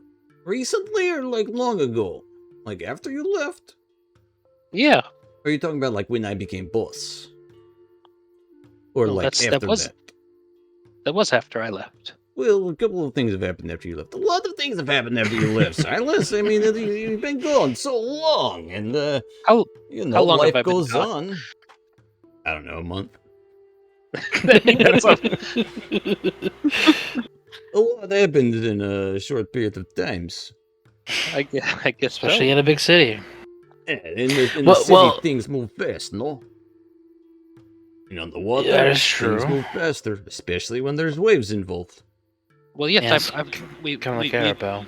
recently or like long ago? Like after you left? Yeah. Or are you talking about like when I became boss? Or No, like that after was that? that was after I left. Well, a couple of things have happened after you left. A lot of things have happened after you left, Silas. I mean, you've been gone so long, and How you know, long have life I been goes gone? on. I don't know, a month. I mean, that's a, A lot happens in a short period of times. I guess Especially so. in a big city. Yeah, in the Well- city, well- things move fast, no? And on the water, That is things true. move faster, especially when there's waves involved. Well, yes, Yes, we kind of like we Arabelle.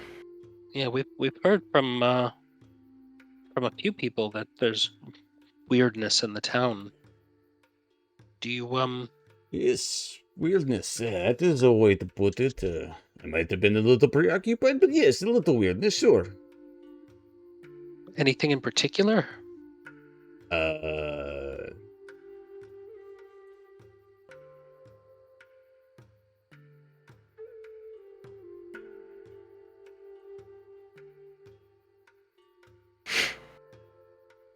yeah we've heard from a few people that there's weirdness in the town. Do you Yes, weirdness. That is a way to put it. I might have been a little preoccupied, but yes, a little weirdness, sure. anything in particular?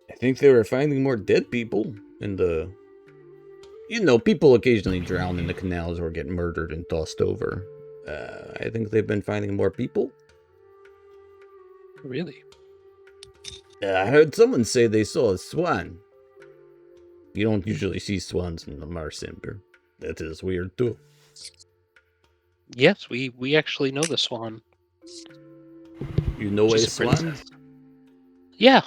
I think they were finding more dead people in the... You know, people occasionally drown in the canals or get murdered and tossed over. I think they've been finding more people. Really? I heard someone say they saw a swan. You don't usually see swans in the Mars Ember. That is weird too. Yes, we actually know the swan. You know She's a a swan? princess. Yeah.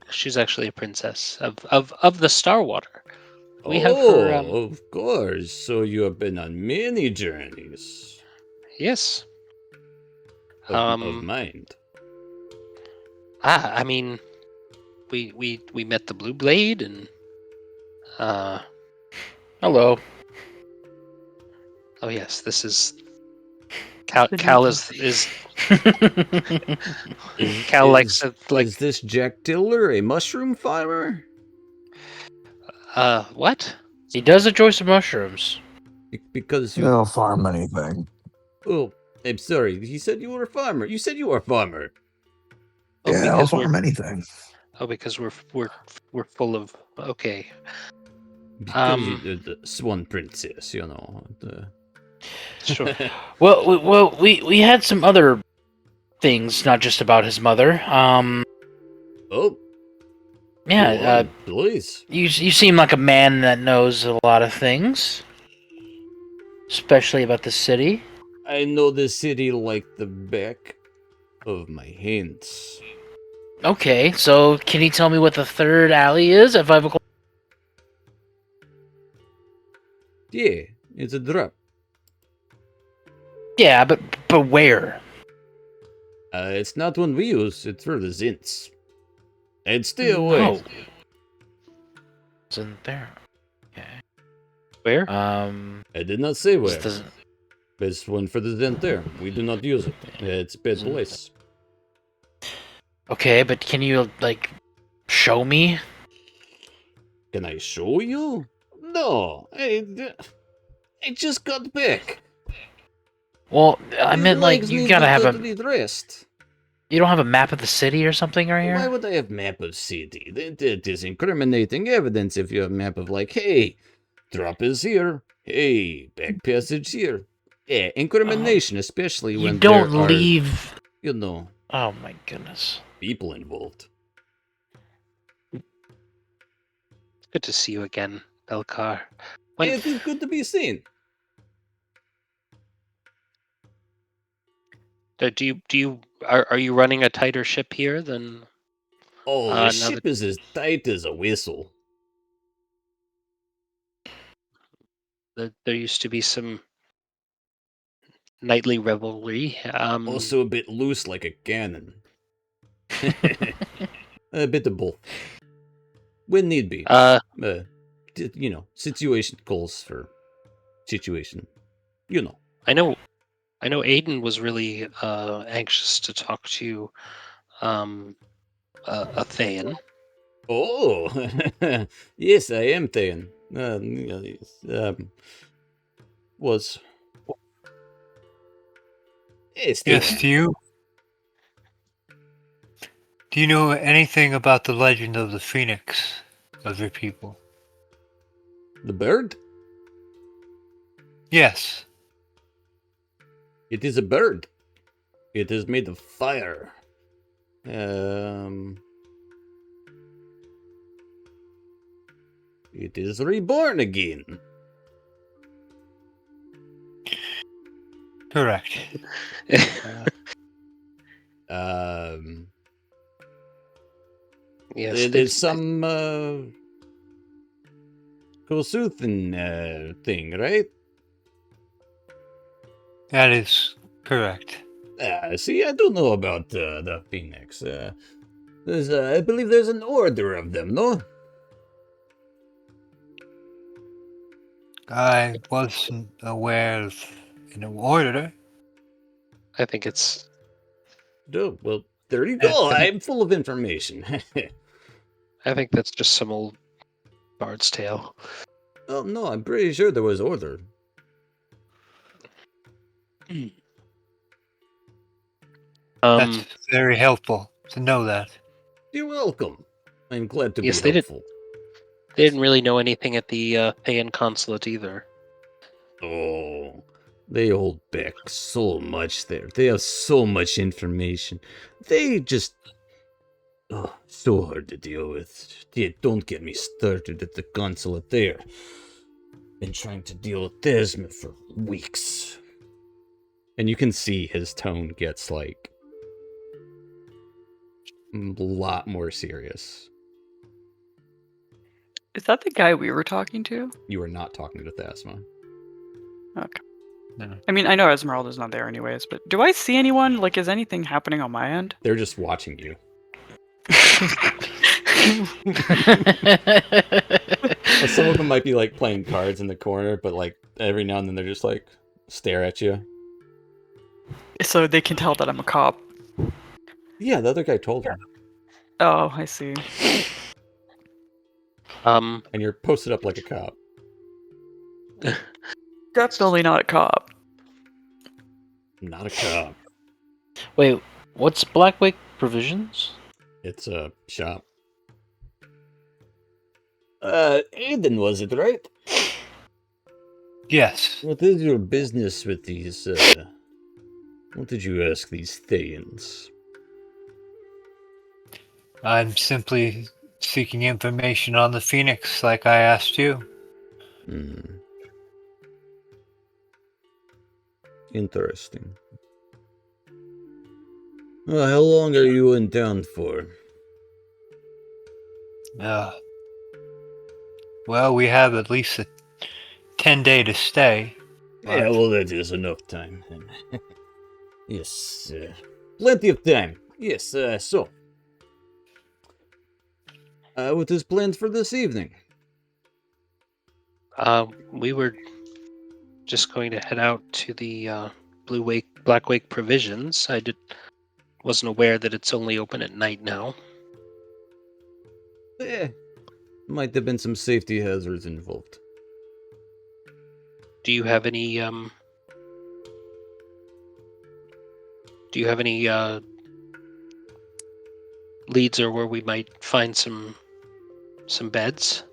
She's actually a princess of the Starwater. We have her. Of course. So you have been on many journeys Yes. of mind. I mean, we met the Blue Blade and Hello. oh yes, this is Cal. The Cal new is Cal likes to like Is this Jack Tiller a mushroom farmer? what? He does enjoy some mushrooms. Because I you... don't farm anything. Oh, I'm sorry. He said you were a farmer. You said you were a farmer. Oh, Yeah, I'll because we're farm anything. because we're full of okay. Because you're the Swan Princess, you know. Sure. Well, we had some other things, not just about his mother. Oh, Yeah. go on, please. You seem like a man that knows a lot of things, especially about the city. I know the city like the back of my hands. Okay, so can you tell me what the third alley is at 5 o'clock? Yeah, it's a drop. Yeah, but where? It's not one we use. It's for the Zints. And stay away. Oh. It's in there. Okay. Where? I did not say where. This doesn't. It's one for the Zint there. We do not use it. It's a bad place. Okay, but can you like show me? Can I show you? No, I just got back. Well, I These meant like legs you need gotta to have a. totally rest. You don't have a map of the city or something right Why here? would I have map of city? That is incriminating evidence if you have map of like, hey, drop is here. Hey, back passage here. Yeah, incrimination, especially You when don't there are, leave. you know, Oh my goodness. people involved. Good to see you again, Belcar. Hey, it is good to be seen. Are you running a tighter ship here than? Oh, now the ship is as tight as a whistle. There used to be some nightly revelry. Also a bit loose like a cannon. A bit of both. When need be. Situation calls for situation. I know Aiden was really anxious to talk to a Thayan. Oh, yes, I am Thayan. Was. Yes, Yes, do you know anything about the legend of the Phoenix of your people? The bird? Yes. It is a bird. It is made of fire. It is reborn again. Correct. Yes, It is some Kosuthan thing, right? That is correct. See, I don't know about the Phoenix. I believe there's an order of them, no? I wasn't aware of an order. I think it's. Oh, well, there you go. I'm full of information. I think that's just some old bard's tale. Oh, no, I'm pretty sure there was order. That's very helpful to know that. You're welcome. I'm glad to Yes, be helpful. They didn't really know anything at the Thayan consulate either. Oh, they hold back so much there. They have so much information. They just... Oh, so hard to deal with. Yeah, don't get me started at the consulate there. Been trying to deal with Desmond for weeks. And you can see his tone gets, like, a lot more serious. Is that the guy we were talking to? You are not talking to Thasma. Okay. No. I mean, I know Esmeralda's not there anyways, but do I see anyone? Like, is anything happening on my end? They're just watching you. Well, some of them might be like playing cards in the corner, but like every now and then they're just like stare at you. So they can tell that I'm a cop. Yeah, the other guy told him. Oh, I see. And you're posted up like a cop. Definitely not a cop. Not a cop. Wait, what's Blackwake Provisions? It's a shop. Aiden, was it right? Yes. What is your business with these, what did you ask these Thayans? I'm simply seeking information on the Phoenix like I asked you. Interesting. Well, how long are you in town for? Well, we have at least a 10-day to stay. Yeah, well, that is enough time. Yes, plenty of time. Yes, so. What is planned for this evening? We were just going to head out to the Blackwake Provisions. I wasn't aware that it's only open at night now. Might have been some safety hazards involved. Do you have any leads or where we might find some beds?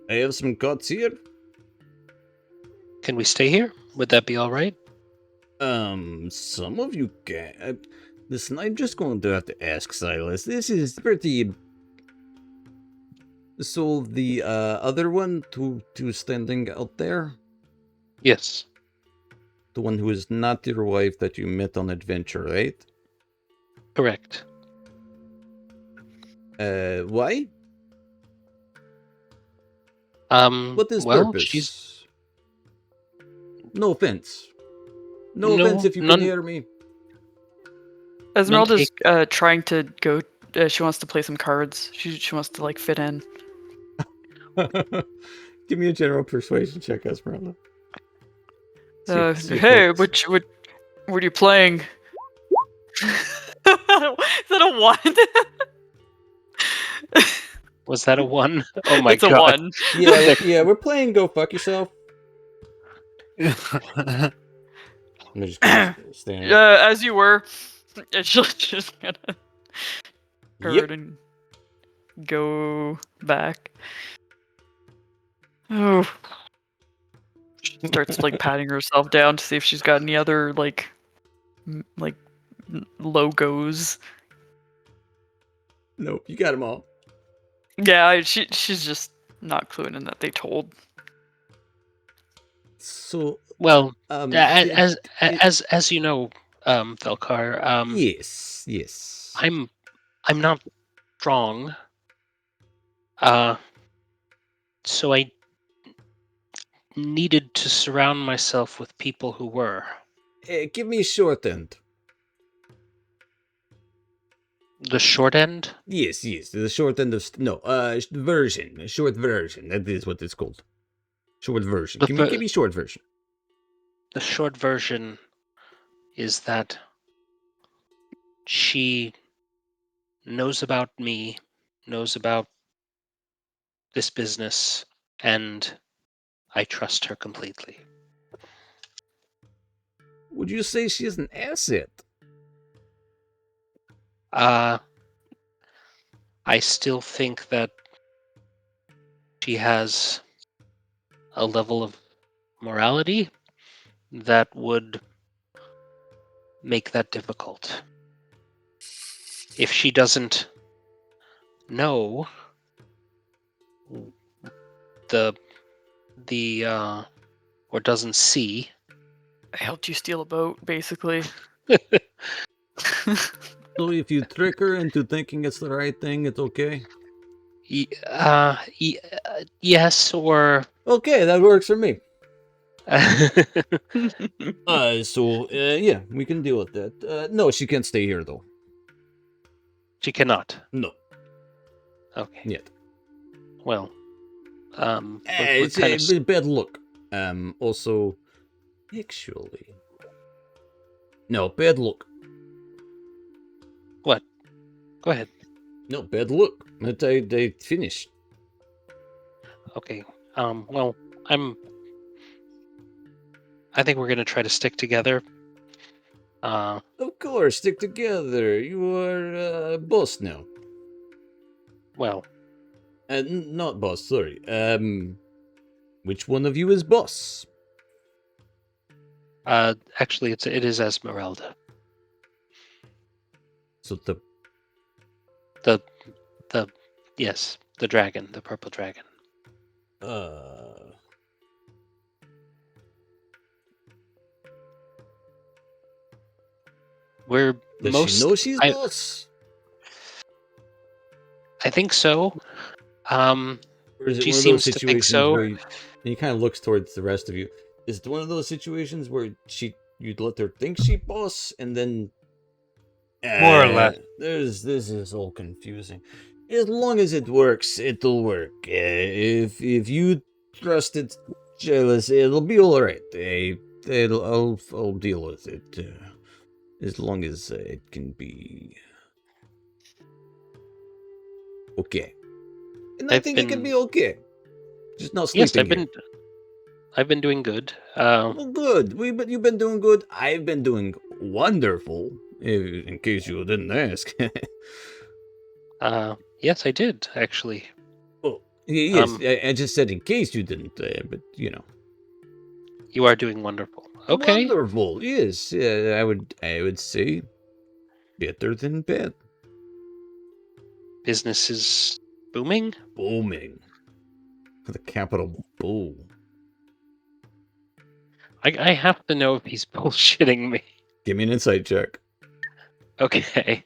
I have some cots here. Can we stay here? Would that be all right? Some of you can. Listen, I'm just going to have to ask Silas. This is pretty. So the other one, who is standing out there, Yes. the one who is not your wife that you met on adventure, right? Correct. Why? What is well, purpose? she's No offense. No No, offense if you none- can hear me. Esmeralda's trying to go she wants to play some cards. She wants to like fit in. Give me a general persuasion check, Esmeralda. See if Hey, that's- what are you playing? Is that a 1? Was that a 1? Oh my It's a god. 1. Yeah, we're playing Go Fuck Yourself. I'm just gonna stand. Yeah, as you were. And she'll just gonna Yep. turn and go back. Oh. She starts like patting herself down to see if she's got any other like logos. Nope, you got them all. Yeah, she's just not cluing in that they told. So, Well, it- as you know, Velkar, yes. I'm not strong. So I needed to surround myself with people who were. Give me a short end. The short end? Yes, the short end of version, short version. That is what it's called. Short version. The Give me short version. The short version is that she knows about me, knows about this business, and I trust her completely. Would you say she is an asset? I still think that she has a level of morality that would make that difficult. If she doesn't know or doesn't see. I helped you steal a boat, basically. So if you trick her into thinking it's the right thing, it's okay? Yes, or... Okay, that works for me. Yeah, we can deal with that. No, she can't stay here, though. She cannot? No. Okay. Yet. Well, it's a bad look. Also, actually... No, bad look. What? Go ahead. No, bad look. They finished. Okay. Well, I think we're gonna try to stick together. Of course, stick together. You are boss now. Well. Not boss, sorry. Which one of you is boss? Actually, it is Esmeralda. So yes, the dragon, the purple dragon. We're Does she know she's boss? I think so. Or is it she one of seems those to think situations so. where he kind of looks towards the rest of you? Is it one of those situations where you'd let her think she boss and then more or less? This is all confusing. As long as it works, it'll work. If you trust it, jealous, it'll be all right. I'll deal with it. As long as it can be okay. And I think it can be okay. Just not sleeping here. I've been doing good. Well, good. You've been doing good. I've been doing wonderful. In case you didn't ask. Yes, I did actually. Oh, yes. I just said in case you didn't, but you know. You are doing wonderful. Okay. Wonderful. Yes. I would say better than bad. Business is booming. Booming. For the capital boom. I have to know if he's bullshitting me. Give me an insight check. Okay.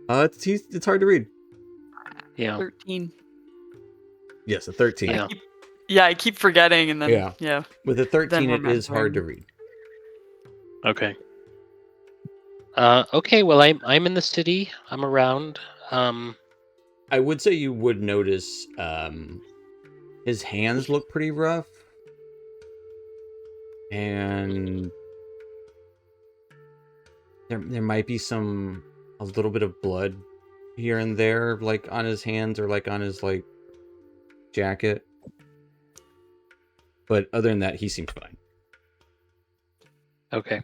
It's hard to read. Yeah. 13. Yes, a 13. Yeah. I keep forgetting, and then yeah. With a 13, it is hard to read. Okay. Okay. Well, I'm in the city. I'm around. I would say you would notice his hands look pretty rough. And there might be a little bit of blood here and there, like on his hands or like on his like jacket. But other than that, he seems fine. Okay.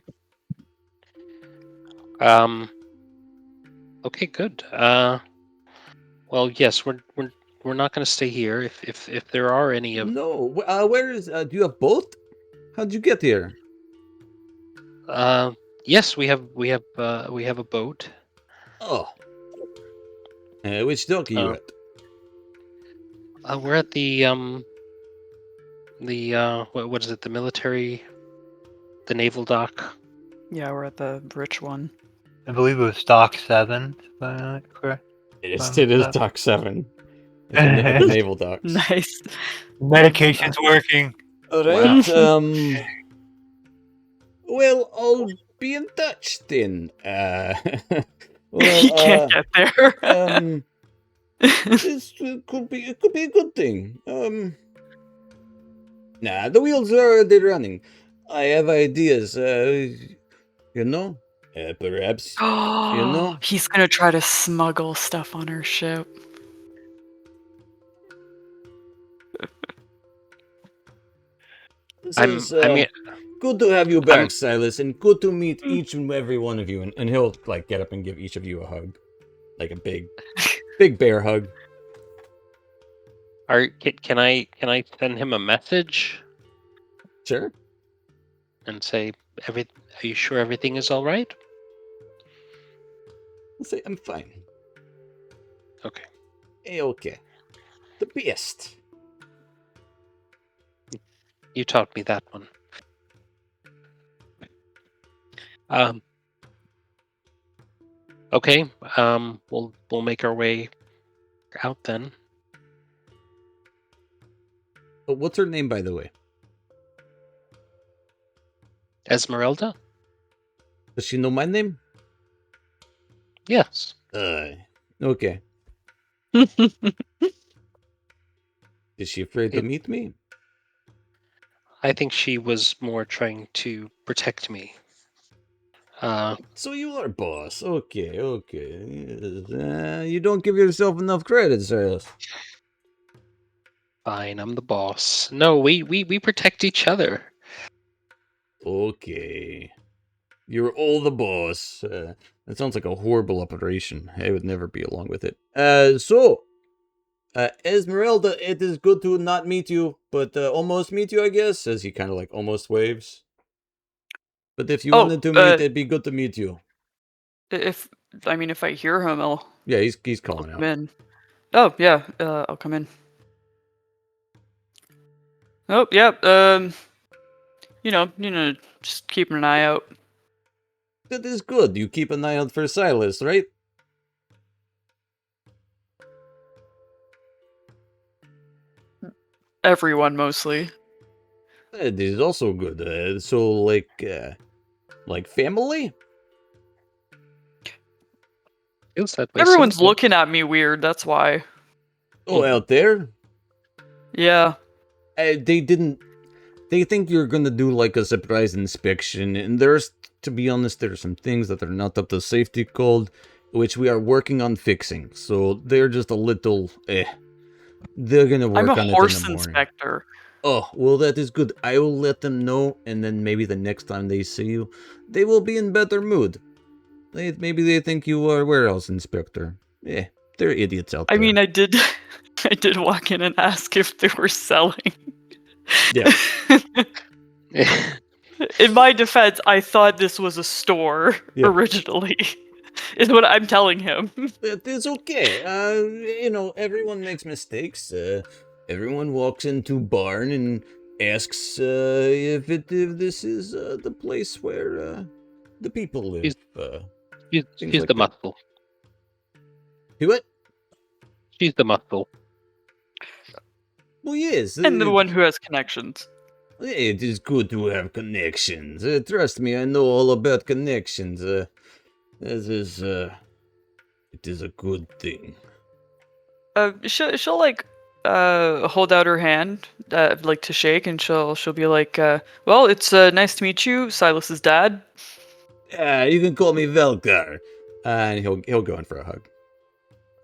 Okay. Good. Well, yes, we're not going to stay here. If there are any of No, where is? Do you have both? How'd you get here? yes, we have a boat. Oh, which dock are you at? We're at the what is it? The naval dock. Yeah, we're at the rich one. I believe it was Dock 7, if I'm not correct. It is dock 7. At the naval docks. Nice. Medication's working. All right. Well, I'll be in touch then. He can't get there. This could be a good thing. Nah, the wheels are already running. I have ideas. Perhaps. He's gonna try to smuggle stuff on our ship. Good to have you back, Silas, and good to meet each and every one of you. And he'll like get up and give each of you a hug, like a big bear hug. Can I send him a message Sure. and say are you sure everything is all right? I'll say I'm fine. Okay. Okay. The best. You taught me that one. Okay. We'll make our way out then. But what's her name, by the way? Esmeralda? Does she know my name? Yes. Okay. Is she afraid to meet me? I think she was more trying to protect me. So you are boss. Okay. You don't give yourself enough credit, Silas. Fine, I'm the boss. No, we protect each other. Okay. You're all the boss. That sounds like a horrible operation. I would never be along with it. Esmeralda, it is good to not meet you, but almost meet you, I guess, as he kind of like almost waves. But if you wanted to meet, it'd be good to meet you. If I hear him, I'll. Yeah, he's calling I'll out. come in. Oh yeah, I'll come in. Oh yeah. Just keeping an eye out. That is good. You keep an eye out for Silas, right? Everyone mostly. That is also good. So like family? Feels that way Everyone's sometimes. looking at me weird. That's why. Oh, out there? Yeah. They think you're gonna do like a surprise inspection, and to be honest, there are some things that are not up to safety code, which we are working on fixing. So they're just a little, They're gonna work on it in the morning. I'm a horse inspector. Oh, well, that is good. I will let them know, and then maybe the next time they see you, they will be in better mood. Maybe they think you are warehouse inspector. They're idiots out there. I mean, I did walk in and ask if they were selling. Yeah. In my defense, I thought this was a store originally. Is what I'm telling him. It's okay. Everyone makes mistakes. Everyone walks into barn and asks if this is the place where the people live. She's like the muscle. You what? She's the muscle. Well, yes. And the one who has connections. It is good to have connections. Trust me, I know all about connections. This is, it is a good thing. She'll like hold out her hand like to shake, and she'll be like, well, it's nice to meet you, Silas's dad. Yeah, you can call me Velkar. And he'll go in for a hug.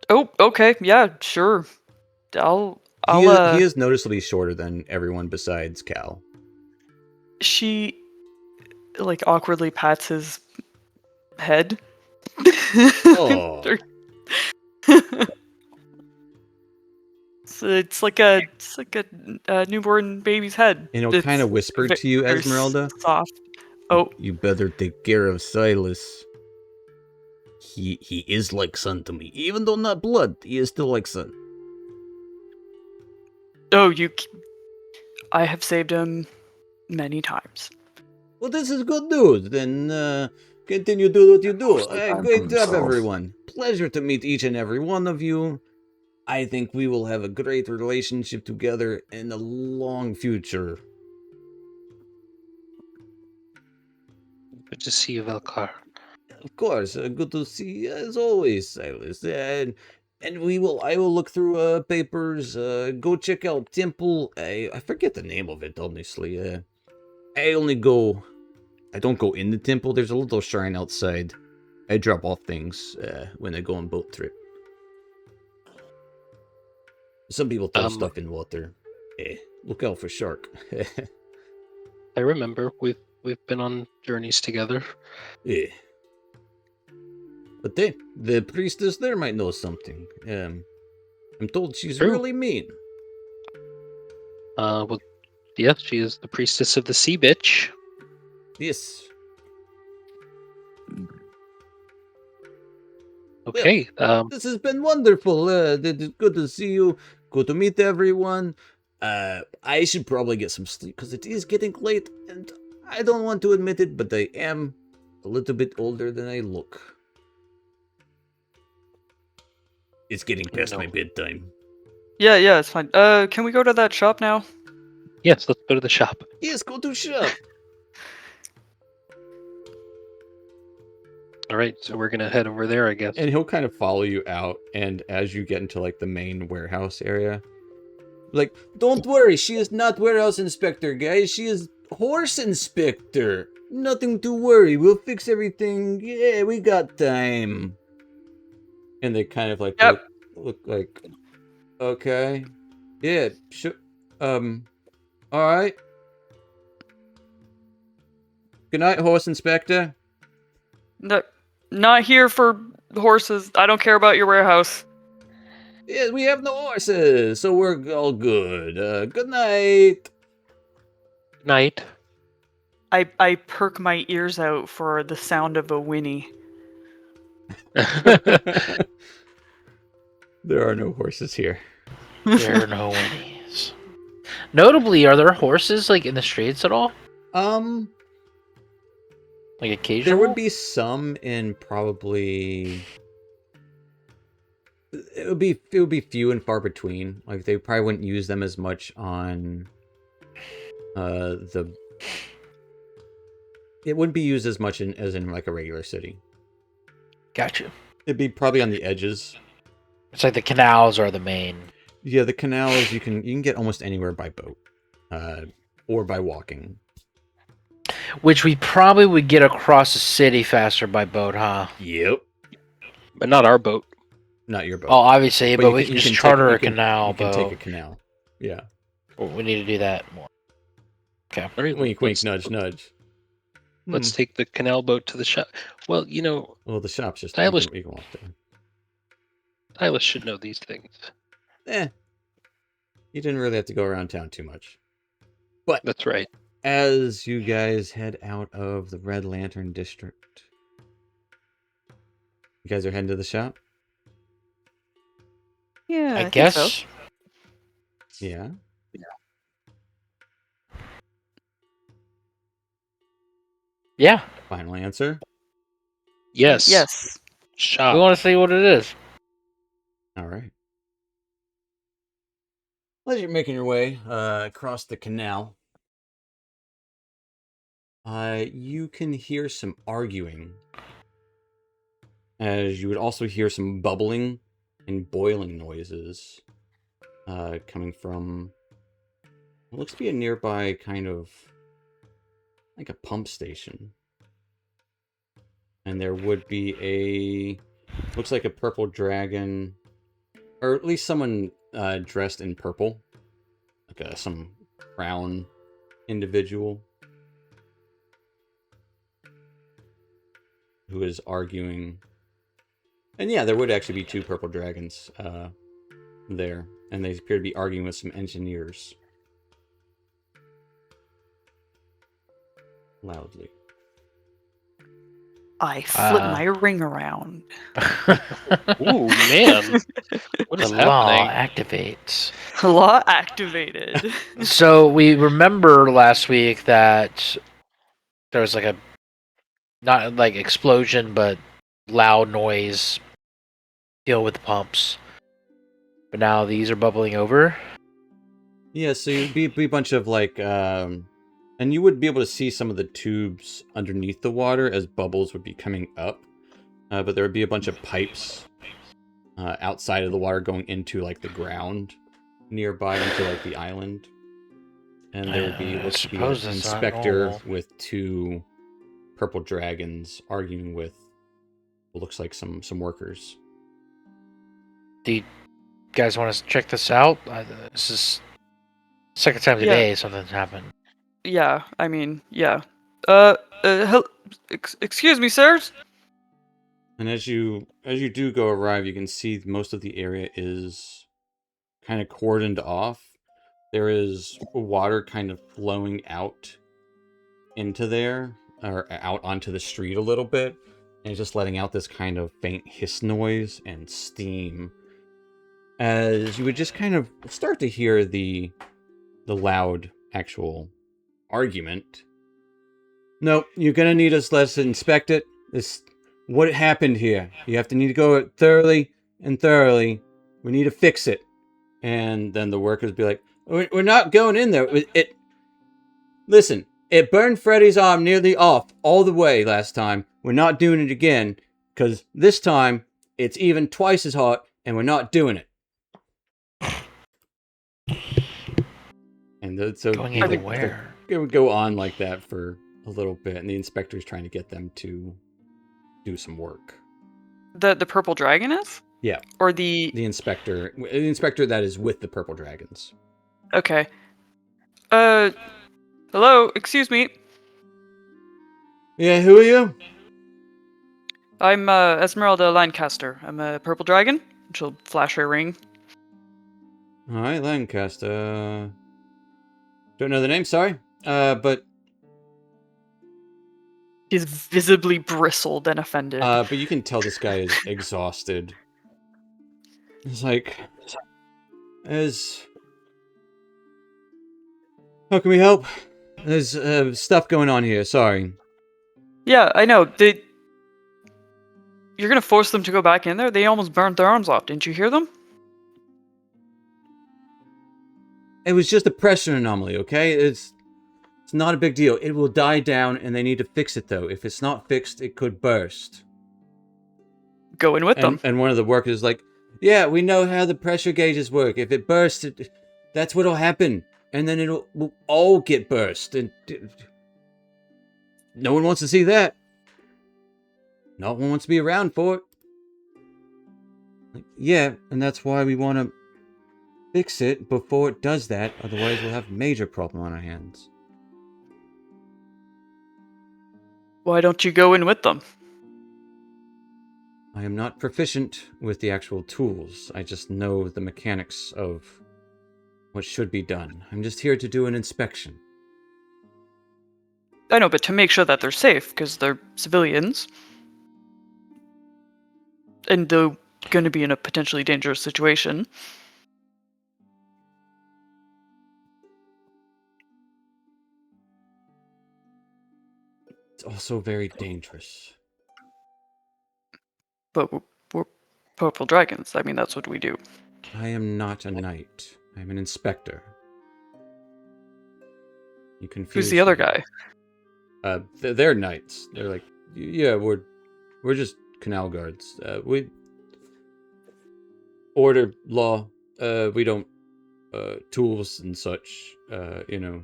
Oh, okay, yeah, sure. I'll He is noticeably shorter than everyone besides Cal. She like awkwardly pats his head. Oh. So it's like a newborn baby's head. And he'll kind of whisper to you, very Esmeralda. Soft. Oh, You better take care of Silas. He is like son to me. Even though not blood, he is still like son. oh, I have saved him many times. Well, this is good news. Then continue to do what you do. Mostly time Great to job, himself. everyone. Pleasure to meet each and every one of you. I think we will have a great relationship together in the long future. Good to see you, Velkar. Of course, good to see you as always, Silas. And I will look through papers. Go check out Temple. I forget the name of it, honestly. I don't go in the temple. There's a little shrine outside. I drop off things when I go on boat trip. Some people throw stuff in water. Look out for shark. I remember we've been on journeys together. Yeah. But the priestess there might know something. I'm told she's True. really mean. Well, yes, she is the priestess of the sea bitch. Yes. Okay. This has been wonderful. It's good to see you. Good to meet everyone. I should probably get some sleep because it is getting late, and I don't want to admit it, but I am a little bit older than I look. It's getting past my bedtime. Yeah, it's fine. Can we go to that shop now? Yes, let's go to the shop. Yes, go to shop. All right, so we're gonna head over there, I guess. And he'll kind of follow you out, and as you get into like the main warehouse area, like, don't worry, she is not warehouse inspector, guys. She is horse inspector. Nothing to worry. We'll fix everything. Yeah, we got time. And they kind of like look like, okay, yeah, sure. All right. Good night, horse inspector. No, not here for horses. I don't care about your warehouse. Yeah, we have no horses, so we're all good. Good night. Night. I perk my ears out for the sound of a whinny. There are no horses here. There are no whinnies. Notably, are there horses like in the streets at all? Like occasionally? There would be some in probably. It would be few and far between. Like they probably wouldn't use them as much on the. It wouldn't be used as much as in like a regular city. Gotcha. It'd be probably on the edges. It's like the canals are the main. Yeah, the canals you can get almost anywhere by boat, or by walking. Which we probably would get across the city faster by boat, huh? Yep. But not our boat. Not your boat. Oh, obviously, but we can you just take- charter you a can- canal You can boat. take a canal. Yeah. Well, we need to do that more. Okay. All right, Wink, wink, nudge, nudge. Let's take the canal boat to the shop. Well, Well, the shop's just Silas- you can walk there. Silas should know these things. You didn't really have to go around town too much. That's right. As you guys head out of the Red Lantern District, you guys are heading to the shop? Yeah, I think guess. so. Yeah. Yeah. Final answer? Yes. Yes. Shop. We want to see what it is. All right. As you're making your way across the canal, you can hear some arguing as you would also hear some bubbling and boiling noises coming from what looks to be a nearby kind of like a pump station. And there would be looks like a purple dragon, or at least someone dressed in purple, like some crown individual who is arguing. And yeah, there would actually be 2 purple dragons there, and they appear to be arguing with some engineers loudly. I flip my ring around. Ooh, man. What is The law happening? activates. Law activated. So we remember last week that there was like a not like explosion, but loud noise deal with the pumps. But now these are bubbling over. Yeah, so you'd be a bunch of like, and you would be able to see some of the tubes underneath the water as bubbles would be coming up. But there would be a bunch of pipes outside of the water going into like the ground nearby into like the island. And there would be an inspector with 2 purple dragons arguing with what looks like some workers. Do you guys want to check this out? This is second time today something's happened. Yeah, I mean, yeah. Excuse me, sirs? And as you do go arrive, you can see most of the area is kind of cordoned off. There is water kind of flowing out into there, or out onto the street a little bit, and just letting out this kind of faint hiss noise and steam. As you would just kind of start to hear the loud actual argument. No, you're gonna need us to inspect it. What happened here? You have to need to go thoroughly. We need to fix it. And then the workers be like, we're not going in there. Listen, it burned Freddy's arm nearly off all the way last time. We're not doing it again, because this time it's even twice as hot, and we're not doing it. And so Going anywhere. It would go on like that for a little bit, and the inspector's trying to get them to do some work. The purple dragon is? Yeah. Or the inspector that is with the purple dragons. Okay. Hello, excuse me. Yeah, who are you? I'm Esmeralda Lancaster. I'm a purple dragon. She'll flash her ring. Alright, Lancaster. Don't know the name, sorry. But He's visibly bristled and offended. but you can tell this guy is exhausted. It's like, how can we help? There's stuff going on here, sorry. Yeah, I know. You're gonna force them to go back in there? They almost burnt their arms off. Didn't you hear them? It was just a pressure anomaly, okay? It's not a big deal. It will die down, and they need to fix it, though. If it's not fixed, it could burst. Go in with them. And one of the workers is like, yeah, we know how the pressure gauges work. If it bursts, that's what'll happen. And then we'll all get burst. And no one wants to see that. No one wants to be around for it. Like, yeah, and that's why we want to fix it before it does that. Otherwise, we'll have a major problem on our hands. Why don't you go in with them? I am not proficient with the actual tools. I just know the mechanics of what should be done. I'm just here to do an inspection. I know, but to make sure that they're safe, because they're civilians. And they're going to be in a potentially dangerous situation. It's also very dangerous. But we're purple dragons. I mean, that's what we do. I am not a knight. I'm an inspector. You confuse Who's the other me. guy? They're knights. They're like, yeah, we're just canal guards. We order law. We don't tools and such. You know.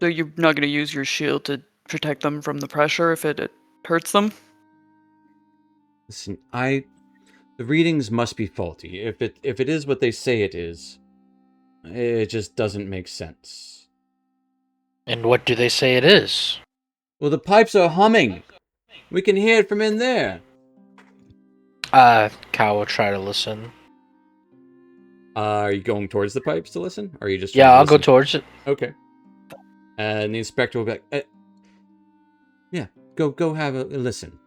So you're not going to use your shield to protect them from the pressure if it hurts them? Listen, the readings must be faulty. If it is what they say it is, it just doesn't make sense. And what do they say it is? Well, the pipes are humming. We can hear it from in there. Cal will try to listen. Are you going towards the pipes to listen? Or are you just trying Yeah, to I'll go listen? towards it. Okay. And the inspector will be like, yeah, go have a listen.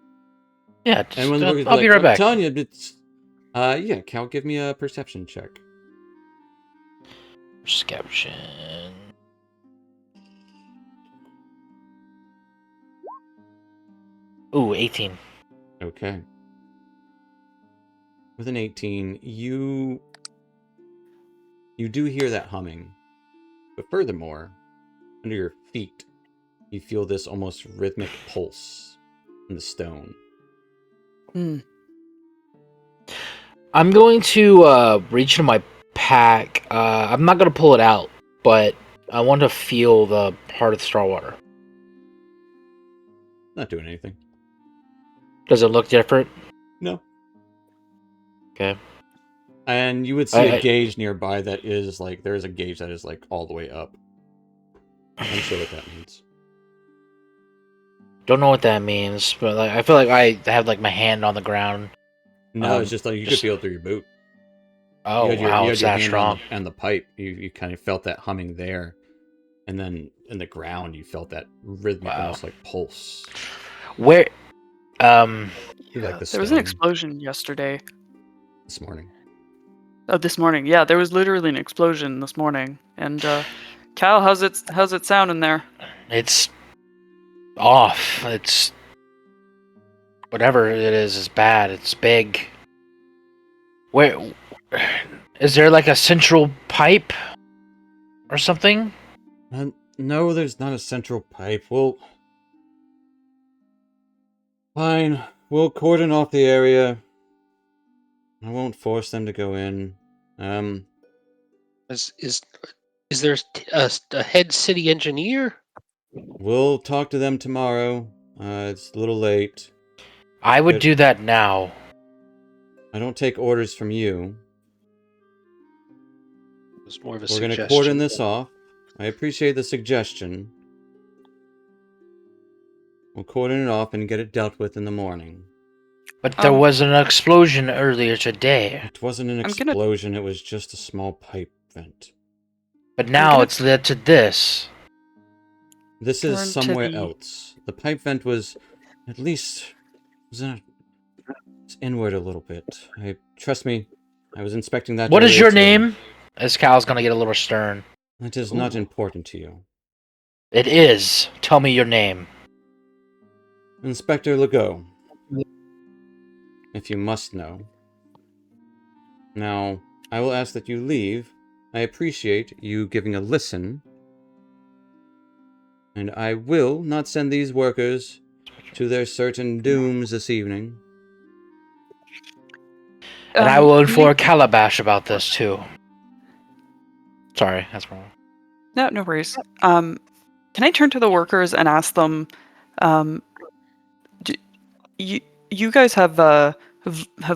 Yeah, And when I'll be right I'm back. telling you, it's yeah, Cal, give me a perception check. Perception. Ooh, 18. Okay. With an 18, you do hear that humming. But furthermore, under your feet, you feel this almost rhythmic pulse in the stone. I'm going to reach into my pack. I'm not going to pull it out, but I want to feel the heart of the Starwater. Not doing anything. Does it look different? No. Okay. And you would see a gauge nearby that is like, there is a gauge that is like all the way up. I'm sure what that means. Don't know what that means, but like, I feel like I have like my hand on the ground. No, it's just like you could feel it through your boot. Oh, you had your, wow, you had it's your that hand strong. on the pipe. You kind of felt that humming there. And then in the ground, you felt that rhythmic, almost like pulse. Where, Like the there was an stone explosion yesterday. this morning. Oh, this morning. Yeah, there was literally an explosion this morning. And Cal, how's it sound in there? It's off. It's whatever it is bad. It's big. Where is there like a central pipe or something? No, there's not a central pipe. Fine. We'll cordon off the area. I won't force them to go in. Is there a head city engineer? We'll talk to them tomorrow. It's a little late. I would do that now. I don't take orders from you. It was more of a We're suggestion. gonna cordon this off. I appreciate the suggestion. We'll cordon it off and get it dealt with in the morning. But there was an explosion earlier today. It wasn't an explosion, it was just a small pipe vent. But now it's led to this. This is somewhere else. The pipe vent was at least it's inward a little bit. Trust me, I was inspecting that. What is your name? As Cal's gonna get a little stern. That is not important to you. It is. Tell me your name. Inspector Legault. If you must know. Now, I will ask that you leave. I appreciate you giving a listen. And I will not send these workers to their certain dooms this evening. And I will inform Calabash about this too. Sorry, that's wrong. No worries. Can I turn to the workers and ask them, you guys have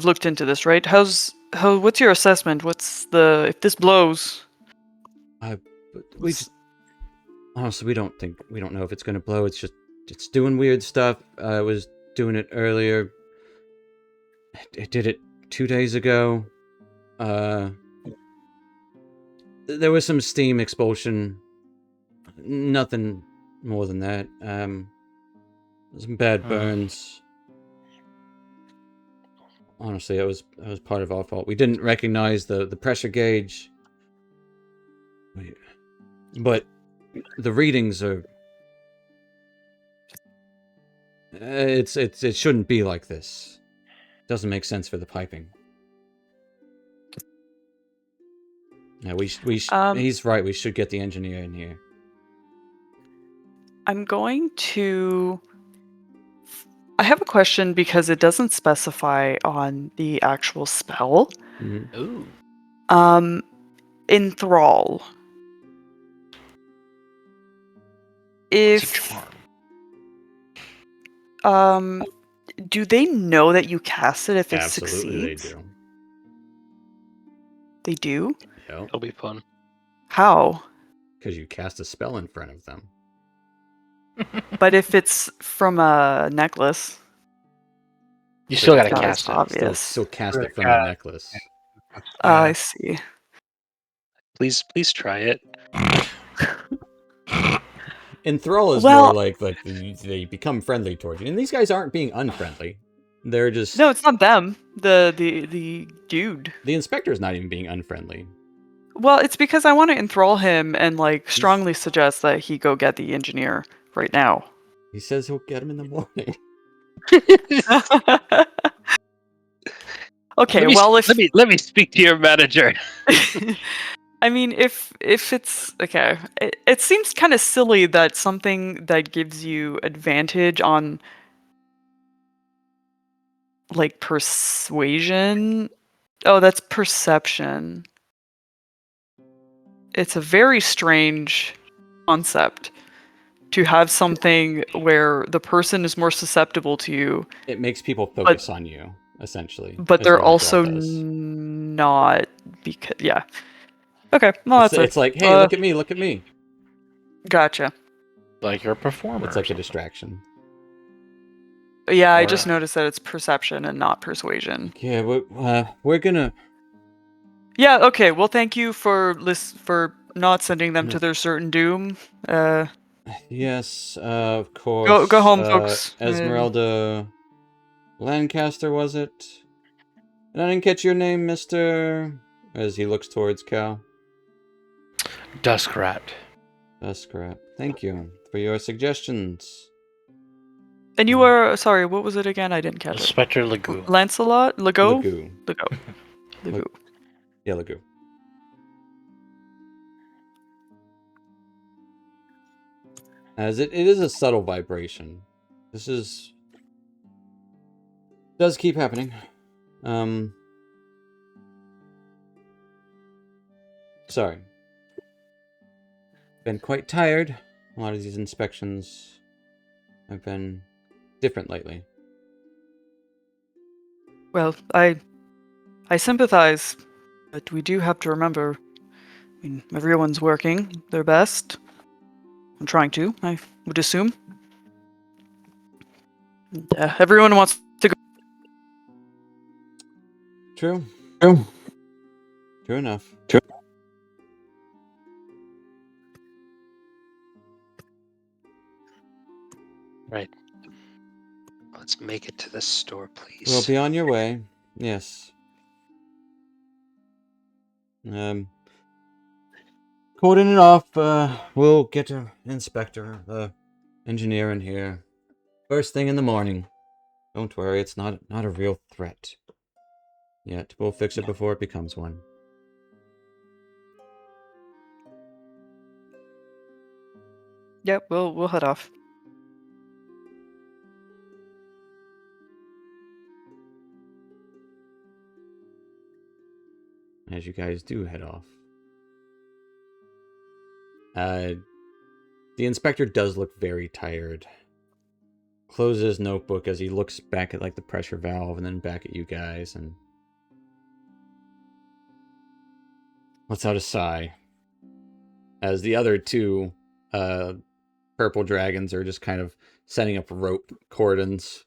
looked into this, right? What's your assessment? If this blows? Honestly, we don't know if it's gonna blow. It's doing weird stuff. I was doing it earlier. It did it 2 days ago. There was some steam expulsion. Nothing more than that. Some bad burns. Honestly, it was part of our fault. We didn't recognize the pressure gauge. But the readings are... It shouldn't be like this. It doesn't make sense for the piping. Yeah, he's right. We should get the engineer in here. I'm going to I have a question because it doesn't specify on the actual spell. Mhm. Ooh. Enthrall. It's a If charm. do they know that you cast it if it Absolutely, they succeeds? do. They do? Yep. It'll be fun. How? Because you cast a spell in front of them. But if it's from a necklace, You still gotta it's not as cast it. obvious. Still cast Really it from the cast. necklace. I see. Please try it. Enthrall is Well- more like they become friendly towards you. And these guys aren't being unfriendly. They're just... No, it's not them. The dude. The inspector's not even being unfriendly. Well, it's because I want to enthrall him and like strongly suggest that he go get the engineer right now. He says he'll get him in the morning. Okay, Let me, well if let me speak to your manager. I mean if it's okay, it seems kind of silly that something that gives you advantage on like persuasion. Oh, that's perception. It's a very strange concept to have something where the person is more susceptible to you, It makes people focus on you, essentially. but is they're what Enthrall also does. not because yeah. Okay, well It's like, hey, look at me, look at me. Gotcha. Like you're a performer. It's like a distraction. Yeah, I Or- just noticed that it's perception and not persuasion. Yeah, we're gonna... Yeah, okay. Well, thank you for for not sending them No. to their certain doom. Yes, of course. Go home, folks. Esmeralda Lancaster, was it? And I didn't catch your name, mister... As he looks towards Cal. Duskrat. Duskrat. Thank you for your suggestions. And you were sorry. What was it again? I didn't catch it. Inspector Legoo. Lancelot, Legault, Legoo. Legault, Legault. Yeah, Legoo. As it is a subtle vibration. This is... Does keep happening. Sorry. Been quite tired. A lot of these inspections have been different lately. Well, I sympathize, but we do have to remember. I mean, everyone's working their best. I'm trying to. I would assume. Everyone wants to go. True. True enough. Right. Let's make it to the store, please. Well, be on your way. Yes. Cordon it off. We'll get an inspector, engineer in here. First thing in the morning. Don't worry, it's not a real threat. Yet, we'll fix it before it becomes one. Yep, we'll head off. As you guys do head off. The inspector does look very tired. Closes his notebook as he looks back at like the pressure valve and then back at you guys and lets out a sigh. As the other two purple dragons are just kind of setting up rope cordons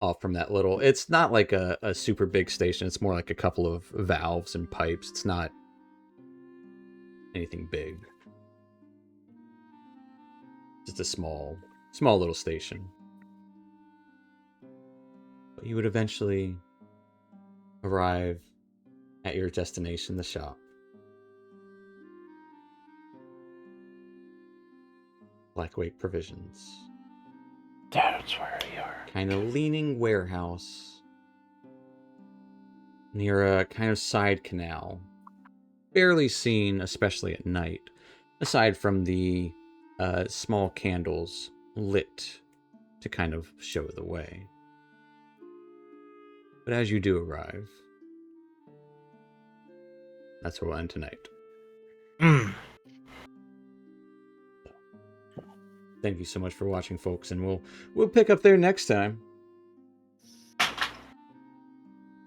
off from that little... It's not like a super big station. It's more like a couple of valves and pipes. It's not anything big. Just a small little station. But you would eventually arrive at your destination, the shop. Blackwake Provisions. That's where we are. Kind of leaning warehouse near a kind of side canal. Barely seen, especially at night, aside from the small candles lit to kind of show the way. But as you do arrive, that's where we'll end tonight. Thank you so much for watching, folks, and we'll pick up there next time.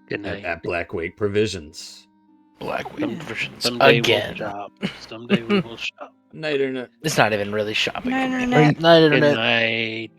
Good night. At Blackwake Provisions. Blackwake Provisions Someday again. we'll shop. Someday we will shop. Night, Internet. It's not even really shopping. Night, for me. Internet. Night, Good Internet. night.